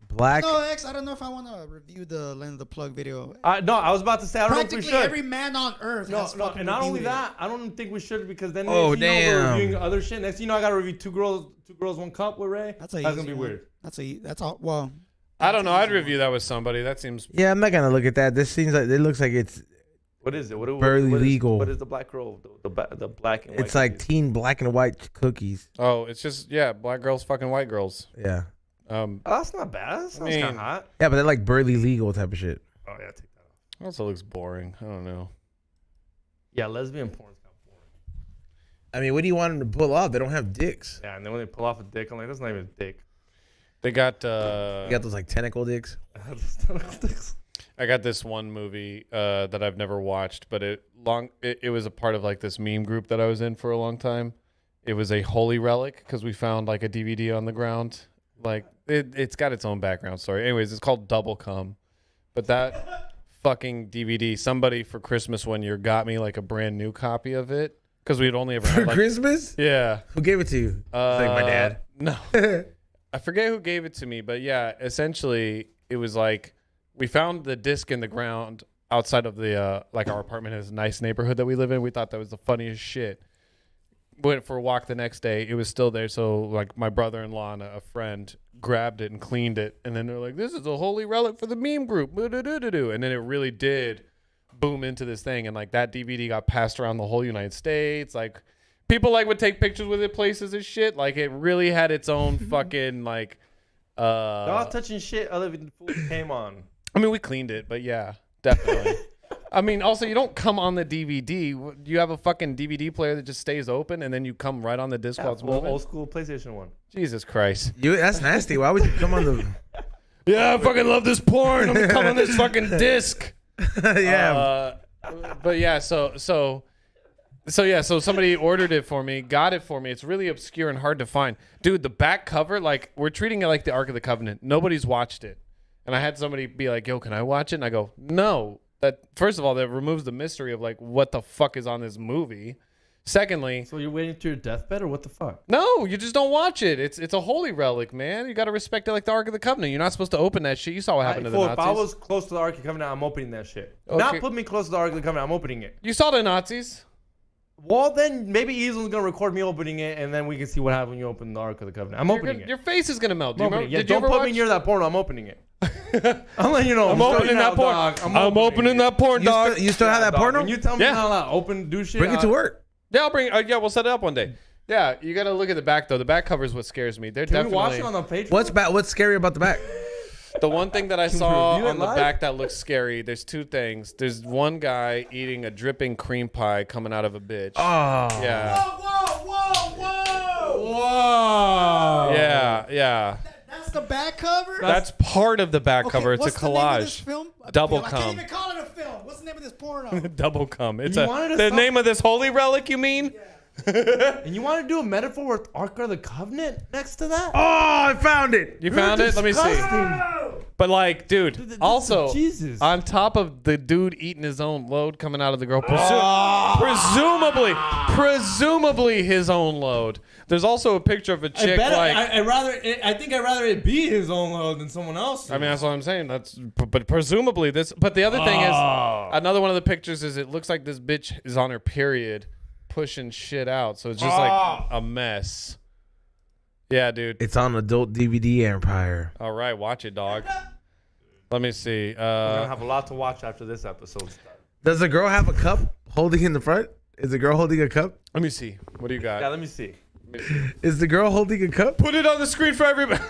Black. No, X, I don't know if I want to review the Land of the Plug video. No, I was about to say I don't know if we Practically should. every man on earth No, has no, fucking and not only reviewed it. that, I don't think we should because then Oh, next thing you know, we're damn. reviewing other shit. Next thing you know, I gotta review two girls, 1 cup with Ray. That's gonna easy be one. weird. That's all. Well, I don't know. I'd review that with somebody. That seems. Yeah, I'm not gonna look at that. This seems like it looks like it's What is it? Barely what is- legal. What is the black girl? The black and white. it's like cookies? teen black and white cookies. Oh, it's just black girls fucking white girls. Yeah, Oh, that's not bad. That sounds kind mean- of hot. yeah, but they're like burly legal type of shit. Oh yeah, take that off. Also looks boring. I don't know. Yeah, lesbian porn's kind of boring. I mean, what do you want them to pull off? They don't have dicks. Yeah, and then when they pull off a dick, I'm like, that's not even a dick. They got. You got those like tentacle dicks. I got this one movie that I've never watched, but it was a part of like this meme group that I was in for a long time. It was a holy relic because we found like a DVD on the ground. Like it's got its own background story. Anyways, it's called Double Cum. But that fucking DVD, somebody for Christmas one year got me like a brand new copy of it because we'd only ever For had like, Christmas? yeah. Who gave it to you? Like my dad. No. I forget who gave it to me, but yeah, essentially it was like we found the disc in the ground outside of the like our apartment is a nice neighborhood that we live in. We thought that was the funniest shit. Went for a walk the next day. It was still there. So like my brother-in-law and a friend grabbed it and cleaned it. And then they're like, this is a holy relic for the meme group. And then it really did boom into this thing. And like that DVD got passed around the whole United States. Like people like would take pictures with it places and shit. Like it really had its own fucking like Y'all touching shit other than the food came on. I mean, we cleaned it, but yeah, definitely. I mean, also, you don't come on the DVD. You have a fucking DVD player that just stays open, and then you come right on the disc while it's moving. Old school PlayStation 1. Jesus Christ. That's nasty. Why would you come on the? Yeah, I fucking love this porn. I'm gonna come on this fucking disc. Yeah. But yeah, so somebody ordered it for me, got it for me. It's really obscure and hard to find. Dude, the back cover, like, we're treating it like the Ark of the Covenant. Nobody's watched it. And I had somebody be like, yo, can I watch it? And I go, no. That first of all, that removes the mystery of like what the fuck is on this movie. Secondly, So you're waiting to your deathbed or what the fuck? no, you just don't watch it. It's a holy relic, man. You got to respect it like the Ark of the Covenant. You're not supposed to open that shit. You saw what happened to the If Nazis. I was close to the Ark of the Covenant, I'm opening that shit. Okay. Not put me close to the Ark of the Covenant, I'm opening it. You saw the Nazis. Well, then maybe Easel's gonna record me opening it, and then we can see what happens when you open the Ark of the Covenant. I'm opening it. Your face is gonna melt. I'm opening it. Yeah, don't put me near that porno. I'm opening it. I'm letting you know. I'm opening that porn. I'm opening that porn, dog. You still have that porno? When you tell me how to open, do shit. Bring it to work. Yeah, I'll bring. Yeah, we'll set it up one day. Yeah, you gotta look at the back though. The back cover is what scares me. They're Can definitely. we watch it on the Patreon? What's scary about the back? The one thing that I Can we saw review it on the live? back that looks scary. There's two things. There's one guy eating a dripping cream pie coming out of a bitch. Oh. Yeah. Whoa! Yeah. That's the back cover. That's part of the back cover. It's a what's the name of this collage. film? Double I cum. can't even call it a film. What's the name of this porno? Double cum. It's You wanted to the stop- name of this holy relic. You mean? And you want to do a metaphor with Ark of the Covenant next to that? Oh, I found it. You found it? Let me see. But like, dude, this is also Jesus. on top of the dude eating his own load coming out of the girl, presumably his own load. There's also a picture of a chick I think I'd rather it be his own load than someone else. I mean, that's what I'm saying. But presumably this. But the other thing is, another one of the pictures is it looks like this bitch is on her period, pushing shit out. So it's just like a mess. Yeah, dude. It's on Adult DVD Empire. All right, watch it, dog. Let me see. We're gonna have a lot to watch after this episode starts. Does the girl have a cup holding in the front? Is the girl holding a cup? Let me see. What do you got? Yeah, let me see. Is the girl holding a cup? Put it on the screen for everybody.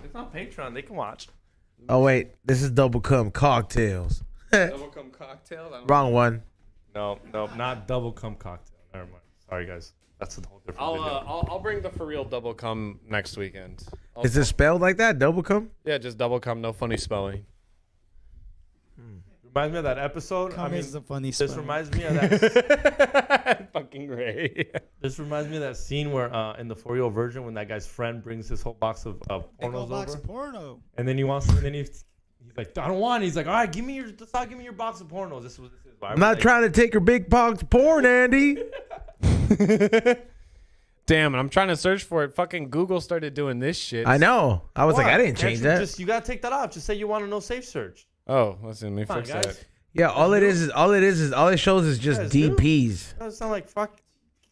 It's on Patreon. They can watch. Oh wait, this is Double Cum Cocktails. Double cum cocktail. Wrong one. No, not double cum cocktail. Never mind. Sorry, guys. That's a whole different video. I'll bring the for real double cum next weekend. Is it spelled like that? Double Cum? Yeah, just double cum, no funny spelling. Reminds me of that episode. Cum is a funny this spelling. reminds me of that. Fucking great. This reminds me of that scene where in the For Real version when that guy's friend brings his whole box of Big pornos old box over, of porno. and then he wants, and then he's like, I don't want it. He's like, all right, give me your box of pornos. This is what this is. I'm not trying to take her big box of porn, Andy. Damn, and I'm trying to search for it. Fucking Google started doing this shit. I know. I was like, I didn't change that. You gotta take that off. Just say you want to know safe search. Oh, listen, let me Come on, fix guys. that. Yeah, all it shows is just Guys, dude. DPs. That sound like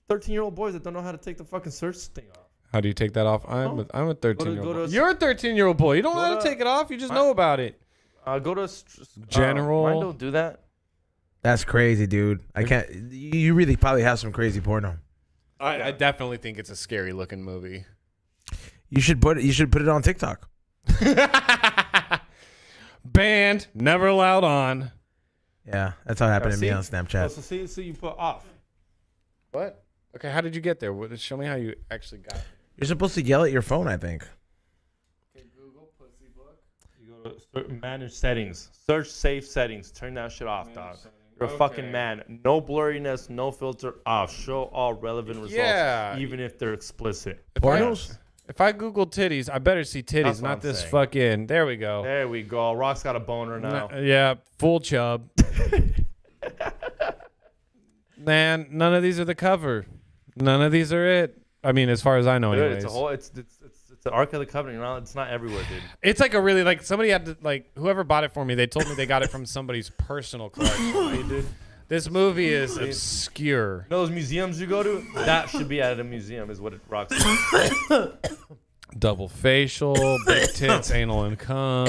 13-year-old boys that don't know how to take the fucking search thing off. How do you take that off? I'm a 13-year-old go boy. to- You're a 13-year-old boy. You don't know how Go to to- take it off. You just know about it. Go to General. Mine don't do that. That's crazy, dude. I can't. You really probably have some crazy porno. I definitely think it's a scary looking movie. You should put it on TikTok. Banned, never allowed on. Yeah, that's how it happened to me see? on Snapchat. So you put off. What? Okay, how did you get there? Show me how you actually got it. You're supposed to yell at your phone, I think. Okay, Google pussy book. You go to manage settings. Search safe settings. Turn that shit off, dog. You're a fucking man. No blurriness, no filter off. Show all relevant results, Yeah. even if they're explicit. Pornos? If I Google titties, I better see titties, That's what not I'm this saying. fucking. There we go. There we go. Rock's got a boner now. Yeah, full chub. Man, none of these are the cover. None of these are it. I mean, as far as I know, Dude, anyways. it's the Ark of the Covenant. You know, it's not everywhere, dude. It's like a really like somebody had to like whoever bought it for me. They told me they got it from somebody's personal collection. Dude. This movie is obscure. You know those museums you go to? That should be at a museum, is what it rocks. Double facial, big tits, anal and cum,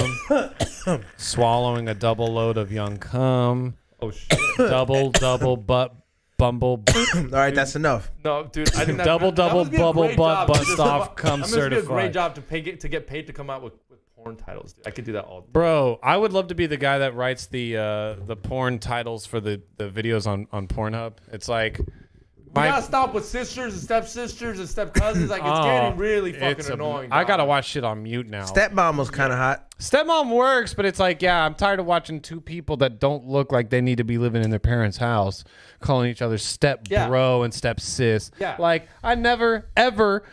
swallowing a double load of young cum, Oh shit. double butt bumble, All right, that's enough. No, dude. I think double must be a bubble great butt job to bust just- off cum That must be a certified. great job to get paid to come out with porn titles, dude. I could do that all day. Bro, I would love to be the guy that writes the porn titles for the videos on Pornhub. It's like We gotta stop with sisters and stepsisters and step cousins. Like it's getting really fucking annoying. I gotta dog. watch shit on mute now. Stepmom was kind of hot. Stepmom works, but it's like, yeah, I'm tired of watching two people that don't look like they need to be living in their parents' house, calling each other step bro and step sis. Yeah. Like I never ever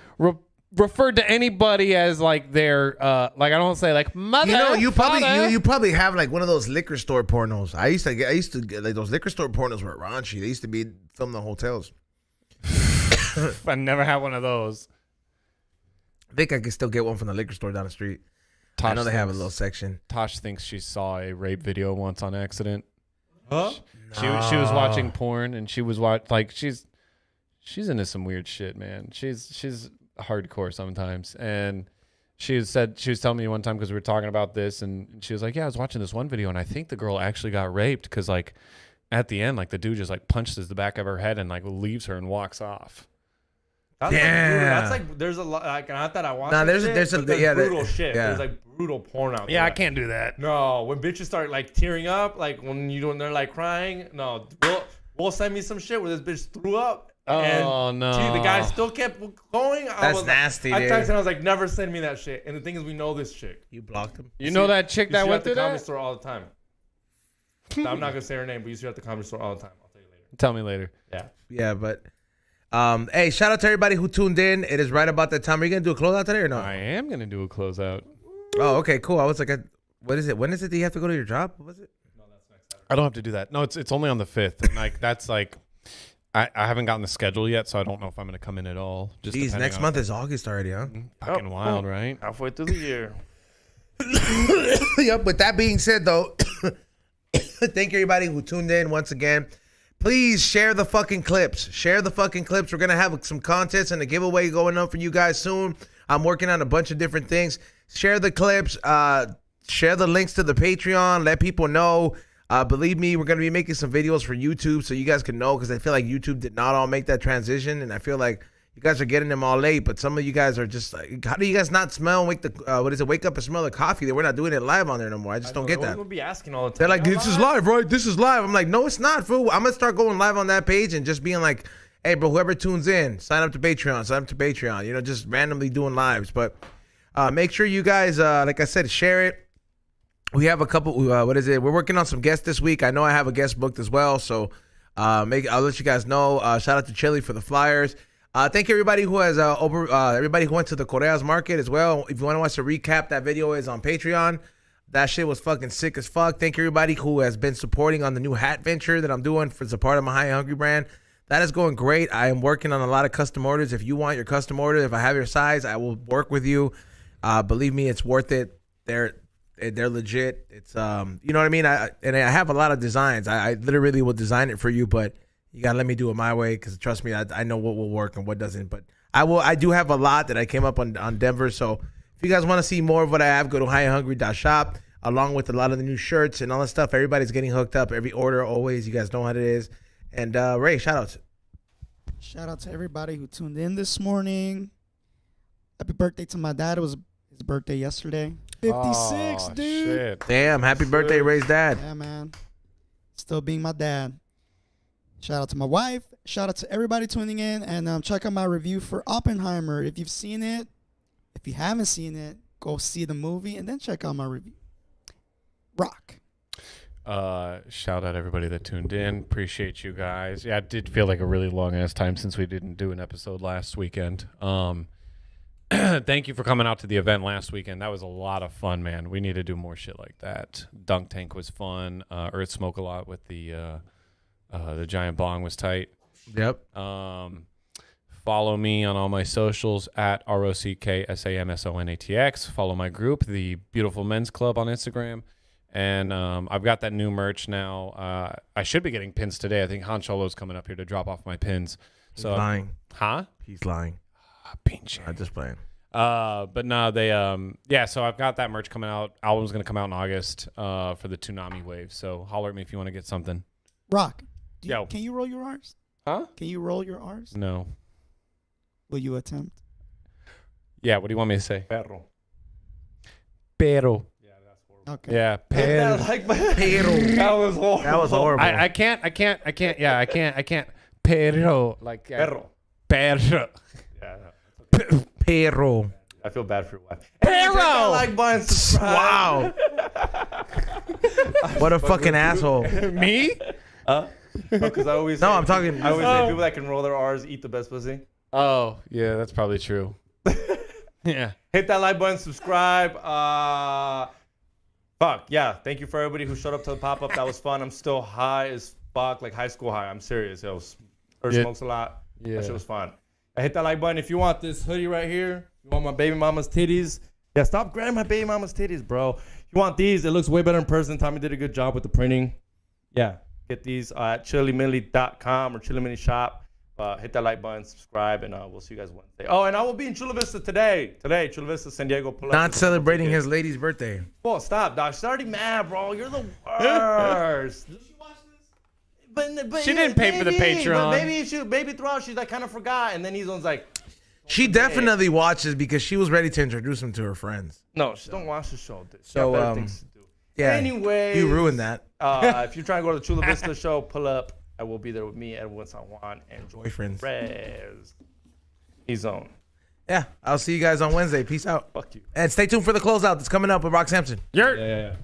referred to anybody as like their like I don't say like mother. You know, you father. probably have like one of those liquor store pornos. I used to get like those liquor store pornos were raunchy. They used to be filmed in hotels. I never had one of those. I think I could still get one from the liquor store down the street. I know they have a little section. Tosh thinks she saw a rape video once on accident. Huh? She was watching porn and she was she's into some weird shit, man. She's hardcore sometimes. And she was telling me one time, because we were talking about this, and she was like, yeah, I was watching this one video and I think the girl actually got raped, because like at the end, like the dude just like punches the back of her head and like leaves her and walks off. That's Yeah. like there's a lot. Like, not that I want. Nah, there's brutal shit. Yeah. There's like brutal porn out there. Yeah, I can't do that. No, when bitches start like tearing up, like when they're like crying. No, we'll send me some shit where this bitch threw up. Oh, no. Gee, the guy still kept going. That's nasty, I dude. texted him, I was like, never send me that shit. And the thing is, we know this chick. You blocked him. You know that chick that You went see her through at the comedy that? store all the time. I'm not gonna say her name, but you see her at the comedy store all the time. I'll tell you later. Tell me later. Yeah. Yeah, but hey, shout out to everybody who tuned in. It is right about that time. Are you gonna do a closeout today or no? I am gonna do a closeout. Oh, okay, cool. I was like, what is it? When is it that you have to go to your job? What was it? I don't have to do that. No, it's only on the 5th. And like that's like I haven't gotten the schedule yet, so I don't know if I'm gonna come in at all. Just Jeez, depending next on- month is August already, huh? Fucking wild, right? Halfway through the year. Yep. With that being said, though, thank you everybody who tuned in once again. Please share the fucking clips. Share the fucking clips. We're gonna have some contests and a giveaway going up for you guys soon. I'm working on a bunch of different things. Share the clips. Share the links to the Patreon. Let people know. Believe me, we're gonna be making some videos for YouTube so you guys can know, because I feel like YouTube did not all make that transition, and I feel like you guys are getting them all late. But some of you guys are just like, how do you guys not smell? Wake up and smell the coffee? We're not doing it live on there no more. I just don't get that. We'll be asking all the time. They're like, this is live, right? This is live. I'm like, no, it's not, fool. I'm gonna start going live on that page and just being like, hey, bro, whoever tunes in, sign up to Patreon. Sign up to Patreon. You know, just randomly doing lives. But make sure you guys, like I said, share it. We have a couple. We're working on some guests this week. I know I have a guest booked as well. So I'll let you guys know. Shout out to Chili for the flyers. Thank you everybody who has everybody who went to the Correas market as well. If you want us to recap, that video is on Patreon. That shit was fucking sick as fuck. Thank you everybody who has been supporting on the new hat venture that I'm doing as a part of my High Hungry brand. That is going great. I am working on a lot of custom orders. If you want your custom order, if I have your size, I will work with you. Believe me, it's worth it. They're legit. It's you know what I mean. I have a lot of designs. I literally will design it for you, but you gotta let me do it my way, because trust me, I know what will work and what doesn't. But I do have a lot that I came up on Denver. So if you guys want to see more of what I have, go to highhungry.shop, along with a lot of the new shirts and all that stuff. Everybody's getting hooked up. Every order, always. You guys know what it is. And Ray, shout outs. Shout out to everybody who tuned in this morning. Happy birthday to my dad. It was his birthday yesterday. 56, dude. Shit. Damn, happy birthday, Ray's dad. Yeah, man. Still being my dad. Shout out to my wife. Shout out to everybody tuning in. And check out my review for Oppenheimer. If you've seen it, if you haven't seen it, go see the movie and then check out my review. Rock. Shout out everybody that tuned in. Appreciate you guys. Yeah, it did feel like a really long ass time since we didn't do an episode last weekend. Thank you for coming out to the event last weekend. That was a lot of fun, man. We need to do more shit like that. Dunk Tank was fun. Earth Smoke a lot with the giant bong was tight. Yep. Follow me on all my socials at ROCKSAMSONATX. Follow my group, the Beautiful Men's Club, on Instagram. And I've got that new merch now. I should be getting pins today. I think Han Cholo's coming up here to drop off my pins. He's lying. Huh? He's lying. Pinche. I'm just playing. But no, they so I've got that merch coming out. Album's gonna come out in August for the Toonami Wave. So holler at me if you want to get something. Rock. Yo. Can you roll your R's? Huh? Can you roll your R's? No. Will you attempt? Yeah, what do you want me to say? Perro. Pero. Okay. Yeah, pero. That was horrible. That was horrible. I can't. Yeah, I can't. Pero. Like. Perro. Perro. Yeah. Perro. I feel bad for your wife. Perro. Like, button, subscribe. Wow. What a fucking asshole. Me? Because I always No, say, I'm talking. I always say people that can roll their R's eat the best pussy. Oh, yeah, that's probably true. Yeah. Hit that like button, subscribe. Fuck yeah! Thank you for everybody who showed up to the pop up. That was fun. I'm still high as fuck, like high school high. I'm serious. It was Earth smokes a lot. Yeah. That shit was fun. Hit that like button if you want this hoodie right here. You want my baby mama's titties? Yeah, stop grabbing my baby mama's titties, bro. You want these? It looks way better in person. Tommy did a good job with the printing. Yeah, Get these at chilimilli.com or Chili Milli Shop. Hit that like button, subscribe, and we'll see you guys Wednesday. Oh, and I will be in Chula Vista today. Chula Vista, San Diego. Pull up Not celebrating his lady's birthday. Well, stop, dog. She's already mad, bro. You're the worst. But She didn't pay for the Patreon. But maybe throughout she's like kind of forgot, and then he's like. She definitely watches because she was ready to introduce him to her friends. No, she don't watch the show. Dude. So things to do. yeah. Anyway, You ruined that. If you're trying to go to the Chula Vista show, pull up. I will be there with me, Edwin San Juan, and Boyfriends. Rez. He's on. Yeah, I'll see you guys on Wednesday. Peace out. Fuck you. And stay tuned for the closeout that's coming up with Rock Samson. Yeah.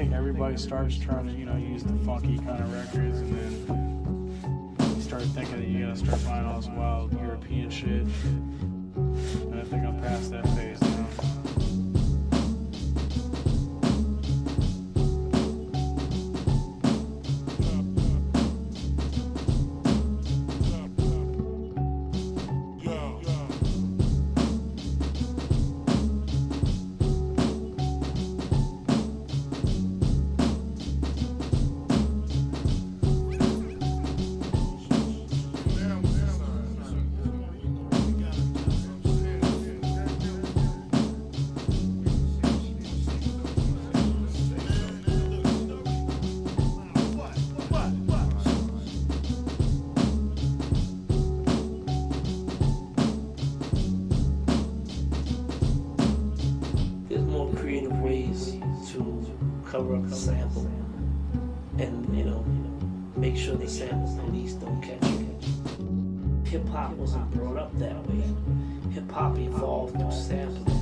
point, everybody starts trying to, use the funky kind of records, and then you start thinking that you gotta start buying all this wild European shit. And I think I'm past that phase now. There's more creative ways to cover up the sample and, make sure the sample police don't catch you. Hip hop wasn't brought up that way. Hip hop evolved through sampling.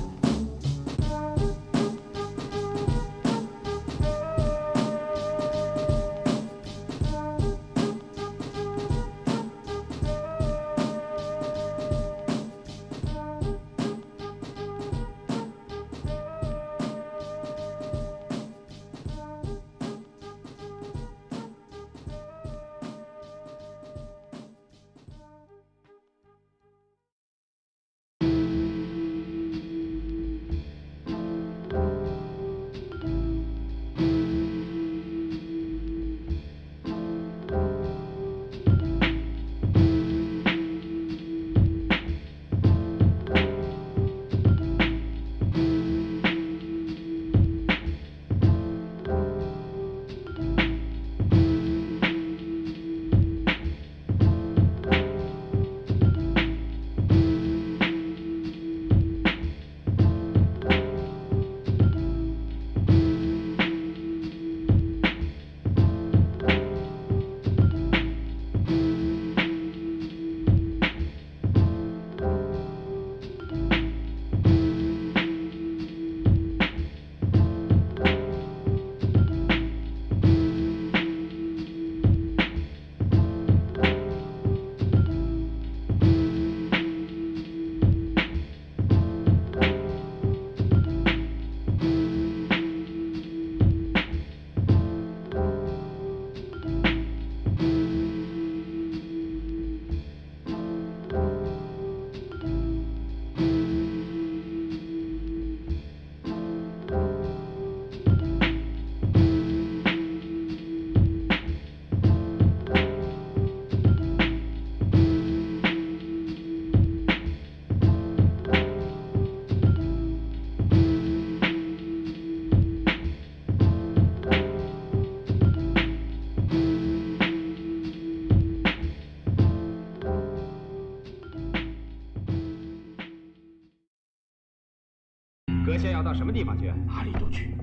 阁下要到什么地方去？哪里都去，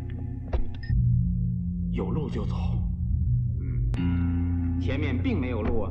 有路就走。前面并没有路。